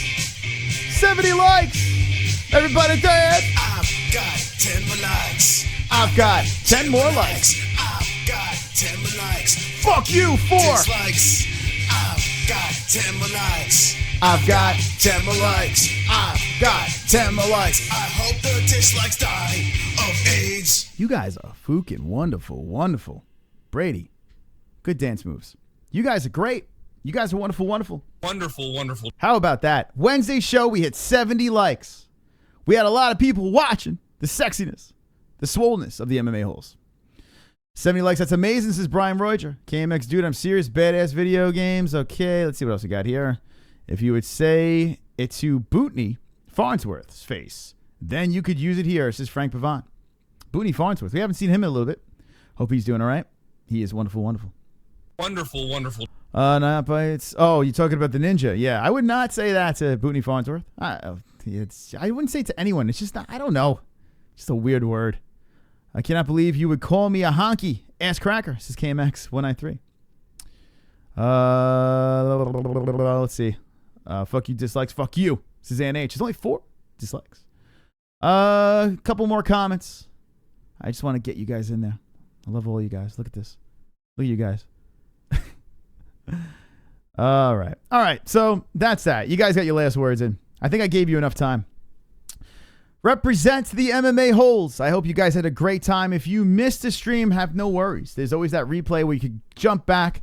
70 likes. Everybody dance. I've got 10 more likes. I've got 10 more likes. I've got 10 more likes. Fuck you, 4. Dislikes. I've got 10 more likes. I've got 10 more likes. I've got 10 more likes. I hope the dislikes die of AIDS. You guys are fucking wonderful. Brady, good dance moves. You guys are great. You guys are wonderful. Wonderful. How about that? Wednesday show, we hit 70 likes. We had a lot of people watching the sexiness, the swollenness of the MMA-Holes. 70 likes, that's amazing, says Brian Reuter. KMX, dude, I'm serious. Badass video games. Okay, let's see what else we got here. If you would say it to Bootney Farnsworth's face, then you could use it here, says Frank Pavon. Bootney Farnsworth, we haven't seen him in a little bit. Hope he's doing all right. He is wonderful. Wonderful. Not bites. Oh, you're talking about the ninja. Yeah, I would not say that to Bootney Farnsworth. I wouldn't say it to anyone. It's just, I don't know. Just a weird word. I cannot believe you would call me a honky ass cracker, says KMX 193. Let's see. Fuck you, dislikes. Fuck you, says ANH. It's only 4 dislikes. Couple more comments. I just want to get you guys in there. I love all you guys. Look at this. Look at you guys. All right. So that's that. You guys got your last words in. I think I gave you enough time. Represent the MMA-Holes. I hope you guys had a great time. If you missed the stream, have no worries. There's always that replay where you could jump back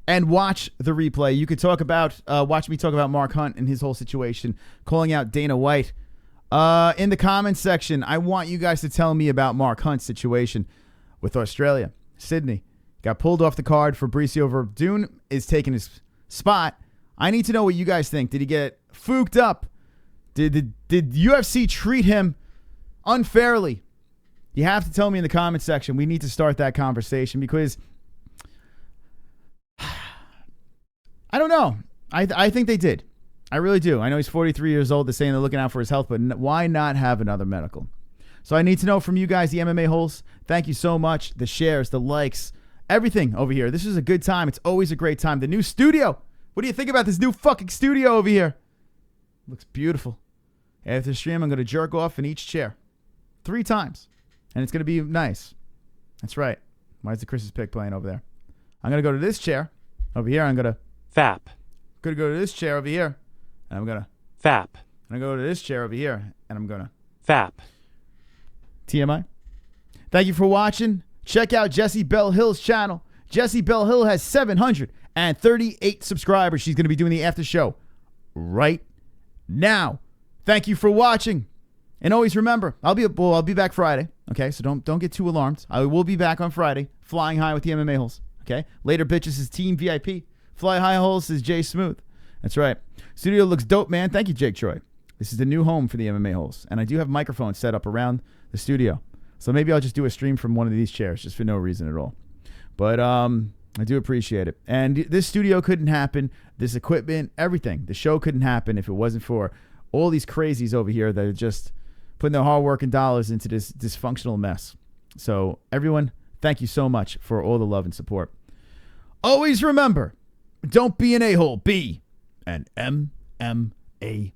and watch the replay. You could watch me talk about Mark Hunt and his whole situation, calling out Dana White. In the comments section, I want you guys to tell me about Mark Hunt's situation with Australia. Sydney got pulled off the card. Fabricio Verdun is taking his spot. I need to know what you guys think. Did he get fooked up? Did UFC treat him unfairly? You have to tell me in the comments section. We need to start that conversation because I don't know. I think they did. I really do. I know he's 43 years old. They're saying they're looking out for his health, but why not have another medical? So I need to know from you guys, the MMA-Holes. Thank you so much. The shares, the likes, everything over here. This is a good time. It's always a great time. The new studio. What do you think about this new fucking studio over here? Looks beautiful. After the stream, I'm going to jerk off in each chair 3 times. And it's going to be nice. That's right. Why is the Chris's pick playing over there? I'm going to go to this chair. Over here, I'm going to... Fap. Going to go to this chair over here. And I'm going to... Fap. I'm going to go to this chair over here. And I'm going to... Fap. TMI. Thank you for watching. Check out Jessie Belle Hill's channel. Jessie Belle Hill has 738 subscribers. She's going to be doing the after show right now. Thank you for watching. And always remember, I'll be back Friday. Okay, so don't get too alarmed. I will be back on Friday, flying high with the MMA-Holes. Okay, later bitches is Team VIP. Fly high holes is Jay Smooth. That's right. Studio looks dope, man. Thank you, Jake Troy. This is the new home for the MMA-Holes, and I do have microphones set up around the studio. So maybe I'll just do a stream from one of these chairs, just for no reason at all. But I do appreciate it. And this studio couldn't happen. This equipment, everything. The show couldn't happen if it wasn't for all these crazies over here that are just putting their hard work and dollars into this dysfunctional mess. So everyone, thank you so much for all the love and support. Always remember, don't be an a-hole. Be an MMA-Hole.